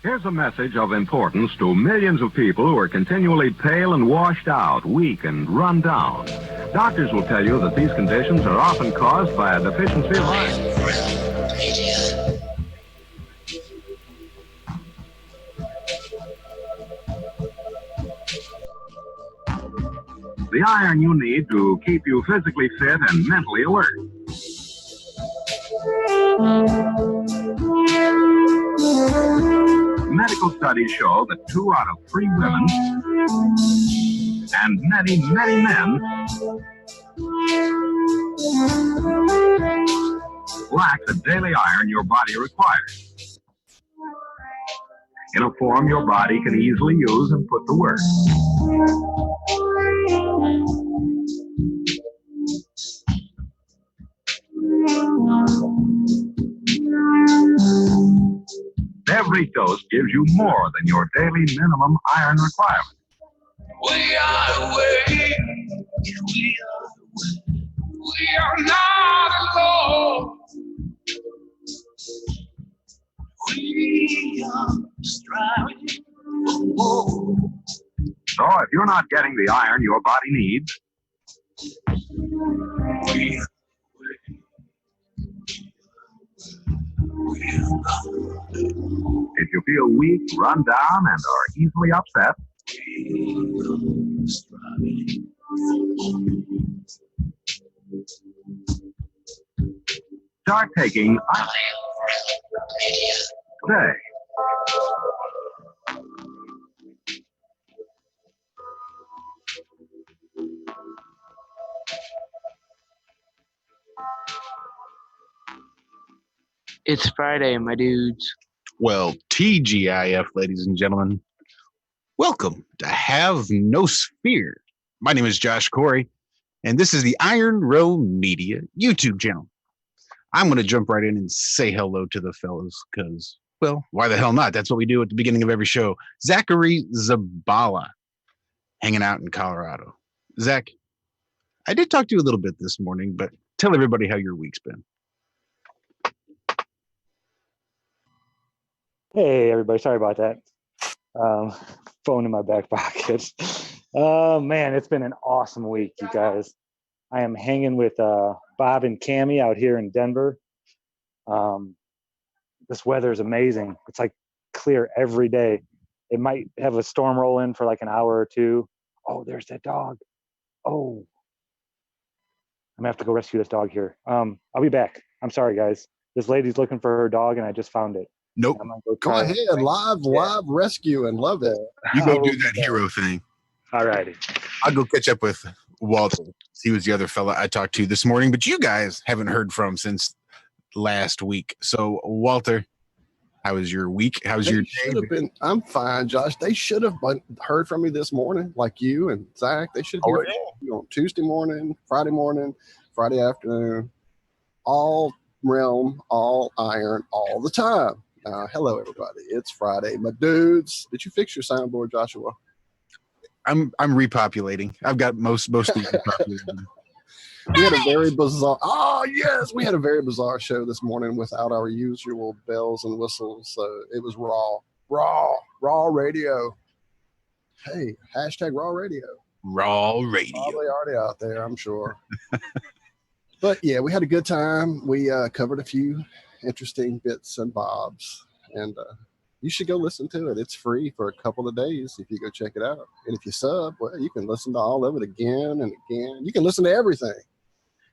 Here's a message of importance to millions of people who are continually pale and washed out, weak and run down. Doctors will tell you that these conditions are often caused by a deficiency of iron. The iron you need to keep you physically fit and mentally alert. Medical studies show that 2 out of 3 women and many, many men lack the daily iron your body requires in a form your body can easily use and put to work. Every dose gives you more than your daily minimum iron requirement. We are not alone. We are striving for more. So if you're not getting the iron your body needs, if you feel weak, run down, and are easily upset, start taking iron today. It's Friday, my dudes. Well, TGIF, ladies and gentlemen, welcome to Have No Fear. My name is Josh Corey, and this is the Iron Row Media YouTube channel. I'm going to jump right in and say hello to the fellas because, well, why the hell not? That's what we do at the beginning of every show. Zachary Zabala, hanging out in Colorado. Zach, I did talk to you a little bit this morning, but tell everybody how your week's been. Hey, everybody. Sorry about that. Phone in my back pocket. Man, it's been an awesome week, you guys. I am hanging with Bob and Cammie out here in Denver. This weather is amazing. It's like clear every day. It might have a storm roll in for like an hour or two. Oh, there's that dog. Oh, I'm gonna have to go rescue this dog here. I'll be back. I'm sorry, guys. This lady's looking for her dog, and I just found it. Nope. Go ahead, live rescue, and love it. You go do that hero thing. All righty. I'll go catch up with Walter. He was the other fella I talked to this morning, but you guys haven't heard from since last week. So, Walter, how was your week? How was your day? I'm fine, Josh. They should have heard from me this morning, like you and Zach. They should hear from you on Tuesday morning, Friday afternoon, all realm, all iron, all the time. Hello, everybody. It's Friday. My dudes, did you fix your soundboard, Joshua? I'm repopulating. I've got most of the populated. We had a very bizarre. Oh yes, we had a very bizarre show this morning without our usual bells and whistles. So it was raw radio. Hey, hashtag raw radio. Raw radio. Probably already out there, I'm sure. But yeah, we had a good time. We covered a few interesting bits and bobs, and you should go listen to it. It's free for a couple of days if you go check it out. And if you sub, well, you can listen to all of it again and again. You can listen to everything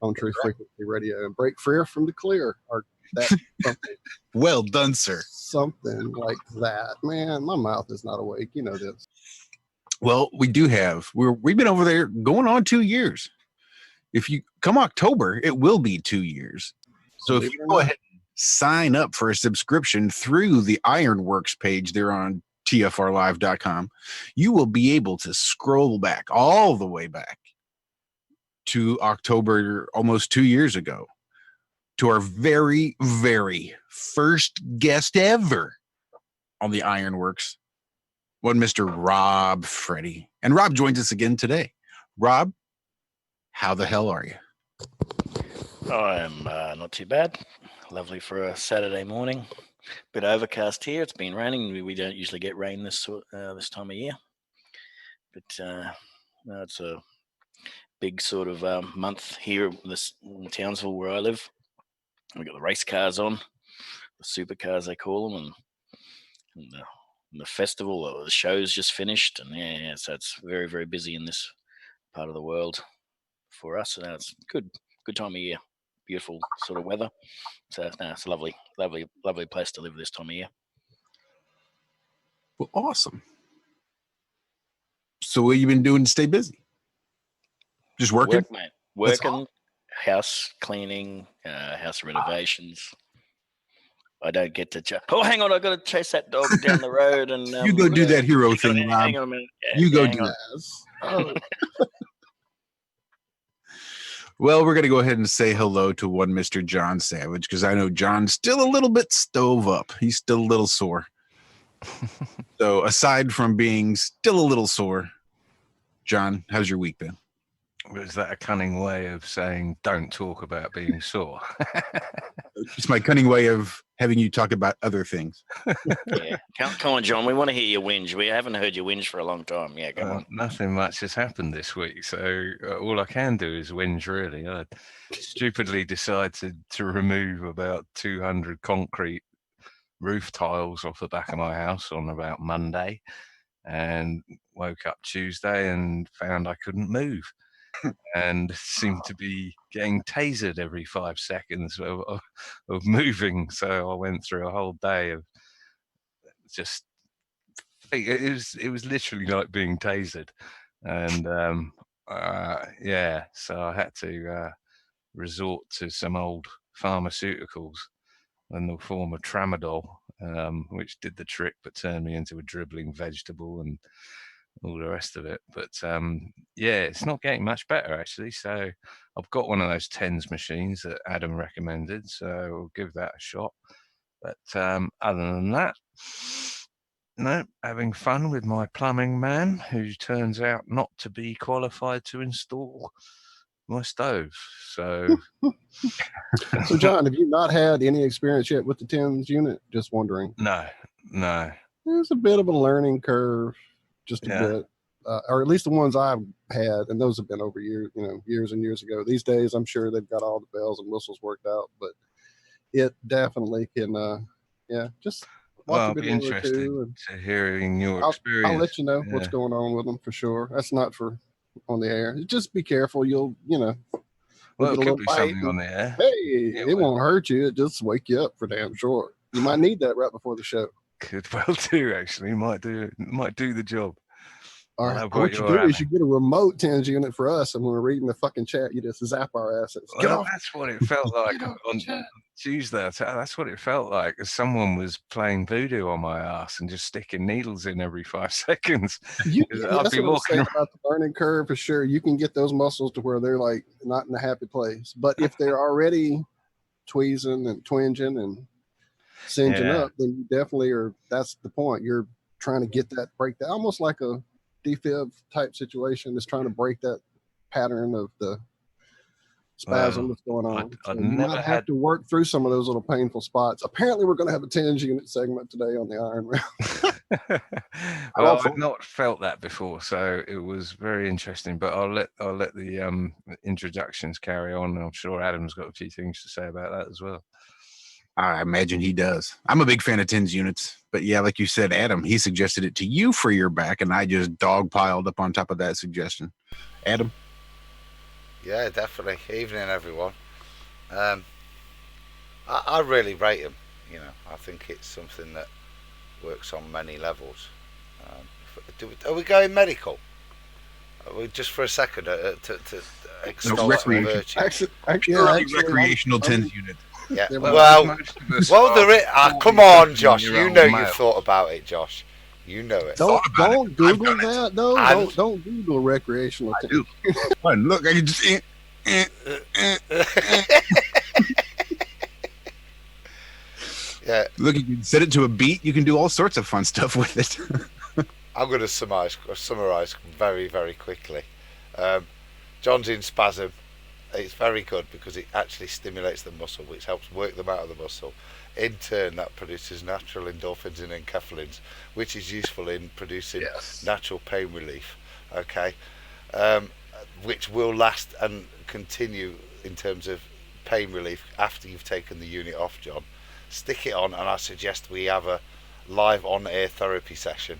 on True Frequency Radio and break free from the clear, or that something. Well done, sir. Something like that. Man, my mouth is not awake. You know this. Well, we do have. We've been over there going on 2 years. If you come October, it will be 2 years. So if you go ahead and sign up for a subscription through the Ironworks page there on tfrlive.com, you will be able to scroll back all the way back to October, almost 2 years ago, to our very, very first guest ever on the Ironworks, one Mr. Rob Freddy. And Rob joins us again today. Rob, how the hell are you? Oh, I'm not too bad. lovely for a Saturday morning. Bit overcast here. It's been raining. We don't usually get rain this time of year, but no, it's a big sort of month here in Townsville where I live. We got the race cars on, the supercars they call them, and the festival or the show's just finished, and yeah, so it's very, very busy in this part of the world for us. And it's good time of year, beautiful sort of weather. So no, it's a lovely place to live this time of year. Well, awesome. So what you been doing to stay busy? Just working? Work, mate. Working, house cleaning, house renovations. I don't get to. Oh, hang on! I got to chase that dog down the road, and you go do that hero thing, Rob. Hang on a minute. Yeah, you go do that. Oh. Well, we're going to go ahead and say hello to one Mr. John Savage, because I know John's still a little bit stove up. He's still a little sore. So aside from being still a little sore, John, how's your week been? Was that a cunning way of saying don't talk about being sore? It's my cunning way of having you talk about other things. Yeah. Come on, John. We want to hear your whinge. We haven't heard your whinge for a long time. Yeah, come on. Nothing much has happened this week, so all I can do is whinge, really. I stupidly decided to remove about 200 concrete roof tiles off the back of my house on about Monday, and woke up Tuesday and found I couldn't move. And seemed to be getting tasered every 5 seconds of moving. So I went through a whole day of just, it was literally like being tasered. And yeah, so I had to resort to some old pharmaceuticals in the form of tramadol, which did the trick but turned me into a dribbling vegetable and all the rest of it. But yeah, it's not getting much better, actually. So I've got one of those TENS machines that Adam recommended, so we'll give that a shot. But other than that, no, having fun with my plumbing man, who turns out not to be qualified to install my stove. So So John, have you not had any experience yet with the TENS unit? Just wondering. No. There's a bit of a learning curve. Just a bit, or at least the ones I've had, and those have been over years and years ago. These days, I'm sure they've got all the bells and whistles worked out, but it definitely can, just watch I'll a be video or interested two, to hearing your experience. I'll let you know what's going on with them for sure. That's not for on the air. Just be careful. You'll, well, it could be something on the air. Hey, it won't hurt you. It just wake you up for damn sure. You might need that right before the show. Could well do, actually. Might do the job. All right, what you do is you get a remote TENS unit for us, and when we're reading the fucking chat, you just zap our asses. Well, that's what it felt like on Tuesday. That's what it felt like. As someone was playing voodoo on my ass and just sticking needles in every 5 seconds. I'd be walking about the learning curve for sure. You can get those muscles to where they're like not in a happy place, but if they're already tweezing and twinging and singeing up, then you definitely are. That's the point. You're trying to get that break that almost like a defib type situation is trying to break that pattern of the spasm that's going on. I you never might have to work through some of those little painful spots. Apparently, we're going to have a TENS unit segment today on the Iron Round. Well, I've not felt that before, so it was very interesting. But I'll let the introductions carry on. I'm sure Adam's got a few things to say about that as well. I imagine he does. I'm a big fan of TENS units, but yeah, like you said, Adam, he suggested it to you for your back, and I just dogpiled up on top of that suggestion. Adam? Yeah, definitely. Evening, everyone. I really rate them. I think it's something that works on many levels. Are we going medical? Just for a second to extol some virtue. Actually, recreational TENS unit. Yeah. Well, there is. Come on, Josh. You know you've thought about it, Josh. You know it. Don't Google that though. Don't Google recreational. I do. Look, I can just. Yeah. Look, you can set it to a beat. You can do all sorts of fun stuff with it. I'm going to summarize very, very quickly. John's in spasm. It's very good because it actually stimulates the muscle, which helps work them out of the muscle. In turn, that produces natural endorphins and enkephalins, which is useful in producing natural pain relief. Okay, which will last and continue in terms of pain relief after you've taken the unit off, John. Stick it on, and I suggest we have a live on-air therapy session.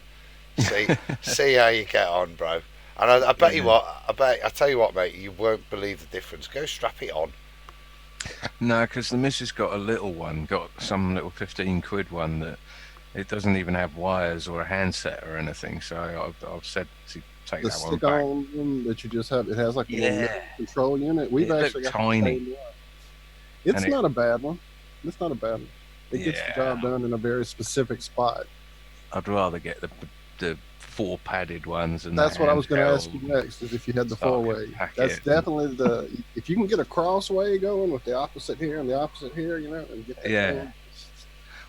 See how you get on, bro. And I bet you what, I tell you what, mate, you won't believe the difference. Go strap it on. No, because the missus got a little one, got some little 15 quid one that it doesn't even have wires or a handset or anything. So I've said to take The that one back. stick-on one that you just have, it has like a little control unit. We've actually got tiny. It's not a bad one. It's not a bad one. It gets the job done in a very specific spot. I'd rather get the 4 padded ones. And that's what I was going to ask you next, is if you had the 4-way. That's definitely if you can get a crossway going with the opposite here and the opposite here, and get that going.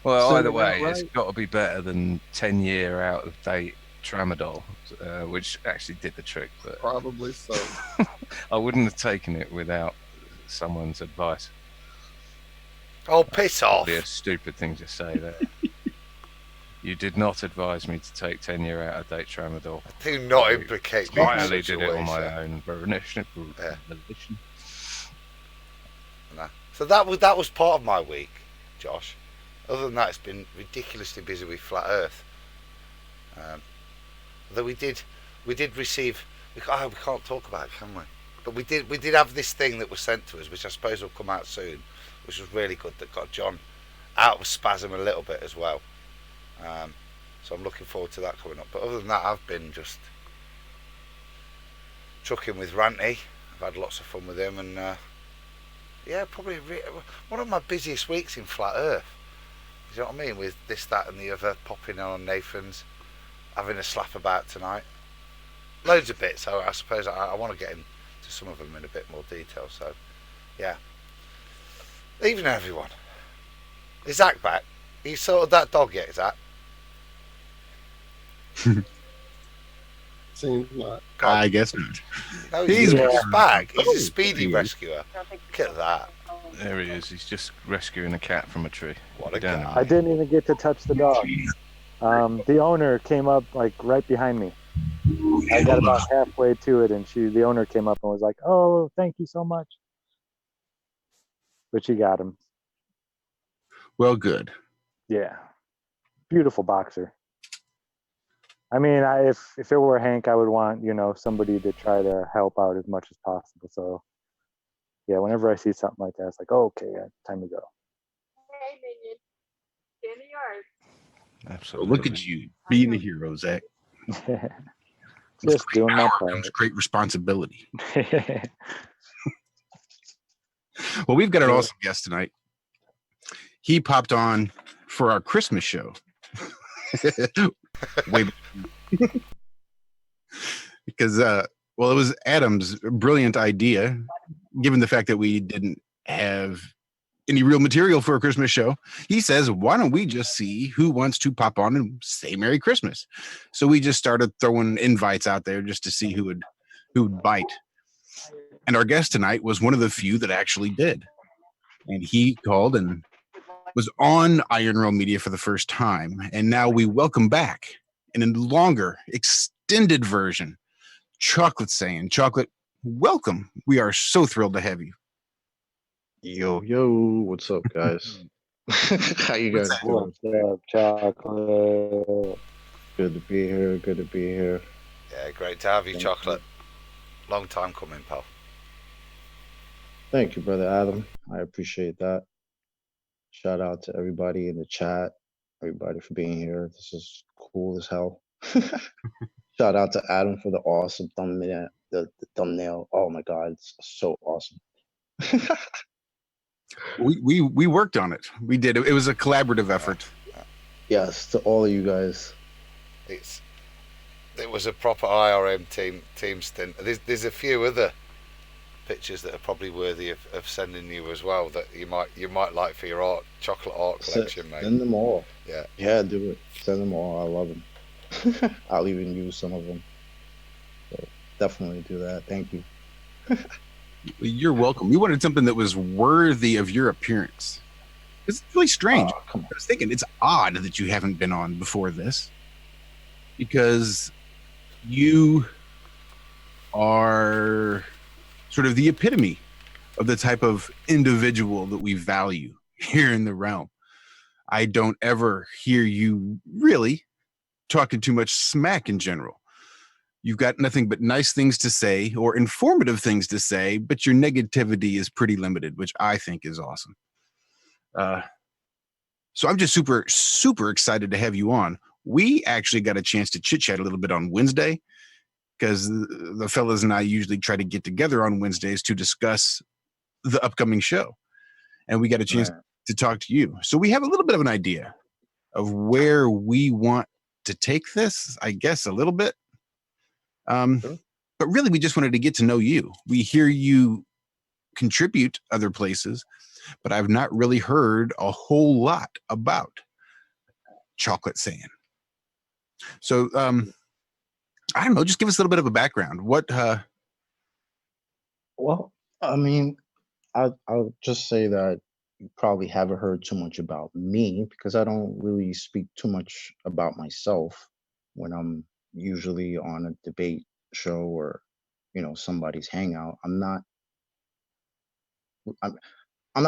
Well, either way, it's got to be better than 10-year out of date tramadol, which actually did the trick. But probably so. I wouldn't have taken it without someone's advice. Oh, piss off! Probably a stupid thing to say there. You did not advise me to take 10-year out of date tramadol. Do not implicate me. I only did it on my own volition. No. So that was part of my week, Josh. Other than that, it's been ridiculously busy with Flat Earth. Although we did receive. We can't talk about it, can we? But we did have this thing that was sent to us, which I suppose will come out soon, which was really good. That got John out of spasm a little bit as well. So I'm looking forward to that coming up. But other than that, I've been just trucking with Ranty. I've had lots of fun with him, and probably one of my busiest weeks in Flat Earth. You know what I mean? With this, that, and the other, popping on Nathan's, having a slap about tonight. Loads of bits. So I suppose I want to get into some of them in a bit more detail. So, yeah. Evening, everyone. Is Zach back? You sorted that dog yet, Zach? Seems like. I guess not. No, he's back. He's a speedy rescuer. Look at that. There he is. He's just rescuing a cat from a tree. What a guy. I didn't even get to touch the dog. The owner came up like right behind me. I got about halfway to it, and the owner came up and was like, "Oh, thank you so much." But she got him. Well, good. Yeah, beautiful boxer. I mean, if it were Hank, I would want somebody to try to help out as much as possible. So, yeah, whenever I see something like that, it's like, oh, okay, time to go. Hey, minion, get in the yard. Absolutely. Well, look at you being a hero, Zach. Just doing my part. Comes great responsibility. Well, we've got an awesome guest tonight. He popped on for our Christmas show. Because it was Adam's brilliant idea, given the fact that we didn't have any real material for a Christmas show. He says, why don't we just see who wants to pop on and say Merry Christmas? So we just started throwing invites out there just to see who would bite. And our guest tonight was one of the few that actually did. And he called and was on Iron Rail Media for the first time. And now we welcome back in a longer, extended version, Chocolatesayian. Chocolate, welcome. We are so thrilled to have you. Yo, what's up, guys? How you guys doing? What's up, Chocolate? Good to be here. Yeah, great to have you, Chocolate. Long time coming, pal. Thank you, brother Adam. I appreciate that. Shout out to everybody in the chat, everybody for being here. This is cool as hell. Shout out to Adam for the awesome thumbnail. The thumbnail. Oh my God, it's so awesome. We worked on it. We did. It was a collaborative effort. Yes, to all of you guys. It was a proper IRM team stint. There's a few other pictures that are probably worthy of sending you as well that you might like for your chocolate art collection, mate. Send them all. Yeah, do it. Send them all. I love them. I'll even use some of them. So definitely do that. Thank you. You're welcome. We wanted something that was worthy of your appearance. It's really strange. Come on. I was thinking it's odd that you haven't been on before this, because you are sort of the epitome of the type of individual that we value here in the realm. I don't ever hear you really talking too much smack in general. You've got nothing but nice things to say or informative things to say, but your negativity is pretty limited, which I think is awesome. So I'm just super, super excited to have you on. We actually got a chance to chit chat a little bit on Wednesday, because the fellas and I usually try to get together on Wednesdays to discuss the upcoming show. And we got a chance to talk to you. So we have a little bit of an idea of where we want to take this, I guess, a little bit. But really, we just wanted to get to know you. We hear you contribute other places, but I've not really heard a whole lot about Chocolatesayian. So, I don't know, just give us a little bit of a background. What, Well, I mean, I'll just say that you probably haven't heard too much about me, because I don't really speak too much about myself when I'm usually on a debate show or, somebody's hangout. I'm not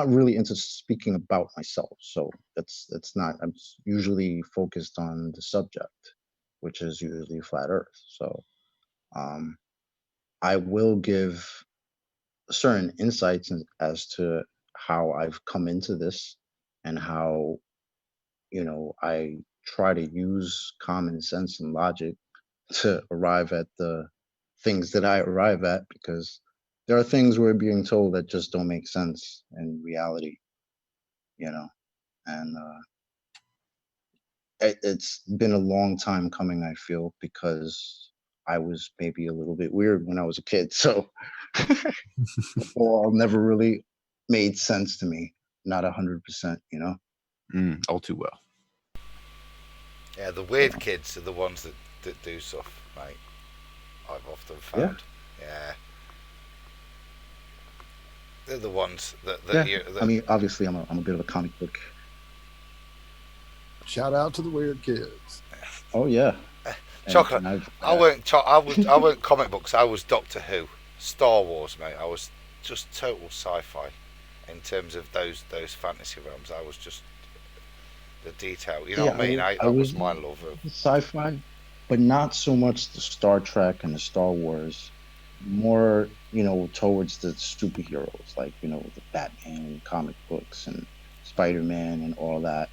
really into speaking about myself. So that's not, I'm usually focused on the subject, which is usually flat earth. So I will give certain insights as to how I've come into this, and how, I try to use common sense and logic to arrive at the things that I arrive at, because there are things we're being told that just don't make sense in reality, and it's been a long time coming, I feel, because I was maybe a little bit weird when I was a kid. So all never really made sense to me. Not 100%, all too well. Yeah, the weird kids are the ones that do stuff, mate. I've often found. Yeah. They're the ones that I mean, obviously, I'm a bit of a comic book. Shout out to the weird kids. Oh yeah. Chocolate. I weren't comic books. I was Doctor Who, Star Wars, mate. I was just total sci-fi in terms of those fantasy realms. I was just the detail. You know what I mean? I was my love of sci-fi, but not so much the Star Trek and the Star Wars. More, towards the superheroes, like, the Batman comic books and Spider-Man and all that.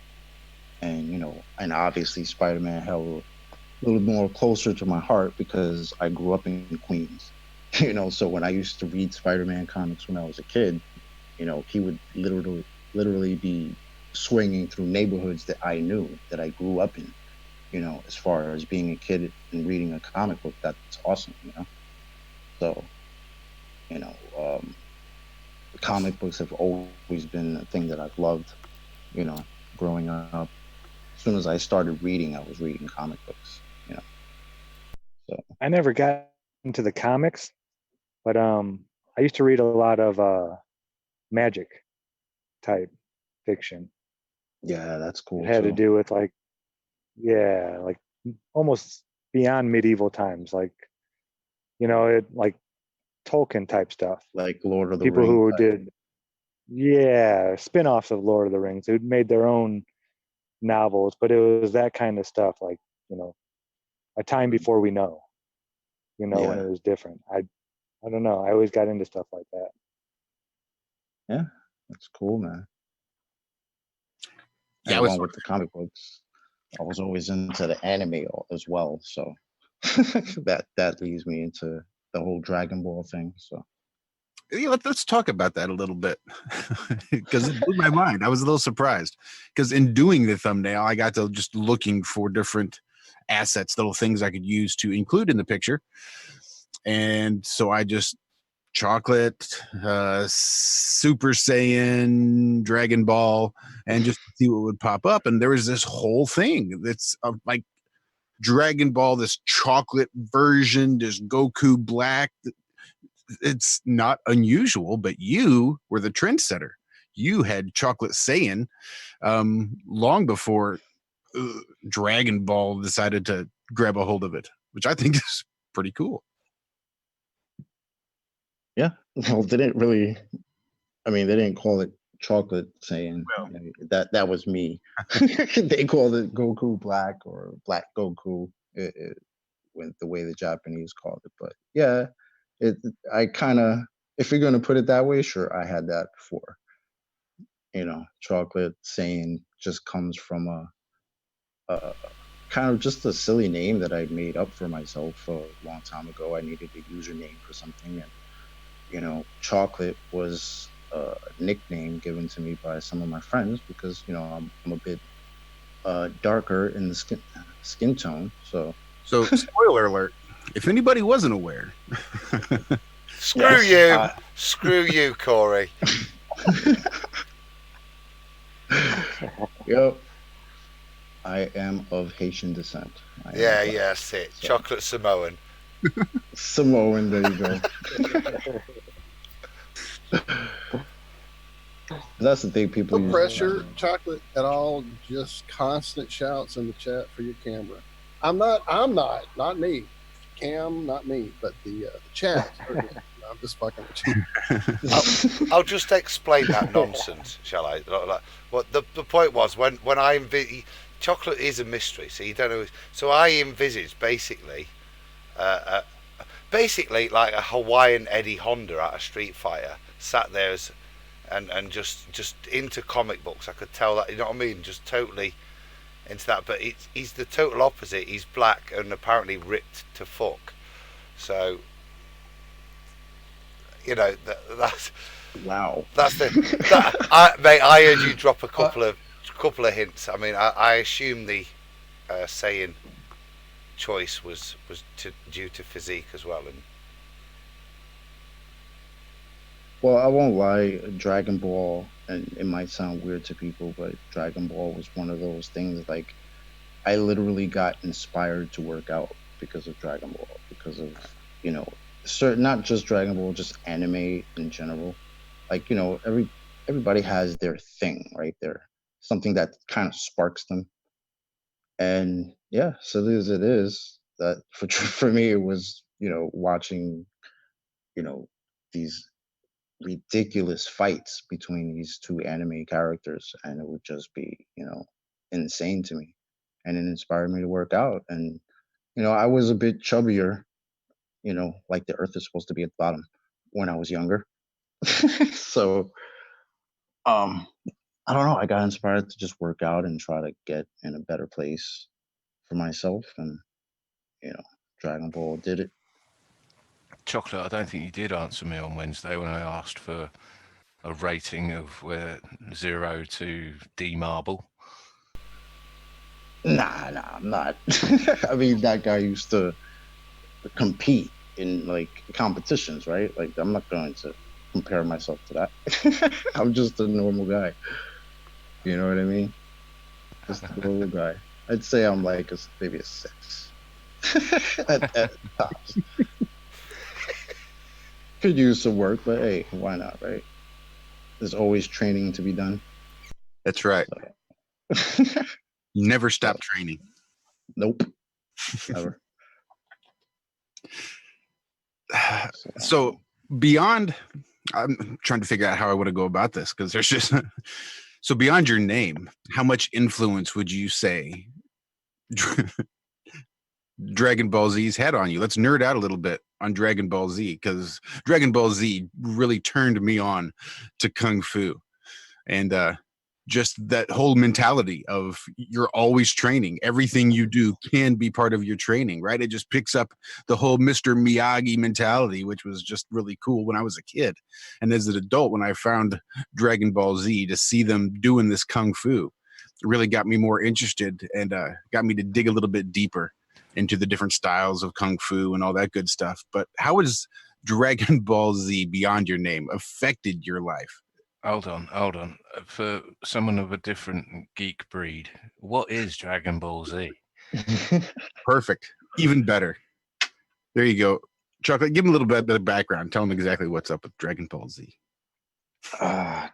And, and obviously Spider-Man held a little more closer to my heart because I grew up in Queens, so when I used to read Spider-Man comics when I was a kid, he would literally be swinging through neighborhoods that I knew, that I grew up in, as far as being a kid and reading a comic book. That's awesome, So, comic books have always been a thing that I've loved, growing up. As soon as I started reading, I was reading comic books, So I never got into the comics, but I used to read a lot of magic type fiction. Yeah, that's cool. It had too. to do with like almost beyond medieval times, like like Tolkien type stuff, like Lord of the people Rings. Who did spin-offs of Lord of the Rings, who made their own novels, but it was that kind of stuff, like a time before we know, when it was different. I don't know, I always got into stuff like that. Yeah, that's cool, man. Yeah, along with the comic books, I was always into the anime as well, so that leads me into the whole Dragon Ball thing. So yeah, let's talk about that a little bit, because it blew my mind. I was a little surprised, because in doing the thumbnail, I got to just looking for different assets, little things I could use to include in the picture. And so I just chocolate, Super Saiyan, Dragon Ball, and just see what would pop up. And there was this whole thing that's like Dragon Ball, this chocolate version, this Goku Black. it's not unusual, but you were the trendsetter. You had Chocolatesayian long before Dragon Ball decided to grab a hold of it, which I think is pretty cool. Yeah. Well, they didn't really. I mean, they didn't call it Chocolatesayian. Well. That was me. They called it Goku Black or Black Goku. When the way the Japanese called it, but yeah, I kind of, if you're gonna put it that way, sure, I had that before. Chocolatesayian just comes from a kind of just a silly name that I made up for myself a long time ago. I needed a username for something, and chocolate was a nickname given to me by some of my friends because I'm a bit darker in the skin tone. So spoiler alert, if anybody wasn't aware. Screw you, Corey. Yep. I am of Haitian descent. That's it. So. Chocolate Samoan. Samoan, there you go. That's the thing people no pressure, Chocolate at all, just constant shouts in the chat for your camera. I'm not me. Cam, not me, but the chat. I'm just fucking with you. I'll just explain that nonsense, shall I? What the point was when I chocolate is a mystery, so you don't know. So I envisaged basically like a Hawaiian Eddie Honda at a Street Fighter, sat there and just into comic books. I could tell that, you know what I mean, just totally into that. But he's the total opposite. He's black and apparently ripped to fuck. So that's wow. That's mate. I heard you drop a couple of hints. I mean, I assume the saying choice was due to physique as well. And well, I won't lie. Dragon Ball, and it might sound weird to people, but Dragon Ball was one of those things. Like, I literally got inspired to work out because of Dragon Ball, because of certain, not just Dragon Ball, just anime in general. Like, everybody has their thing, right? Their something that kind of sparks them. And yeah, so it is that for me, it was, watching, these ridiculous fights between these two anime characters, and it would just be, insane to me. And it inspired me to work out. And, I was a bit chubbier, like the earth is supposed to be at the bottom when I was younger. So, I don't know. I got inspired to just work out and try to get in a better place for myself. And, Dragon Ball did it. Chocolate, I don't think you did answer me on Wednesday when I asked for a rating of where 0 to D marble. Nah, I'm not. I mean, that guy used to compete in like competitions, right? Like, I'm not going to compare myself to that. I'm just a normal guy. You know what I mean? Just a normal guy. I'd say I'm like maybe a 6 at tops. Could use some work, but hey, why not, right? There's always training to be done. That's right. So. You never stop training. Nope. Never. So beyond, I'm trying to figure out how I want to go about this, because there's just so beyond your name, how much influence would you say Dragon Ball Z's had on you? Let's nerd out a little bit on Dragon Ball Z, because Dragon Ball Z really turned me on to Kung Fu. And just that whole mentality of you're always training. Everything you do can be part of your training, right? It just picks up the whole Mr. Miyagi mentality, which was just really cool when I was a kid. And as an adult, when I found Dragon Ball Z, to see them doing this Kung Fu, it really got me more interested and got me to dig a little bit deeper into the different styles of Kung Fu and all that good stuff. But how has Dragon Ball Z, beyond your name, affected your life? Hold on. For someone of a different geek breed, what is Dragon Ball Z? Perfect. Even better. There you go. Chocolate, give him a little bit of background. Tell him exactly what's up with Dragon Ball Z.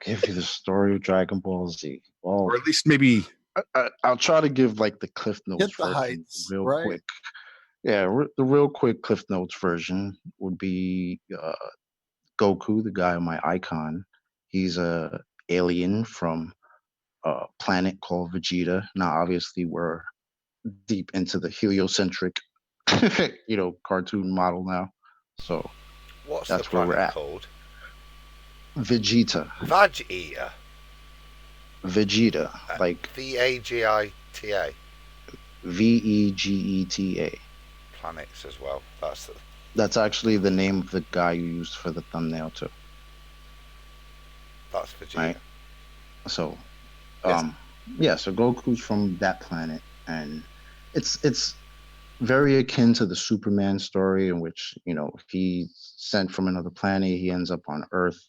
Give you the story of Dragon Ball Z. Well, Or at least maybe I'll try to give like the Cliff Notes Get the version heights, real right? quick. Yeah, the real quick Cliff Notes version would be Goku, the guy on my icon. He's a alien from a planet called Vegeta. Now, obviously, we're deep into the heliocentric, cartoon model now. So What's that's the where we're planet at. called? Vegeta, Vegeta. like Vagita. Vegeta. Planets as well. That's actually the name of the guy you used for the thumbnail too. That's Vegeta. Right. So, Yes. so Goku's from that planet, and it's very akin to the Superman story, in which he's sent from another planet. He ends up on Earth.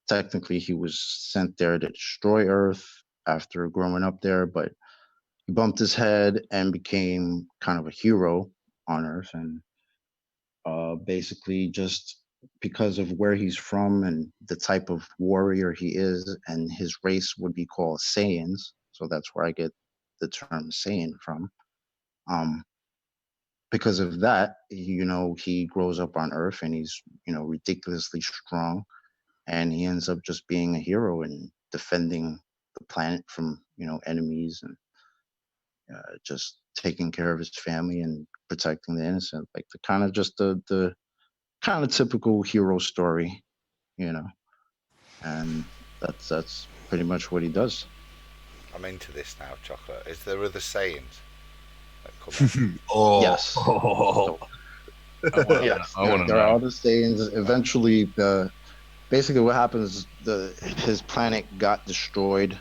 Technically, he was sent there to destroy Earth after growing up there, but he bumped his head and became kind of a hero on Earth, and basically just because of where he's from and the type of warrior he is, and his race would be called Saiyans. So that's where I get the term Saiyan from. Because of that, he grows up on Earth and he's, ridiculously strong, and he ends up just being a hero and defending the planet from, enemies, and just taking care of his family and protecting the innocent, like the kind of just the kind of typical hero story, and that's pretty much what he does. I'm into this now, Chocolate. Is there other sayings that come up? Yes. So, yes, I want to there are know. other sayings. Eventually, basically what happens, his planet got destroyed,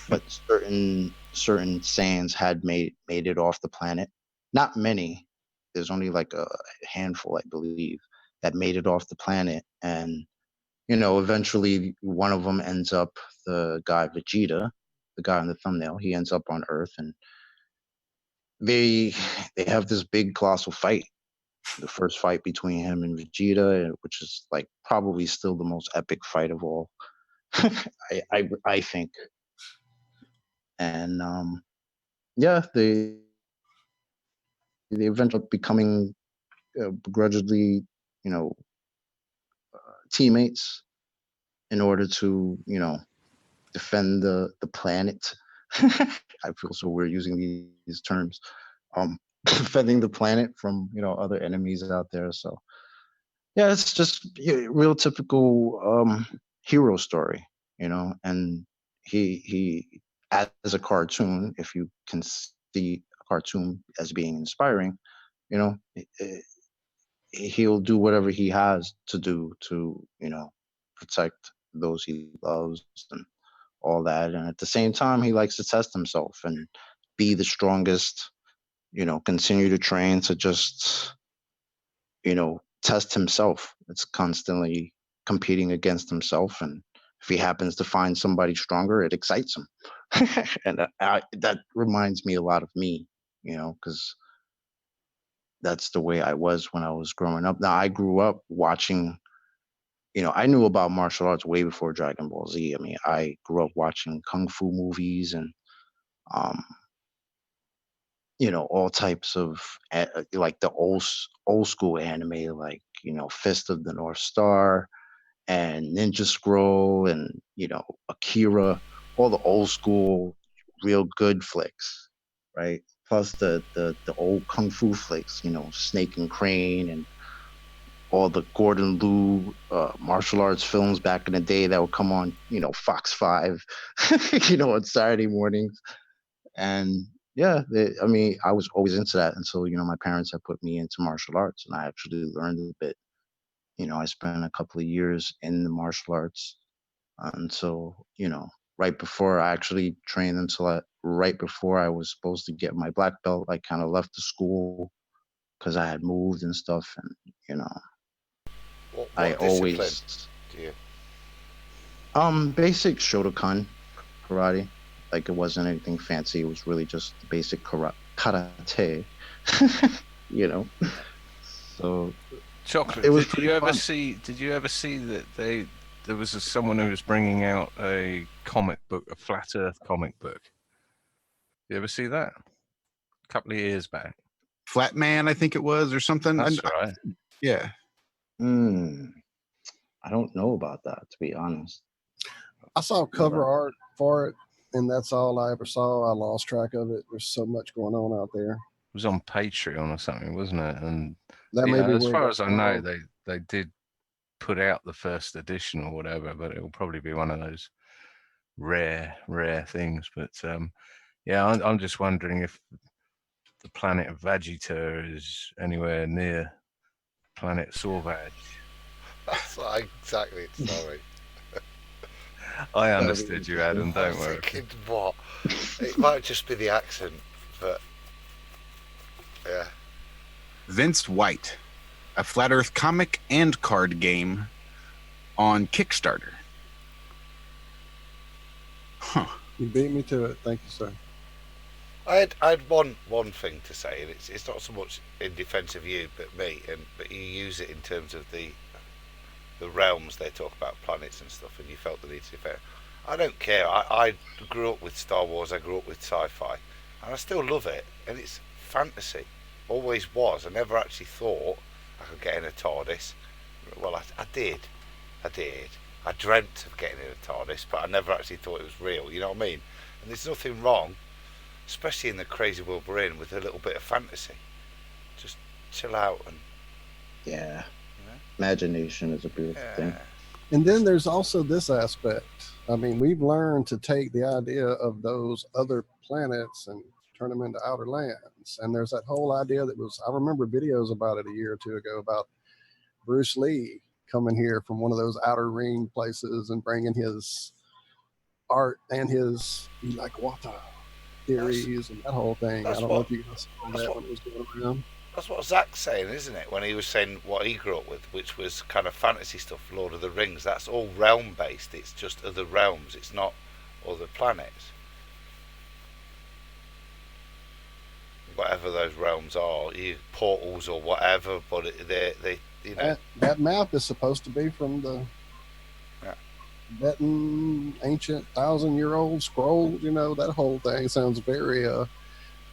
but certain Saiyans had made it off the planet. Not many. There's only like a handful, I believe, that made it off the planet, and eventually one of them ends up, the guy Vegeta, the guy on the thumbnail. He ends up on Earth, and they have this big colossal fight. The first fight between him and Vegeta, which is like probably still the most epic fight of all. I think. And they eventually becoming begrudgingly, you know, teammates in order to, defend the planet. I feel so weird using these terms. Defending the planet from other enemies out there. So yeah, it's just real typical hero story, and he as a cartoon, if you can see a cartoon as being inspiring, you know, he'll do whatever he has to do to, protect those he loves and all that. And at the same time, he likes to test himself and be the strongest, continue to train to just, test himself. It's constantly competing against himself. And if he happens to find somebody stronger, it excites him. And that reminds me a lot of me, because that's the way I was when I was growing up. Now, I grew up watching, I knew about martial arts way before Dragon Ball Z. I mean, I grew up watching kung fu movies and, um, all types of like the old school anime, like, Fist of the North Star and Ninja Scroll and, Akira, all the old school, real good flicks, right? Plus the old kung fu flicks, Snake and Crane, and all the Gordon Liu martial arts films back in the day that would come on, Fox 5, on Saturday mornings. And yeah, I mean, I was always into that until, my parents had put me into martial arts, and I actually learned a bit. I spent a couple of years in the martial arts until, right before I actually trained, right before I was supposed to get my black belt, I kind of left the school because I had moved and stuff. And, What I discipline always, do you? basic Shotokan karate. Like, it wasn't anything fancy. It was really just basic karate, you know. So Chocolate. It was Did pretty you ever fun. see? Did you ever see that there was someone who was bringing out a comic book, a flat Earth comic book? You ever see that? A couple of years back. Flat Man, I think it was, or something. That's right. Yeah. I don't know about that, to be honest. I saw cover art for it, and that's all I ever saw. I lost track of it. There's so much going on out there. It was on Patreon or something, wasn't it? And That may be as where far it as I got know, found. they did put out the first edition or whatever, but it will probably be one of those rare things. But yeah, I'm just wondering if the planet of Vegeta is anywhere near planet Sorvaj. That's not exactly it, sorry. I understood you, Adam. I Don't was worry. thinking, what? It might just be the accent, but yeah. Vince White, a flat Earth comic and card game on Kickstarter. Huh. You beat me to it. Thank you, sir. I had one thing to say, and it's not so much in defence of you, but me, but you use it in terms of the realms. They talk about planets and stuff, and you felt the need to defend. I don't care. I grew up with Star Wars. I grew up with sci-fi, and I still love it. And it's fantasy. Always was. I never actually thought I could get in a TARDIS. Well, I did. I dreamt of getting in a TARDIS, but I never actually thought it was real. You know what I mean? And there's nothing wrong, especially in the crazy world we're in, with a little bit of fantasy. Just chill out and Yeah. Imagination is a beautiful thing. And then there's also this aspect. I mean, we've learned to take the idea of those other planets and turn them into outer lands. And there's that whole idea that was, I remember videos about it a year or two ago about Bruce Lee coming here from one of those outer ring places and bringing his art and his Ilakwata theories and that whole thing. I don't know if you guys saw that when it was going around. that's what Zach's saying, isn't it? When he was saying what he grew up with, which was kind of fantasy stuff, Lord of the Rings. That's all realm based. It's just other realms. It's not other planets. Whatever those realms are, portals or whatever. But they you know. That map is supposed to be from the Tibetan ancient 1,000-year-old scrolls. You know, that whole thing sounds very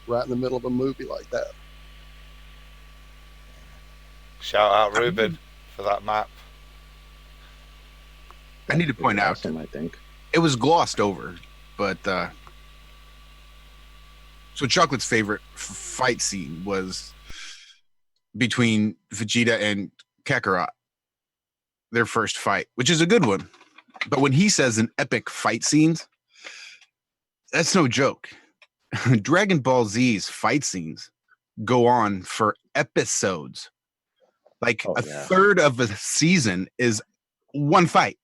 right in the middle of a movie like that. Shout out Ruben for that map. I need to point out, Awesome, I think. it was glossed over, but so Chocolate's favorite fight scene was between Vegeta and Kakarot, their first fight, which is a good one. But when he says an epic fight scenes, that's no joke. Dragon Ball Z's fight scenes go on for episodes. Like a third of a season is one fight.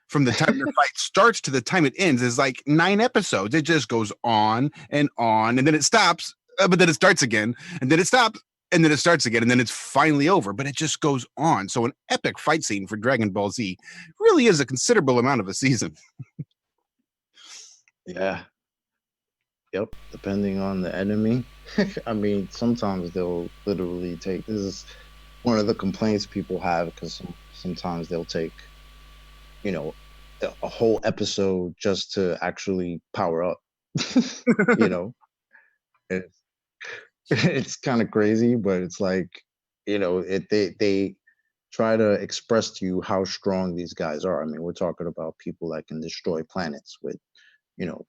From the time the fight starts to the time it ends is like 9 episodes. It just goes on, and then it stops, but then it starts again, and then it stops, and then it starts again, and then it's finally over. But it just goes on. So an epic fight scene for Dragon Ball Z really is a considerable amount of a season. Yeah. Yep. Depending on the enemy. I mean, sometimes they'll literally take, this is one of the complaints people have, because sometimes they'll take, you know, a whole episode just to actually power up. You know, it's kind of crazy, but it's like, you know, they try to express to you how strong these guys are. I mean, we're talking about people that can destroy planets with, you know,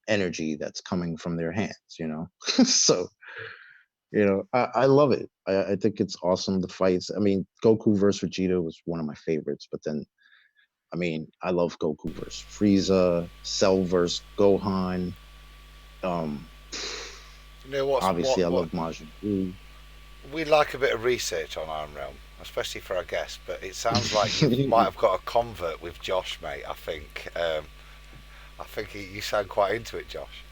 energy that's coming from their hands, you know. So, you know, I love it. I think it's awesome, the fights. I mean, Goku versus Vegeta was one of my favorites, but then, I mean, I love Goku versus Frieza, Cell versus Gohan. You know what's obviously, I love Majin Buu. We like a bit of research on Iron Realm, especially for our guests, but it sounds like you might have got a convert with Josh, mate. I think you sound quite into it, Josh.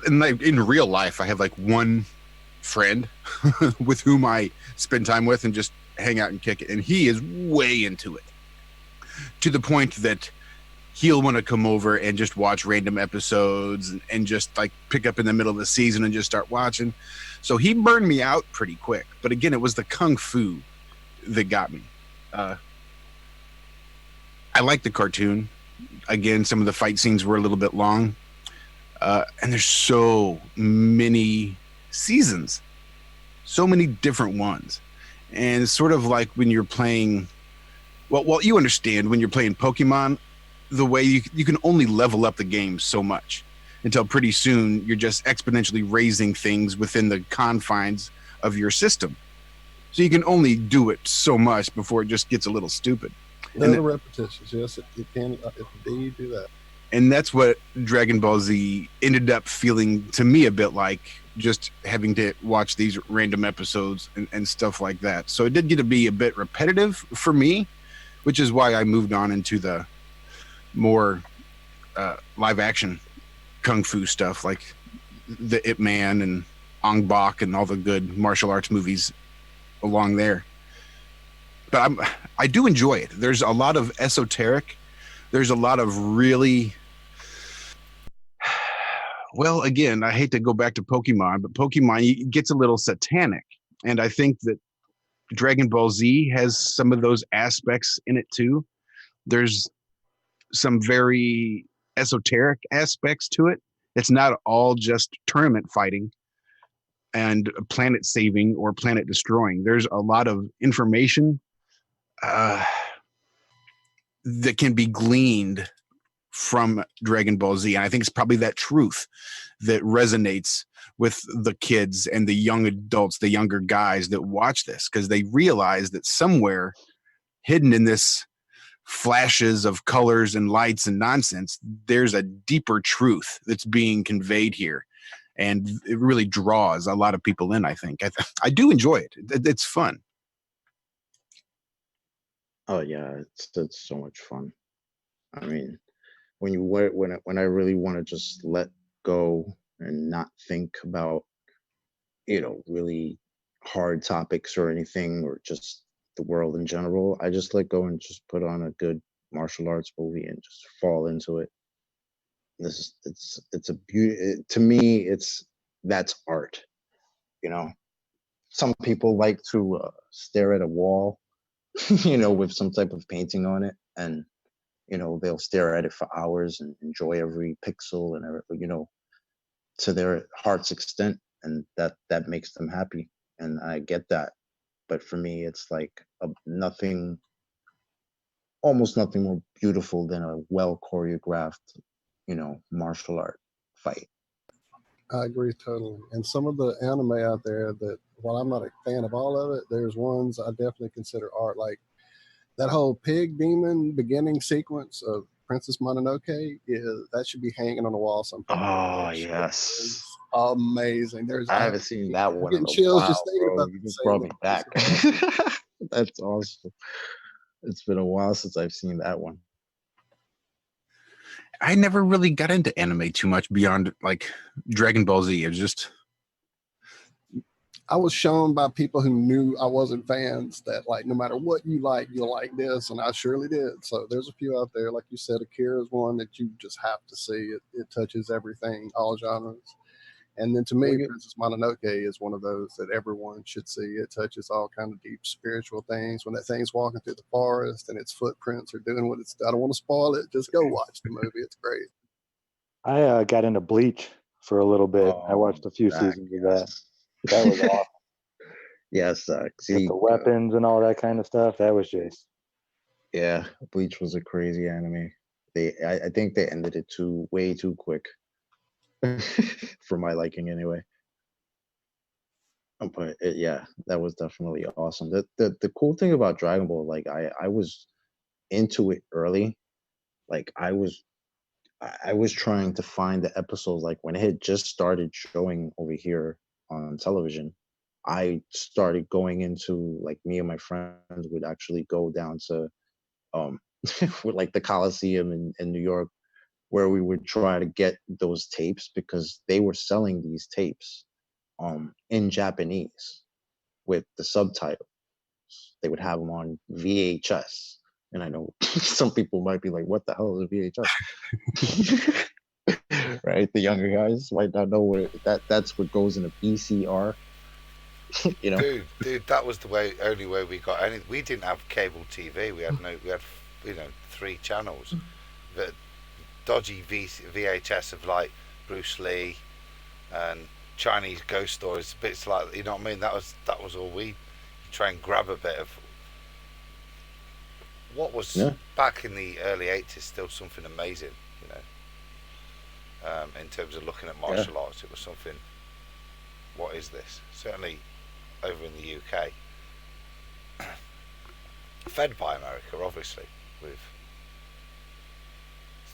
In real life, I have like one friend with whom I spend time with and just hang out and kick it, and he is way into it, to the point that he'll want to come over and just watch random episodes and just like pick up in the middle of the season and just start watching. So he burned me out pretty quick. But again, it was the kung fu that got me. I like the cartoon. Again, some of the fight scenes were a little bit long. And there's so many seasons, so many different ones. And it's sort of like when you're playing, well, you understand when you're playing Pokemon, the way you can only level up the game so much until pretty soon you're just exponentially raising things within the confines of your system. So you can only do it so much before it just gets a little stupid. The repetitions, yes, it can indeed do that. And that's what Dragon Ball Z ended up feeling to me a bit like, just having to watch these random episodes and stuff like that. So it did get to be a bit repetitive for me, which is why I moved on into the more live action kung fu stuff like the Ip Man and Ong Bak and all the good martial arts movies along there. But I do enjoy it. There's a lot of esoteric. There's a lot of really, well, again, I hate to go back to Pokemon, but Pokemon gets a little satanic. And I think that Dragon Ball Z has some of those aspects in it too. There's some very esoteric aspects to it. It's not all just tournament fighting and planet saving or planet destroying. There's a lot of information that can be gleaned from Dragon Ball Z. And I think it's probably that truth that resonates with the kids and the young adults, the younger guys that watch this, because they realize that somewhere hidden in this flashes of colors and lights and nonsense, there's a deeper truth that's being conveyed here. And it really draws a lot of people in, I think. I do enjoy it. It's fun. Oh yeah, it's so much fun. I mean, when I really want to just let go and not think about, really hard topics or anything, or just the world in general, I just let go and just put on a good martial arts movie and just fall into it. It's a beauty to me. That's art. Some people like to stare at a wall, with some type of painting on it, and they'll stare at it for hours and enjoy every pixel and to their heart's extent, and that makes them happy, and I get that. But for me, it's like almost nothing more beautiful than a well choreographed, martial art fight. I agree totally. And some of the anime out there that, while I'm not a fan of all of it, there's ones I definitely consider art. Like that whole pig demon beginning sequence of Princess Mononoke, that should be hanging on the wall sometime. Oh yes, amazing. I haven't seen that one in getting a chills while, just thinking bro. about You the just scene. brought me back. That's awesome. It's been a while since I've seen that one. I never really got into anime too much beyond like Dragon Ball Z. It was just, I was shown by people who knew I wasn't fans that, like, no matter what you like, you'll like this, and I surely did. So there's a few out there, like you said. Akira is one that you just have to see. It touches everything, all genres. And then to me, Princess Mononoke is one of those that everyone should see. It touches all kind of deep spiritual things. When that thing's walking through the forest and its footprints are doing what it's, I don't want to spoil it. Just go watch the movie. It's great. I got into Bleach for a little bit. I watched a few seasons of that. That was awesome. Yes, With the weapons and all that kind of stuff. That was just. Yeah, Bleach was a crazy anime. I think they ended it way too quick. For my liking anyway. But yeah, that was definitely awesome. The cool thing about Dragon Ball, like I was into it early. Like I was trying to find the episodes, like when it had just started showing over here on television. I started going into, like, me and my friends would actually go down to with like the Coliseum in New York, where we would try to get those tapes because they were selling these tapes in Japanese with the subtitles. They would have them on VHS And I know some people might be like, "What the hell is a VHS?" Right? The younger guys might not know where that's what goes in a VCR. You know? Dude, that was the only way we got any. We didn't have cable TV. We had no. We had 3 channels. The dodgy VHS of like Bruce Lee and Chinese ghost stories, bits like, you know what I mean. That was all we try and grab a bit of what was Yeah. back in the early '80s. Still something amazing, in terms of looking at Yeah. martial arts. It was something. What is this? Certainly over in the UK, fed by America, obviously, with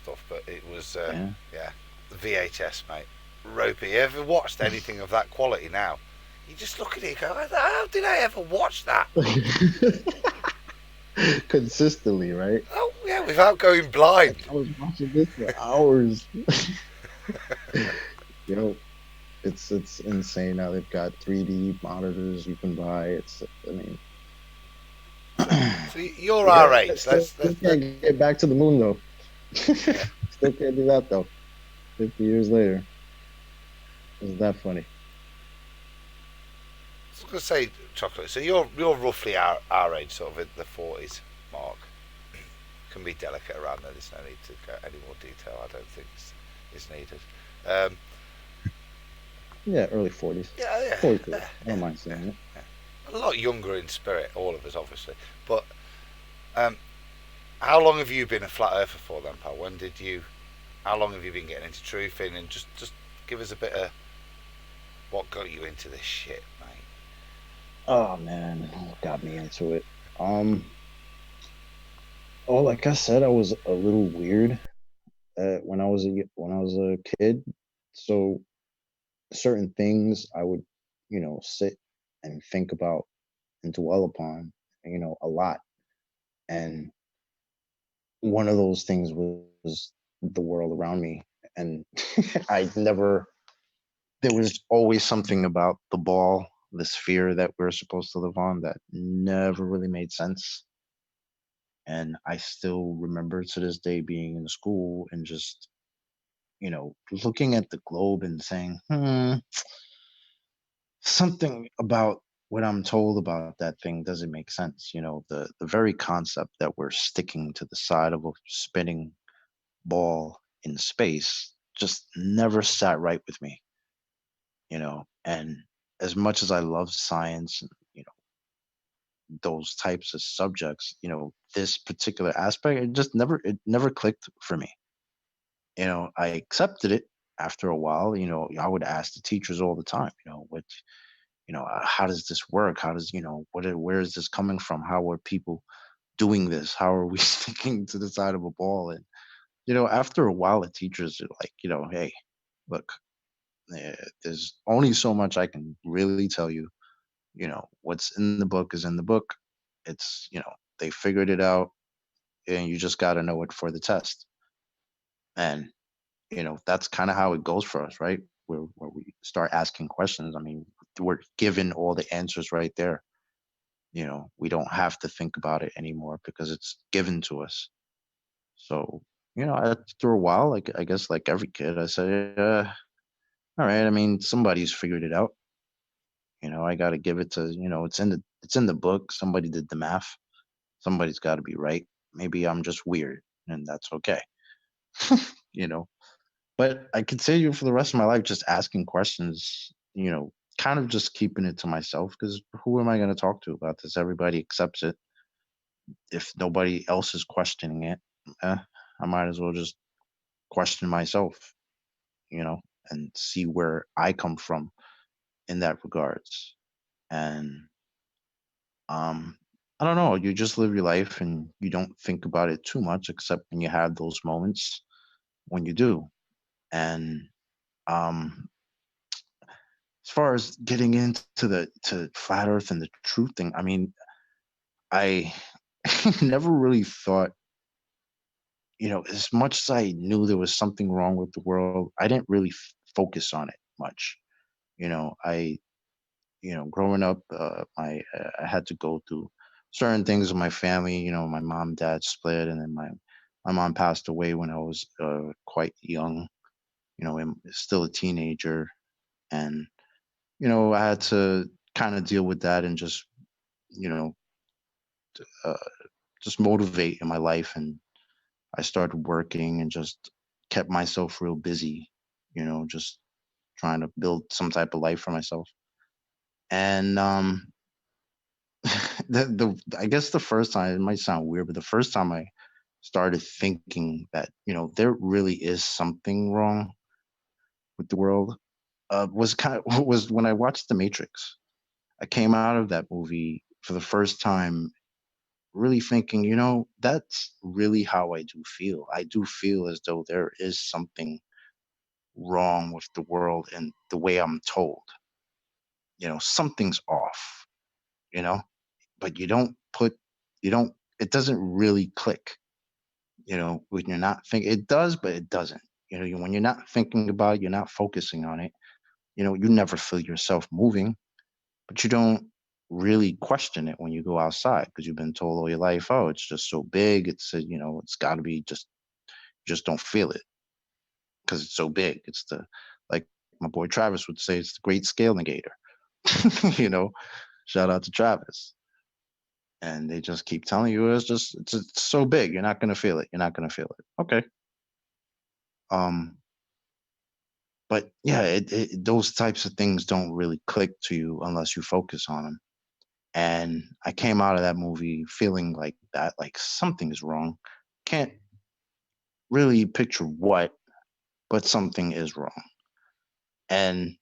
stuff. But it was, Yeah. yeah, VHS, mate. Ropey. You ever watched anything of that quality now? You just look at it and go, how did I ever watch that? Consistently, right? Oh, yeah, without going blind. I was watching this for hours. You know, it's insane now. They've got 3D monitors you can buy. I mean, So you're yeah, our age. still Let's can't get back to the moon though. Still can't do that though. 50 years later, isn't that funny? I was going to say, Chocolate. So you're roughly our age, sort of in the 40s mark. Can be delicate around there. There's no need to go any more detail. I don't think is needed. Yeah, early 40s. Yeah. 42. I don't mind saying it. A lot younger in spirit, all of us, obviously. But how long have you been a flat earther for, then, pal? How long have you been getting into truthing? And just give us a bit of what got you into this shit, mate. Oh man, what got me into it? Oh, like I said, I was a little weird when I was a kid. So certain things I would, sit and think about and dwell upon, a lot. And one of those things was the world around me. And I never, there was always something about the ball, the sphere that we're supposed to live on that never really made sense. And I still remember to this day being in school and just, looking at the globe and saying, something about what I'm told about that thing doesn't make sense. The very concept that we're sticking to the side of a spinning ball in space just never sat right with me, and as much as I love science and, those types of subjects, this particular aspect, it never clicked for me. I accepted it after a while. I would ask the teachers all the time, how does this work? How does, where is this coming from? How are people doing this? How are we sticking to the side of a ball? And, after a while, the teachers are like, hey, look, there's only so much I can really tell you. What's in the book is in the book. It's, they figured it out and you just got to know it for the test. And, that's kind of how it goes for us, right? Where we start asking questions. I mean, we're given all the answers right there. We don't have to think about it anymore because it's given to us. So, after a while, like I guess like every kid, I said, all right, I mean, somebody's figured it out. I got to give it to, it's in the book. Somebody did the math. Somebody's got to be right. Maybe I'm just weird and that's okay. you know, but I continue for the rest of my life just asking questions, kind of just keeping it to myself because who am I going to talk to about this? Everybody accepts it. If nobody else is questioning it, eh, I might as well just question myself, you know, and see where I come from in that regards. And um, I don't know, you just live your life and you don't think about it too much, except when you have those moments when you do. And um, as far as getting into the to flat Earth and the truth thing, I mean, I never really thought, as much as I knew there was something wrong with the world, I didn't really focus on it much. I growing up, I had to go through certain things in my family. You know, my mom and dad split, and then my mom passed away when I was quite young. You know, still a teenager, and you know, I had to kind of deal with that and just you know uh, just motivate in my life, and I started working and just kept myself real busy. You know, just trying to build some type of life for myself. And the I guess the first time, it might sound weird, but the first time I started thinking that you know there really is something wrong with the world was kind of was when I watched The Matrix. I came out of that movie for the first time really thinking, you know, that's really how I do feel. I do feel as though there is something wrong with the world and the way I'm told. You know, something's off, you know, but you don't, it doesn't really click, you know, when you're not thinking, it does, but it doesn't. You know, when you're not thinking about it, you're not focusing on it, you know, you never feel yourself moving, but you don't really question it when you go outside because you've been told all your life, oh, it's just so big. It's, you know, it's got to be just don't feel it because it's so big. It's the, like my boy Travis would say, it's the great scale negator. You know, shout out to Travis. And they just keep telling you it's so big, you're not gonna feel it. You're not gonna feel it. Okay. Um, but yeah, those types of things don't really click to you unless you focus on them. And I came out of that movie feeling like that, like something is wrong. Can't really picture what, but something is wrong. And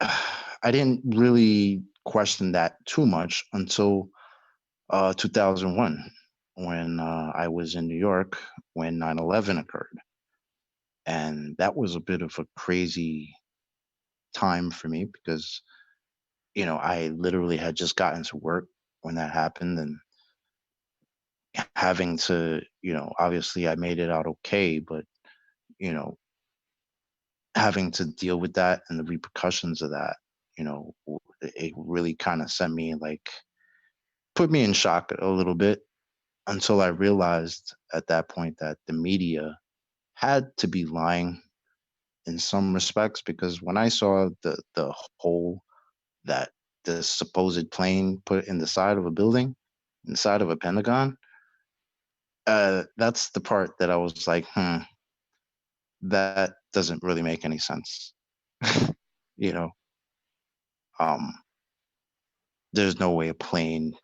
I didn't really question that too much until 2001 when I was in New York when 9/11 occurred. And that was a bit of a crazy time for me because, you know, I literally had just gotten to work when that happened and having to, you know, obviously I made it out okay, but, you know, having to deal with that and the repercussions of that, you know, it really kind of sent me like, put me in shock a little bit until I realized at that point that the media had to be lying in some respects because when I saw the hole that the supposed plane put in the side of a building, inside of a Pentagon, that's the part that I was like, that doesn't really make any sense. You know, um, there's no way a plane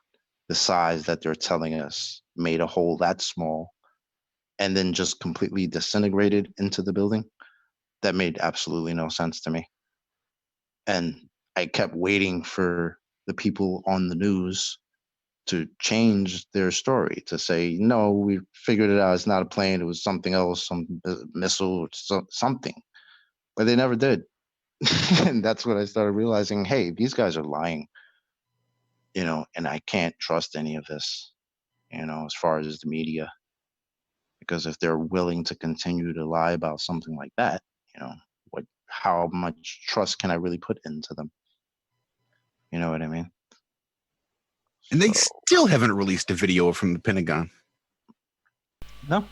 the size that they're telling us made a hole that small and then just completely disintegrated into the building. That made absolutely no sense to me. And I kept waiting for the people on the news to change their story to say, no, we figured it out. It's not a plane. It was something else, some missile, something. But they never did. And that's when I started realizing, hey, these guys are lying, you know, and I can't trust any of this, you know, as far as the media. Because if they're willing to continue to lie about something like that, you know, how much trust can I really put into them? You know what I mean? And they So, still haven't released a video from the Pentagon. no,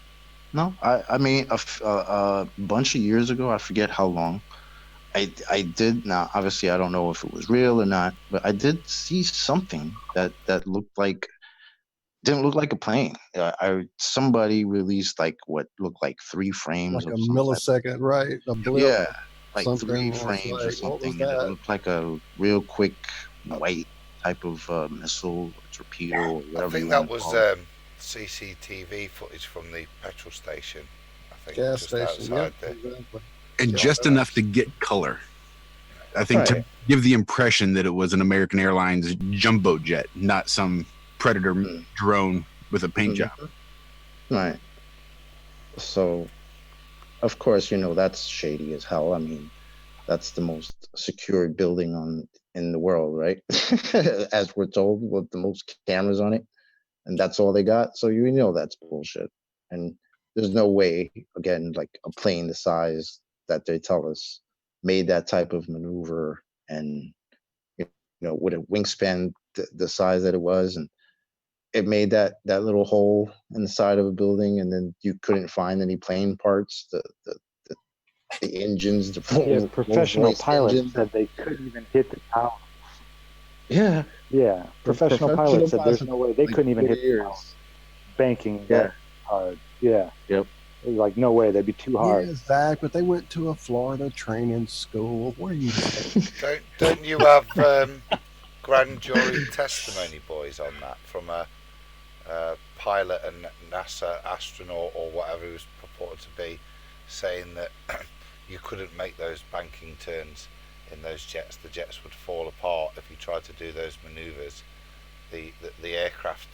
no. I mean, a bunch of years ago, I forget how long. I did now. Obviously, I don't know if it was real or not, but I did see something that looked like didn't look like a plane. Somebody released like what looked like 3 frames Like of a some type. millisecond, right? A blip, Yeah, like three something was frames or like, what was something, and it that? looked like a real quick white type of missile or torpedo or I whatever you think want that to was call it. CCTV footage from the petrol station. I think Gas just station, yep, outside there. exactly. And Yep. just enough to get color. I think Right. to give the impression that it was an American Airlines jumbo jet, not some Predator Mm. drone with a paint job. Right. So, of course, you know, that's shady as hell. I mean, that's the most secured building in the world, right? As we're told, with the most cameras on it, and that's all they got. So you know that's bullshit. And there's no way, again, like a plane the size that they tell us made that type of maneuver and you know with a wingspan the size that it was, and it made that little hole in the side of a building, and then you couldn't find any plane parts, the engines, the Yeah, Rolls professional Royce pilots engine. said they couldn't even hit the tower. Yeah, Yeah, professional pilots said there's no way they like couldn't even 40 hit the tower. years. Banking Yeah. that hard. Yeah, Yep. it was like no way, that'd be too hard. Yeah, Zach, but they went to a Florida training school. What are you saying? Don't you have grand jury testimony, boys, on that from a pilot and NASA astronaut or whatever he was purported to be, saying that you couldn't make those banking turns in those jets. The jets would fall apart if you tried to do those maneuvers. The aircraft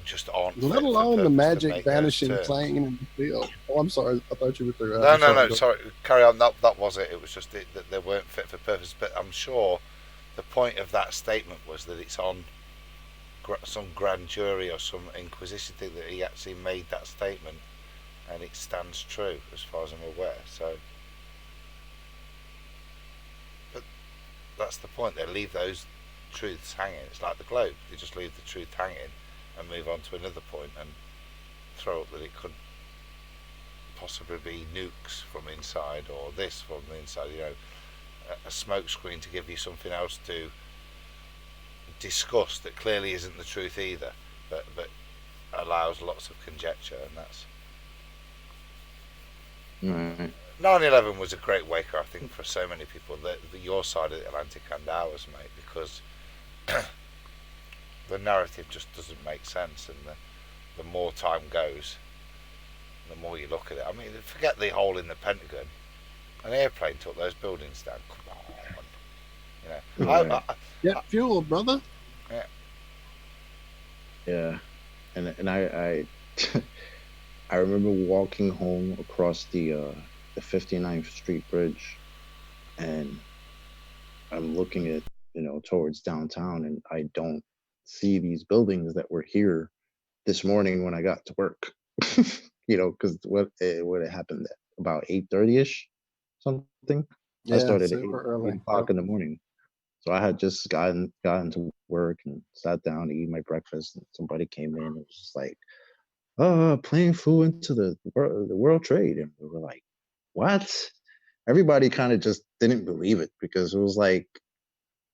just aren't Let fit for alone the purpose to magic make those vanishing turns. plane in the field. Oh, I'm sorry. I thought you were through. No, sorry. Carry on. That was it. It was just that they weren't fit for purpose. But I'm sure the point of that statement was that it's on some grand jury or some inquisition thing that he actually made that statement, and it stands true as far as I'm aware. So, but that's the point. They leave those truths hanging. It's like the globe. They just leave the truth hanging and move on to another point and throw up that it could possibly be nukes from inside or this from the inside. You know, a smoke screen to give you something else to discuss that clearly isn't the truth either, but allows lots of conjecture, and that's. Right. 9/11 was a great waker, I think, for so many people. Your side of the Atlantic and ours, mate, because the narrative just doesn't make sense, and the more time goes, the more you look at it. I mean, forget the hole in the Pentagon. An airplane took those buildings down. Come on, you know. Get fuel, brother. Yeah. Yeah, and I I remember walking home across the 59th Street Bridge, and I'm looking at, towards downtown, and I don't see these buildings that were here this morning when I got to work. Because what happened at about 8:30ish, something. I Yeah, started at super 8 early. o'clock in the morning. So I had just gotten to work and sat down to eat my breakfast, and somebody came in and was just like, "Oh, plane flew into the World Trade," and we were like, "What?" Everybody kind of just didn't believe it because it was like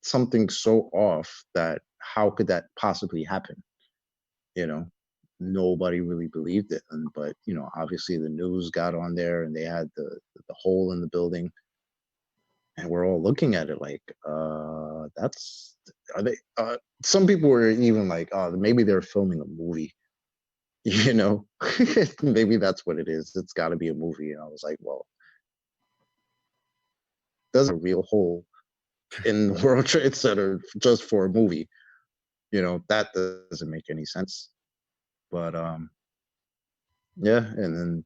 something so off that how could that possibly happen? Nobody really believed it, but obviously the news got on there and they had the hole in the building. And we're all looking at it like, are they, some people were even like, oh, maybe they're filming a movie, maybe that's what it is. It's got to be a movie. And I was like, well, there's a real hole in the World Trade Center just for a movie. That doesn't make any sense. But yeah. And then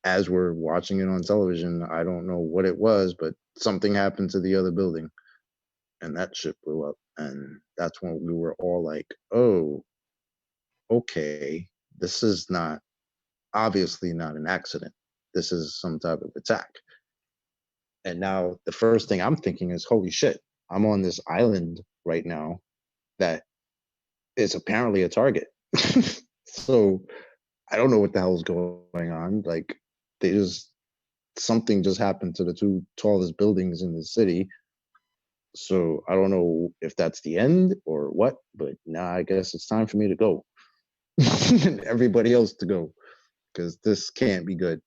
as we're watching it on television, I don't know what it was, but something happened to the other building. And that shit blew up, and that's when we were all like, oh, okay, this is obviously not an accident, this is some type of attack. And now the first thing I'm thinking is, holy shit, I'm on this island right now that is apparently a target. So I don't know what the hell is going on. Like, something just happened to the two tallest buildings in the city. So I don't know if that's the end or what, but now I guess it's time for me to go. And everybody else to go, because this can't be good.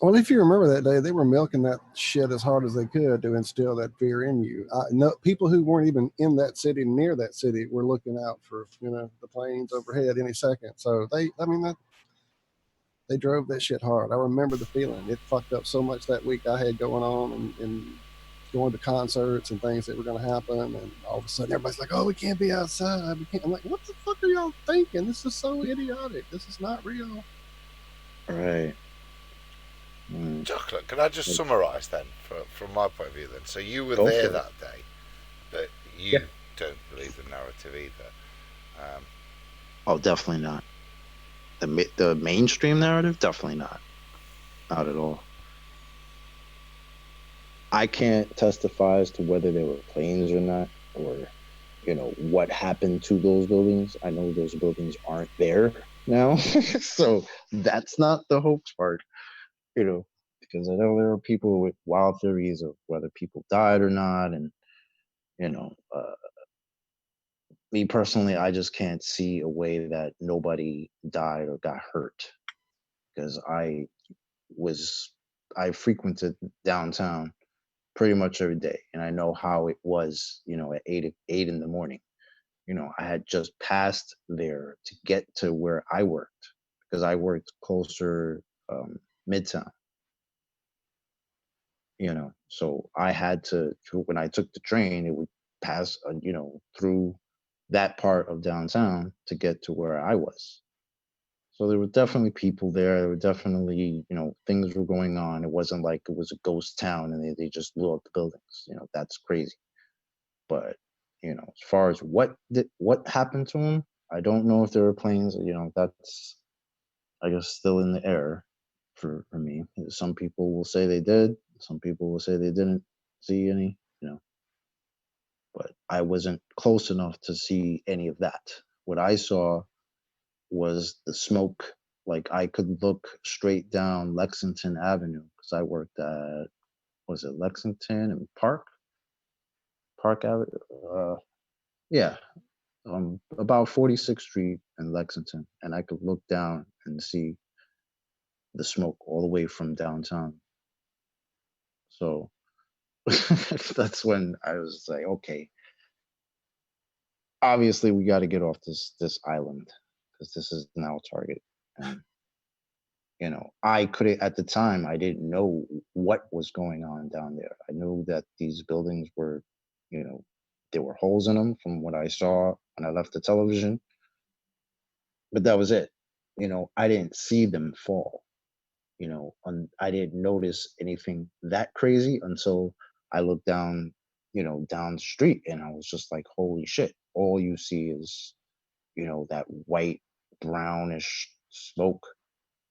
Well, if you remember that day, they were milking that shit as hard as they could to instill that fear in you. People who weren't even in that city, near that city, were looking out for the planes overhead any second. So they drove that shit hard. I remember the feeling. It fucked up so much that week I had going on and going to concerts and things that were going to happen, and all of a sudden everybody's like, oh, we can't be outside. We can't. I'm like, what the fuck are y'all thinking? This is so idiotic. This is not real. Right. Chocolate, can I just summarise then, from my point of view then? So you were Go there for it. that day, but you don't believe the narrative either. Oh, definitely not. The mainstream narrative, definitely not. Not at all. I can't testify as to whether they were planes or not, or what happened to those buildings. I know those buildings aren't there now, so that's not the hoax part. Because I know there are people with wild theories of whether people died or not, and you know, uh, me personally, I just can't see a way that nobody died or got hurt because was I frequented downtown pretty much every day, and I know how it was. At eight in the morning. I had just passed there to get to where I worked because I worked closer, midtown. So I had to when I took the train, it would pass, through that part of downtown to get to where I was. So there were definitely people there. There were definitely, things were going on. It wasn't like it was a ghost town and they just blew up the buildings. That's crazy. But as far as what happened to them, I don't know if there were planes. That's I guess still in the air for me. Some people will say they did. Some people will say they didn't see any. But I wasn't close enough to see any of that. What I saw was the smoke. Like I could look straight down Lexington Avenue because I worked at was it Lexington and Park Avenue? Yeah, about 46th Street in Lexington, and I could look down and see the smoke all the way from downtown. So that's when I was like, okay, obviously we got to get off this island because this is now a target. And I couldn't at the time. I didn't know what was going on down there. I knew that these buildings were, there were holes in them from what I saw when I left the television, but that was it. I didn't see them fall. I didn't notice anything that crazy until I looked down, down the street, and I was just like, holy shit. All you see is, that white, brownish smoke,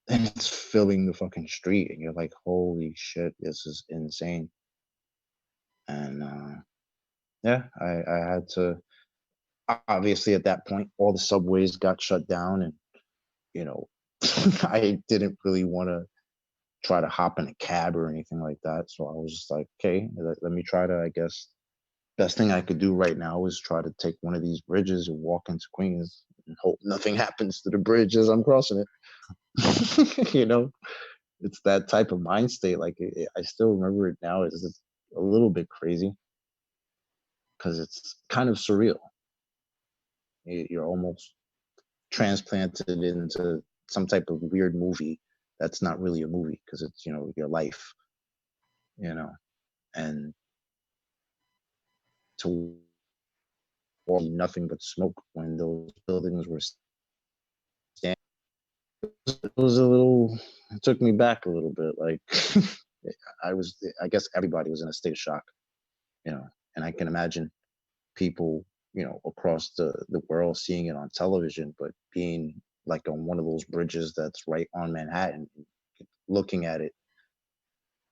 and it's filling the fucking street. And you're like, holy shit, this is insane. And yeah, I had to, obviously at that point, all the subways got shut down. And, I didn't really want to try to hop in a cab or anything like that. So I was just like, okay, let me try to, I guess, best thing I could do right now is try to take one of these bridges and walk into Queens and hope nothing happens to the bridge as I'm crossing it. It's that type of mind state. Like I still remember it now. It's a little bit crazy because it's kind of surreal. You're almost transplanted into some type of weird movie that's not really a movie because it's your life. And to walk nothing but smoke when those buildings were standing, it was a little. It took me back a little bit. Like I guess everybody was in a state of shock. And I can imagine people, across the world seeing it on television, but being like on one of those bridges that's right on Manhattan, looking at it,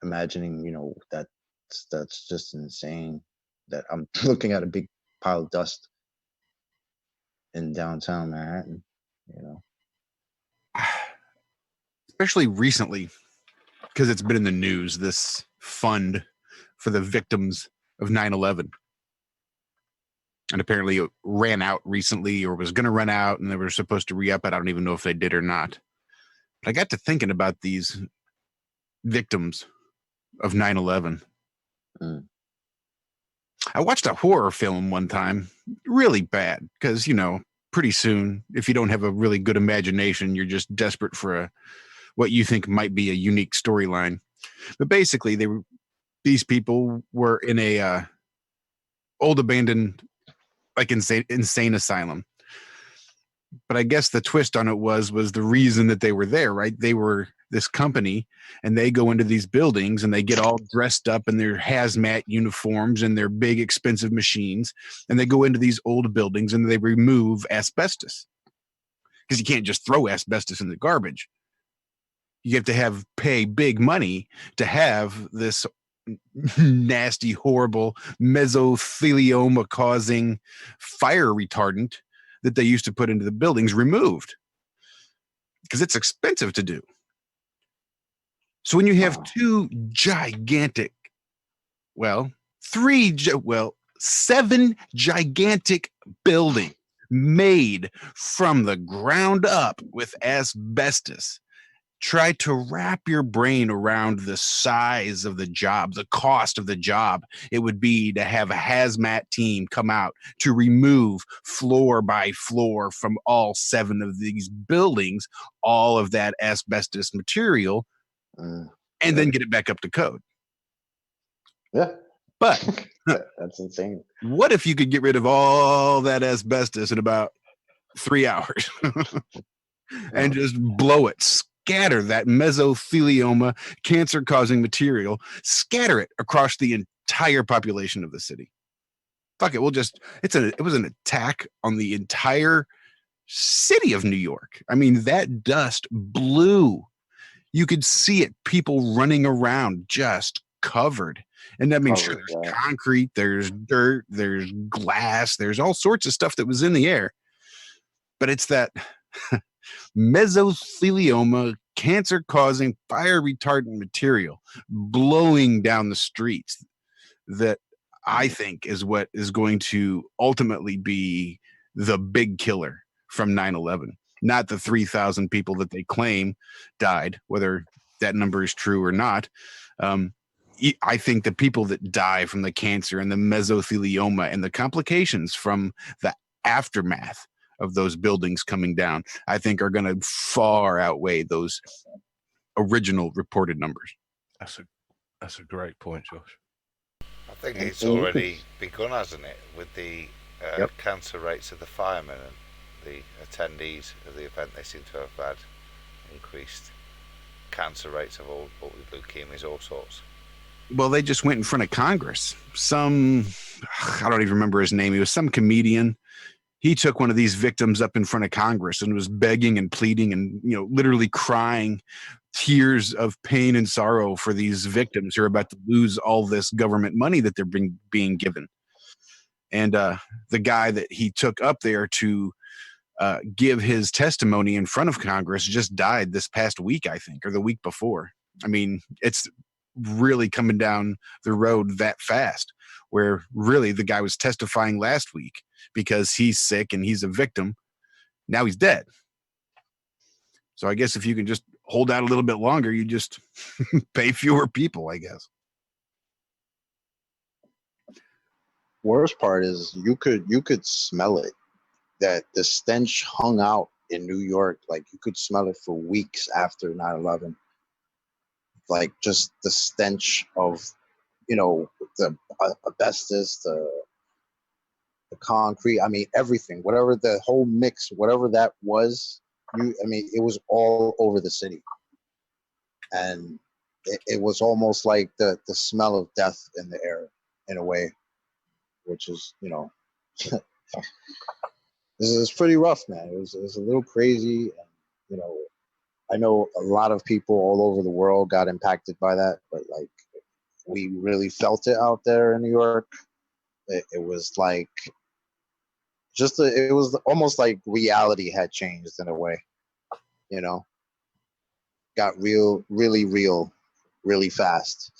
imagining, that's just insane that I'm looking at a big pile of dust in downtown Manhattan, Especially recently, because it's been in the news, this fund for the victims of 9/11. And apparently it ran out recently or was going to run out, and they were supposed to re-up it. I don't even know if they did or not. But I got to thinking about these victims of 9/11. I watched a horror film one time, really bad, because, pretty soon, if you don't have a really good imagination, you're just desperate for what you think might be a unique storyline. But basically, these people were in a old abandoned, like insane asylum. But I guess the twist on it was the reason that they were there, right? They were this company, and they go into these buildings and they get all dressed up in their hazmat uniforms and their big expensive machines, and they go into these old buildings and they remove asbestos, because you can't just throw asbestos in the garbage. You have to pay big money to have this nasty, horrible mesothelioma causing fire retardant that they used to put into the buildings removed because it's expensive to do. So when you have two gigantic, seven gigantic buildings made from the ground up with asbestos, try to wrap your brain around the size of the job, the cost of the job it would be to have a hazmat team come out to remove floor by floor from all 7 of these buildings, all of that asbestos material, and then get it back up to code. Yeah. But that's insane. What if you could get rid of all that asbestos in about 3 hours and just blow it, scatter that mesothelioma, cancer-causing material, scatter it across the entire population of the city? Fuck it, it was an attack on the entire city of New York. I mean, that dust blew. You could see it, people running around just covered. And that means there's concrete, there's dirt, there's glass, there's all sorts of stuff that was in the air. But it's that mesothelioma, cancer-causing, fire-retardant material blowing down the streets that I think is what is going to ultimately be the big killer from 9/11. Not the 3,000 people that they claim died, whether that number is true or not. I think the people that die from the cancer and the mesothelioma and the complications from the aftermath of those buildings coming down, I think are going to far outweigh those original reported numbers. That's a great point, Josh. I think it's already begun, hasn't it, with the cancer rates of the firemen and the attendees of the event. They seem to have had increased cancer rates of all leukemias, all sorts. Well, they just went in front of Congress. I don't even remember his name. He was some comedian. He took one of these victims up in front of Congress and was begging and pleading and, literally crying tears of pain and sorrow for these victims who are about to lose all this government money that they're being given. And the guy that he took up there to give his testimony in front of Congress just died this past week, I think, or the week before. I mean, it's really coming down the road that fast, where really the guy was testifying last week because he's sick and he's a victim. Now he's dead. So I guess if you can just hold out a little bit longer, you just pay fewer people, I guess. Worst part is you could smell it. That the stench hung out in New York. Like you could smell it for weeks after 9/11. Like just the stench of, the asbestos, the concrete. I mean, everything, whatever the whole mix, whatever that was, it was all over the city. And it was almost like the smell of death in the air in a way, which is, this is pretty rough, man. It was a little crazy. And, I know a lot of people all over the world got impacted by that, but like we really felt it out there in New York. It was like it was almost like reality had changed in a way, got really real, really fast,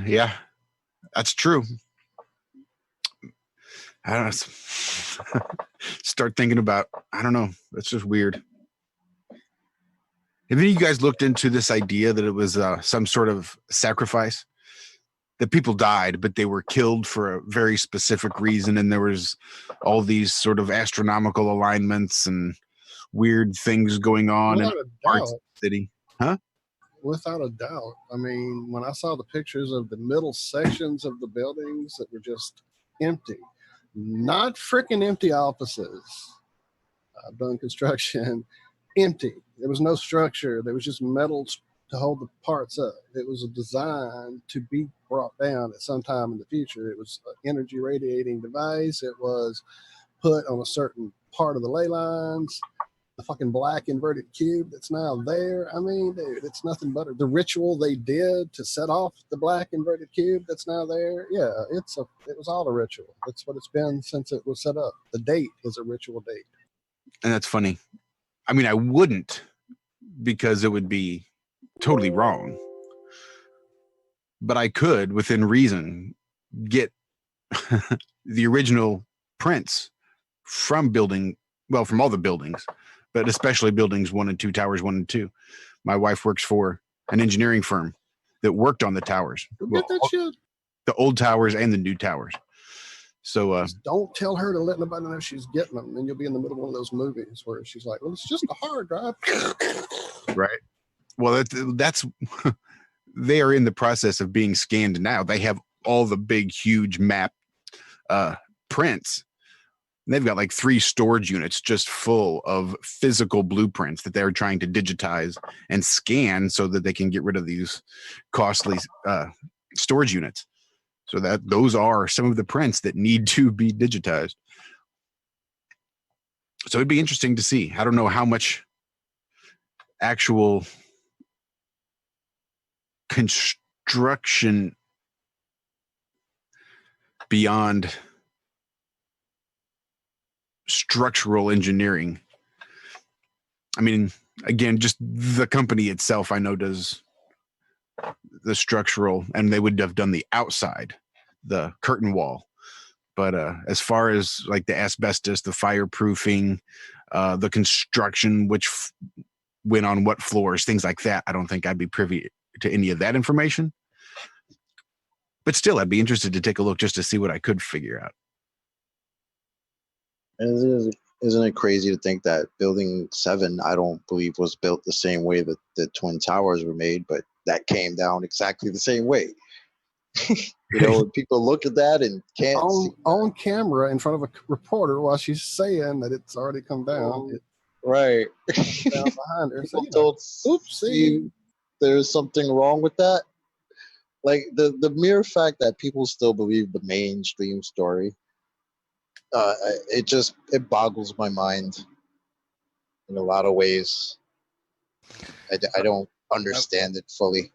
Yeah, that's true. I don't know. Start thinking about, I don't know. It's just weird. Have any of you guys looked into this idea that it was some sort of sacrifice? That people died, but they were killed for a very specific reason, and there was all these sort of astronomical alignments and weird things going on in parts of the city. Huh? Without a doubt. I mean, when I saw the pictures of the middle sections of the buildings that were just empty, not freaking empty offices. I've done construction, empty. There was no structure. There was just metal to hold the parts up. It was a design to be brought down at some time in the future. It was an energy radiating device. It was put on a certain part of the ley lines. the fucking black inverted cube that's now there. I mean, dude, it's nothing but the ritual they did to set off the black inverted cube that's now there. Yeah, it was all a ritual. That's what it's been since it was set up. The date is a ritual date. And that's funny. I mean, I wouldn't, because it would be totally wrong. But I could, within reason, get the original prints from all the buildings, but especially buildings 1 and 2, towers 1 and 2. My wife works for an engineering firm that worked on the towers. Get that shit. The old towers and the new towers. So just don't tell her to let nobody know she's getting them. And you'll be in the middle of one of those movies where she's like, well, it's just a hard drive. Right. Well, that's they are in the process of being scanned now. They have all the big, huge map prints. And they've got like 3 storage units just full of physical blueprints that they're trying to digitize and scan so that they can get rid of these costly storage units. So that those are some of the prints that need to be digitized. So it'd be interesting to see. I don't know how much actual construction beyond structural engineering. I mean, again, just the company itself, I know, does the structural, and they would have done the outside, the curtain wall. But as far as like the asbestos, the fireproofing, the construction, which went on what floors, things like that, I don't think I'd be privy to any of that information. But still, I'd be interested to take a look just to see what I could figure out. Isn't it crazy to think that Building 7, I don't believe, was built the same way that the Twin Towers were made, but that came down exactly the same way. People look at that and can't on camera in front of a reporter while she's saying that it's already come down. Right. Down behind her. So, oopsie, there's something wrong with that. Like the mere fact that people still believe the mainstream story, it boggles my mind in a lot of ways. I don't understand it fully.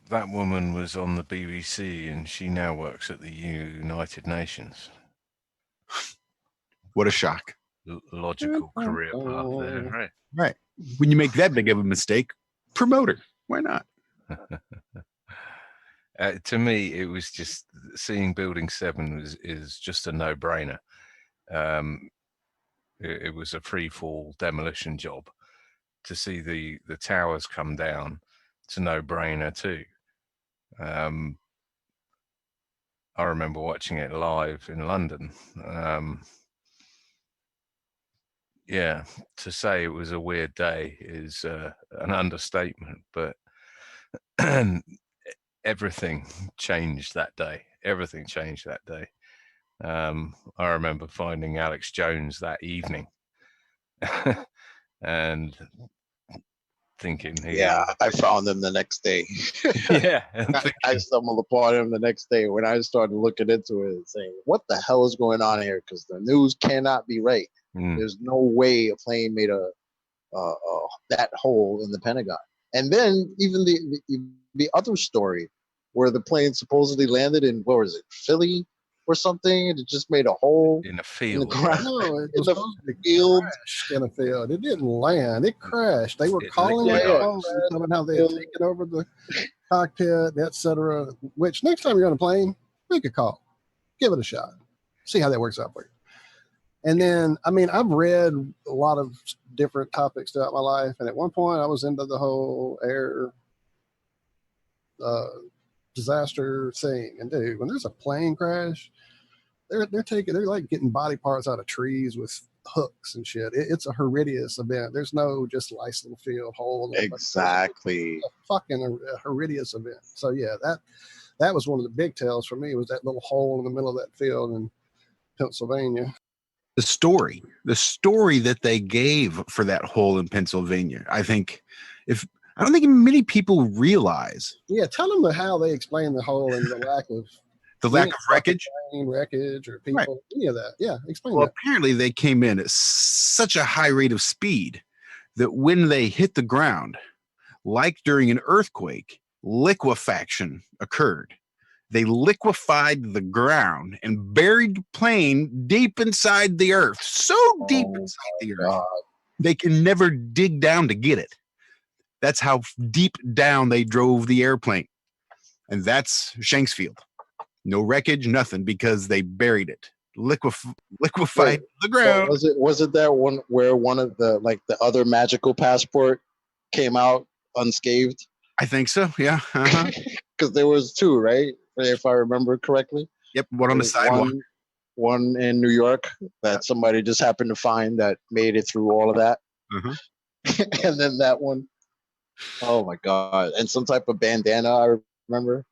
That woman was on the BBC and she now works at the United Nations. What a shock. Logical career path there, right? Right. When you make that big of a mistake, promote her. Why not? To me, it was just seeing Building 7 is just a no-brainer. It was a free-fall demolition job. To see the towers come down, it's a no-brainer too. I remember watching it live in London. Yeah, to say it was a weird day is an understatement, but everything changed that day. Everything changed that day. I remember finding Alex Jones that evening and thinking, I found him the next day. Yeah. I stumbled upon him the next day when I started looking into it and saying, what the hell is going on here? Because the news cannot be right. There's no way a plane made that hole in the Pentagon. And then even the other story where the plane supposedly landed in, what was it, Philly or something, and it just made a hole in a field. In the ground. No, it was supposed to be crashed in a field. It didn't land. It crashed. They were calling it talking how they had taken over the cockpit, etc. Which next time you're on a plane, make a call, give it a shot, see how that works out for you. And then, I mean, I've read a lot of different topics throughout my life, and at one point, I was into the whole air disaster thing. And dude, when there's a plane crash, they're like getting body parts out of trees with hooks and shit. It's a horrendous event. There's no just nice little field hole. Exactly. It's a fucking horrendous event. So yeah, that was one of the big tells for me, was that little hole in the middle of that field in Pennsylvania. The story that they gave for that hole in Pennsylvania, I don't think many people realize. Yeah, tell them how they explain the hole and the lack of The lack of wreckage? Wreckage or people, any of that. Yeah, explain Well, that. apparently they came in at such a high rate of speed that when they hit the ground, like during an earthquake, liquefaction occurred. They liquefied the ground and buried the plane deep inside the earth, so deep inside the earth, they can never dig down to get it. That's how deep down they drove the airplane. And that's Shanksfield. No wreckage, nothing, because they buried it. Liquefied the ground. Was it that one where one of the other magical passport came out unscathed? I think so, yeah. Because there was two, right? If I remember correctly. Yep, one on the sidewalk. One in New York that somebody just happened to find that made it through all of that. And then that one, oh my God. And some type of bandana, I remember.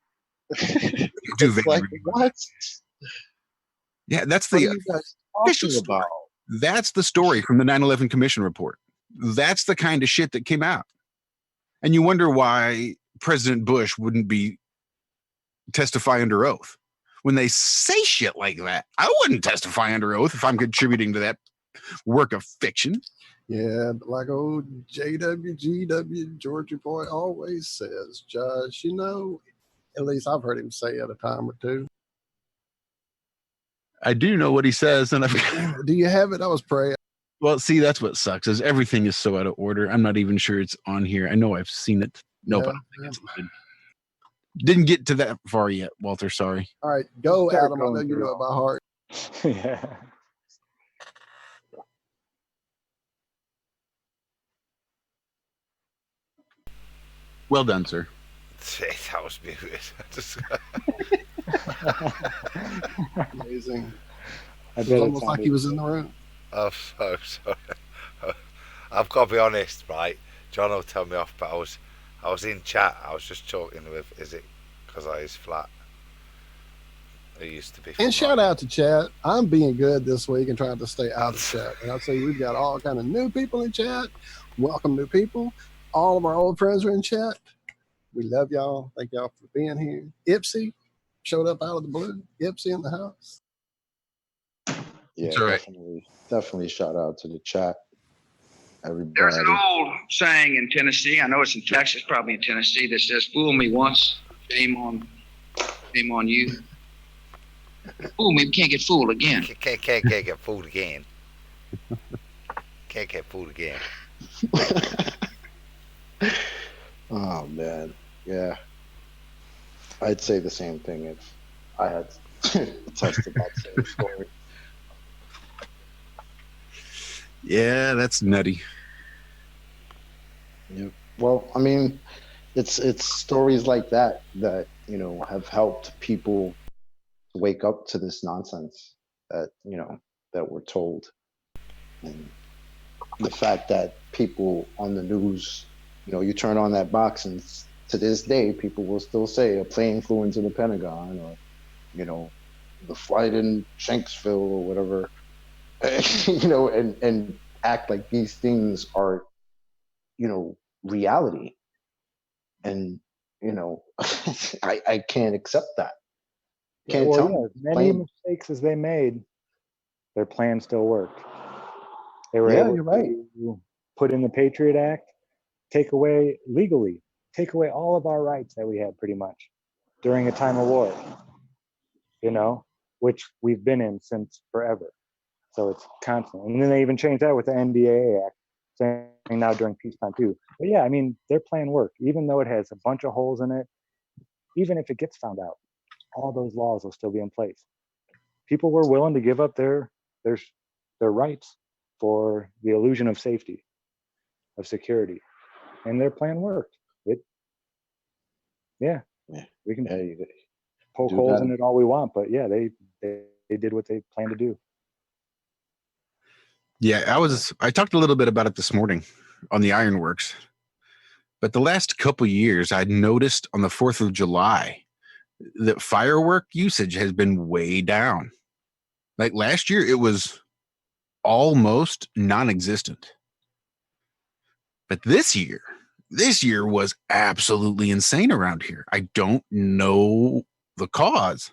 It's like, what? Yeah, that's What the are you guys official talking story. about? That's the story from the 9/11 Commission report. That's the kind of shit that came out. And you wonder why President Bush wouldn't be testify under oath. When they say shit like that, I wouldn't testify under oath if I'm contributing to that work of fiction. Yeah, but like old JWGW, Georgia boy, always says, Josh, you know, at least I've heard him say it a time or two. I do know what he says, and do you have it? I was praying. Well, see, that's what sucks is everything is so out of order. I'm not even sure it's on here. I know I've seen it. No, but I don't think it's good. Didn't get to that far yet, Walter. Sorry. All right, go, Adam. I know you know it by heart. Yeah. Well done, sir. That was muted. Amazing. I bet it was almost like he was in the room. I'm so sorry. I've got to be honest, right? John will tell me off, but I was in chat. I was just talking with, is it because I is flat? It used to be. And shout out to chat. I'm being good this week and trying to stay out of chat. And I'll say we've got all kind of new people in chat. Welcome new people. All of our old friends are in chat. We love y'all. Thank y'all for being here. Ipsy showed up out of the blue. Ipsy in the house. Yeah, right. Definitely shout out to the chat. Everybody. There's an old saying in Tennessee, I know it's in Texas, probably in Tennessee, that says, fool me once, shame on you. Fool me, can't get fooled again. Can't get fooled again. Can't get fooled again. Oh, man. Yeah. I'd say the same thing if I had tested that same story. Yeah, that's nutty. Yeah. Well, I mean, it's stories like that you know have helped people wake up to this nonsense that that we're told, and the fact that people on the news, you turn on that box and to this day people will still say a plane flew into the Pentagon, or the flight in Shanksville or whatever. And act like these things are, reality. And, I can't accept that. Can't tell me. Many mistakes as they made, their plan still worked. They were able to put in the Patriot Act, legally take away all of our rights that we had pretty much during a time of war, which we've been in since forever. So it's constant. And then they even changed that with the NDAA Act, saying now during peacetime too. But yeah, I mean, their plan worked, even though it has a bunch of holes in it. Even if it gets found out, all those laws will still be in place. People were willing to give up their rights for the illusion of safety, of security. And their plan worked. We can poke holes in it all we want, but yeah, they did what they planned to do. Yeah, I talked a little bit about it this morning on the Ironworks, but the last couple years I'd noticed on the 4th of July that firework usage has been way down. Like last year, it was almost non-existent. But this year was absolutely insane around here. I don't know the cause,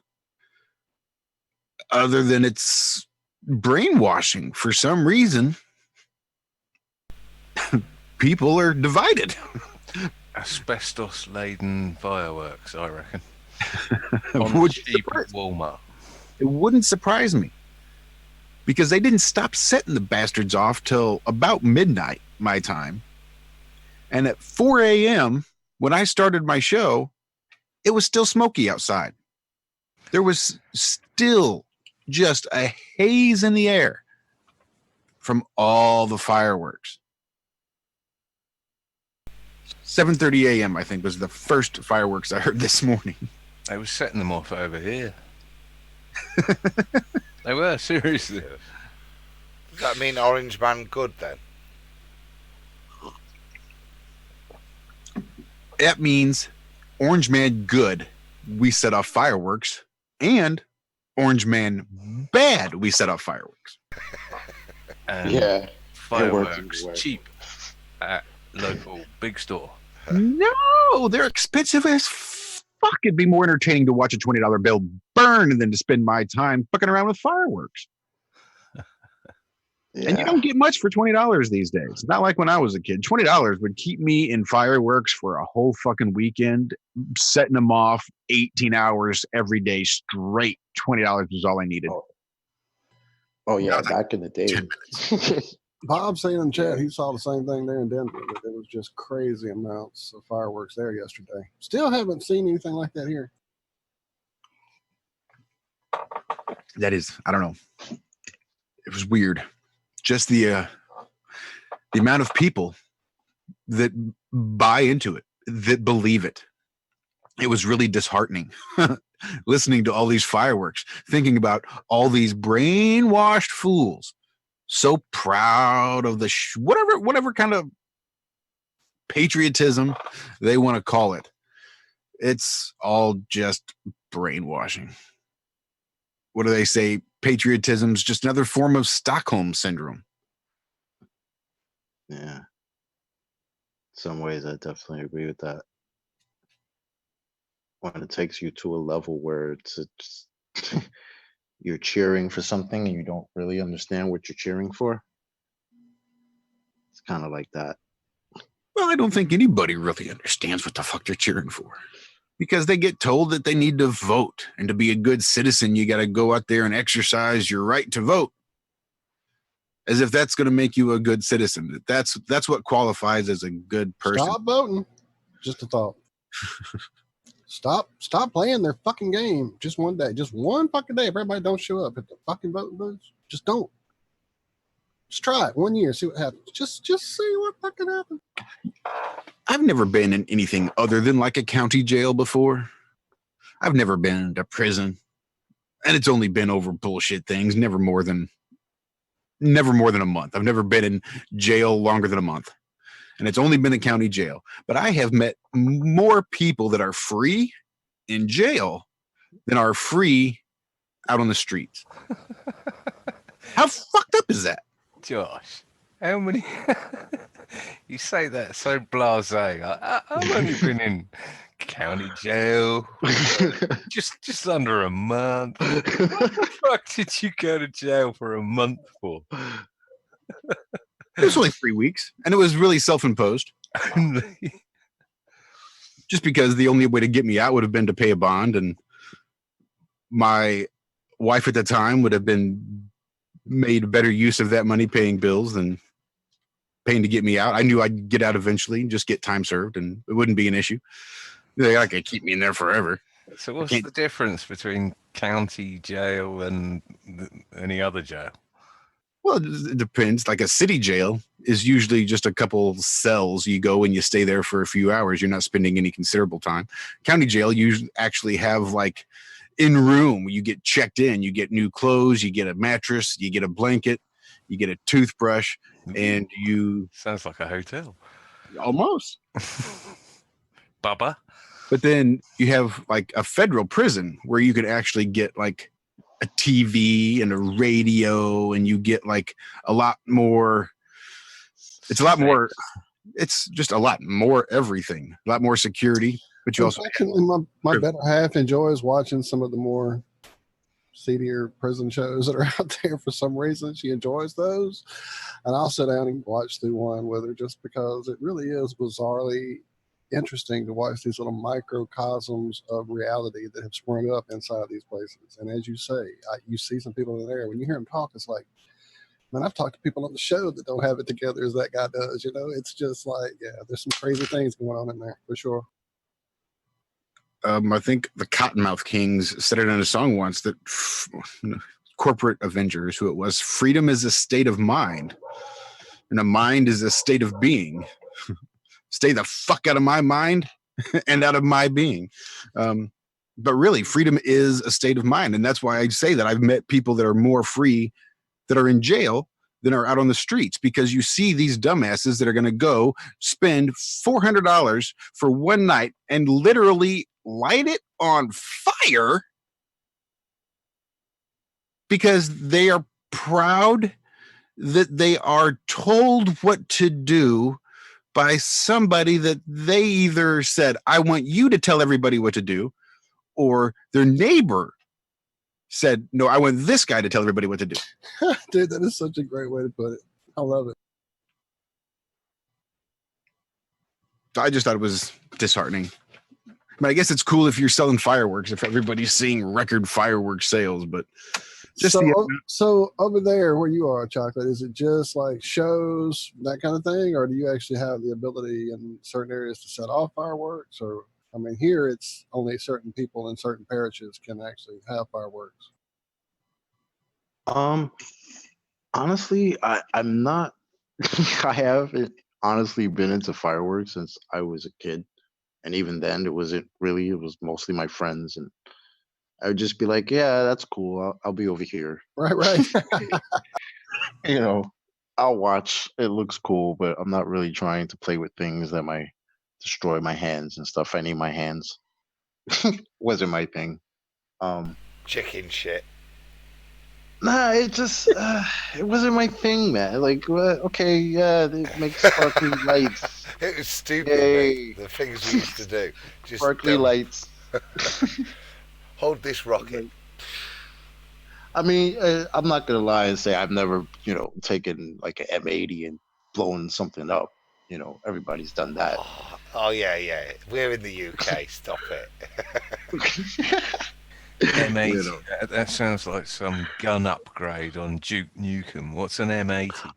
other than it's brainwashing. For some reason, people are divided. Asbestos-laden fireworks, I reckon. Would cheap at Walmart. It wouldn't surprise me, because they didn't stop setting the bastards off till about midnight my time. And at 4 a.m., when I started my show, it was still smoky outside. There was still just a haze in the air from all the fireworks. 7:30 a.m., I think, was the first fireworks I heard this morning. They were setting them off over here. They were, seriously. Does that mean Orange Man good then? That means Orange Man good, we set off fireworks, and Orange Man bad, we set off fireworks. And Yeah, fireworks cheap at local big store. No, they're expensive as fuck. It'd be more entertaining to watch a $20 bill burn than to spend my time fucking around with fireworks. Yeah. And you don't get much for $20 these days. It's not like when I was a kid. $20 would keep me in fireworks for a whole fucking weekend, setting them off 18 hours every day straight. $20 was all I needed. Oh yeah, back in the day. Bob saying in chat he saw the same thing there in Denver. That there was just crazy amounts of fireworks there yesterday. Still haven't seen anything like that here. That is, I don't know. It was weird. Just the amount of people that buy into it, that believe it. It was really disheartening listening to all these fireworks, thinking about all these brainwashed fools so proud of the whatever kind of patriotism they want to call it. It's all just brainwashing. What do they say? Patriotism's just another form of Stockholm syndrome. Yeah. In some ways, I definitely agree with that. When it takes you to a level where it's you're cheering for something and you don't really understand what you're cheering for. It's kind of like that. Well, I don't think anybody really understands what the fuck they're cheering for, because they get told that they need to vote, and to be a good citizen, you got to go out there and exercise your right to vote, as if that's going to make you a good citizen. That's what qualifies as a good person. Stop voting. Just a thought. Stop playing their fucking game. Just one day. Just one fucking day. If everybody don't show up at the fucking voting booths, just don't. Just try it 1 year. See what happens. Just see what fucking happens. I've never been in anything other than like a county jail before. I've never been to prison. And it's only been over bullshit things, never more than a month. I've never been in jail longer than a month. And it's only been a county jail. But I have met more people that are free in jail than are free out on the streets. How fucked up is that? Josh, how many? You say that so blasé. I've only been in county jail just under a month. What the fuck did you go to jail for a month for? It was only 3 weeks, and it was really self-imposed. Just because the only way to get me out would have been to pay a bond, and my wife at the time would have been made better use of that money paying bills than paying to get me out. I knew I'd get out eventually and just get time served, and it wouldn't be an issue. They're not going to keep me in there forever. So what's the difference between county jail and any other jail? Well, it depends. Like a city jail is usually just a couple cells. You go and you stay there for a few hours. You're not spending any considerable time. County jail, you actually have like in room. You get checked in. You get new clothes. You get a mattress. You get a blanket. You get a toothbrush. And you... Sounds like a hotel. Almost. Bubba. But then you have like a federal prison where you could actually get like a TV and a radio, and you get like a lot more. It's a lot more. It's just a lot more everything. A lot more security, but you also. Actually, my better half enjoys watching some of the more seedier prison shows that are out there for some reason. She enjoys those. And I'll sit down and watch through one with her just because it really is bizarrely interesting to watch these little microcosms of reality that have sprung up inside these places. And as you say, you see some people in there. When you hear them talk, it's like, man, I've talked to people on the show that don't have it together as that guy does. You know, it's just like, yeah, there's some crazy things going on in there for sure. I think the Cottonmouth Kings said it in a song once that corporate Avengers, who it was, freedom is a state of mind, and a mind is a state of being. Stay the fuck out of my mind and out of my being. But really, freedom is a state of mind, and that's why I say that I've met people that are more free that are in jail than are out on the streets, because you see these dumbasses that are going to go spend $400 for one night and literally light it on fire because they are proud that they are told what to do by somebody that they either said, I want you to tell everybody what to do, or their neighbor said, no, I want this guy to tell everybody what to do. Dude, that is such a great way to put it. I love it. I just thought it was disheartening. But I guess it's cool if you're selling fireworks, if everybody's seeing record fireworks sales, but just so over there where you are, Chocolate, is it just like shows, that kind of thing? Or do you actually have the ability in certain areas to set off fireworks? Or, I mean, here it's only certain people in certain parishes can actually have fireworks. Honestly, I'm not. I haven't honestly been into fireworks since I was a kid, and even then, it wasn't really. It was mostly my friends, and I would just be like, "Yeah, that's cool. I'll be over here." Right. You know, I'll watch. It looks cool, but I'm not really trying to play with things that might destroy my hands and stuff. I need my hands. Wasn't my thing. Chicken shit. Nah, it just it wasn't my thing, man. Like, okay, yeah, they make sparkly lights. It was stupid, mate. The things we used to do. Just sparkly lights. Hold this rocket. I mean, I'm not gonna lie and say I've never, taken like an M80 and blown something up. Everybody's done that. Oh yeah. We're in the UK. Stop it. M80. That sounds like some gun upgrade on Duke Nukem. What's an M80?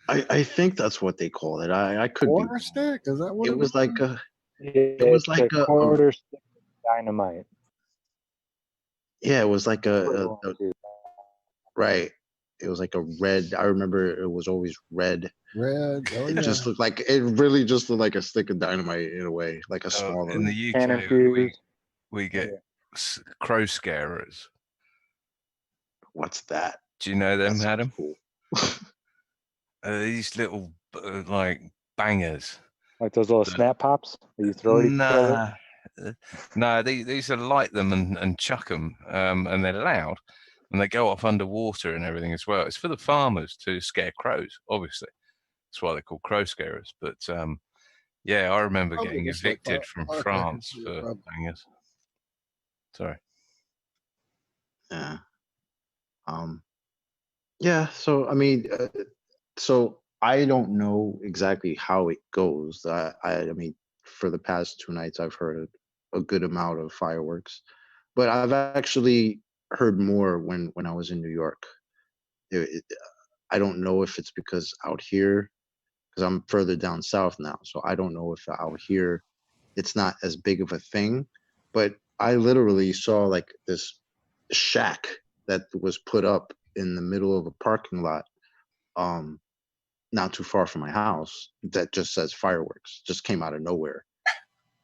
I think that's what they call it. I could quarter be. Stick? Is that what it was? Like a. It was like a quarter stick dynamite. Yeah, it was like a right. It was like a red. I remember it was always red. Red. Oh, It yeah. just looked like it really just looked like a stick of dynamite in a way, like a smaller. In the UK, we get crow scarers. What's that? Do you know them, That's Adam? cool. These little like bangers. Like those little snap pops that you throw at each other? No, these are light them and chuck them, and they're loud, and they go off underwater and everything as well. It's for the farmers to scare crows, obviously. That's why they're called crow scarers. But yeah, I remember getting evicted from France for bangers. Sorry. Yeah. Yeah. So I mean, so I don't know exactly how it goes. I mean, for the past 2 nights, I've heard a good amount of fireworks, but I've actually heard more when I was in New York. I don't know if it's because out here, because I'm further down south now, so I don't know if out here it's not as big of a thing. But I literally saw like this shack that was put up in the middle of a parking lot, not too far from my house, that just says fireworks. Just came out of nowhere,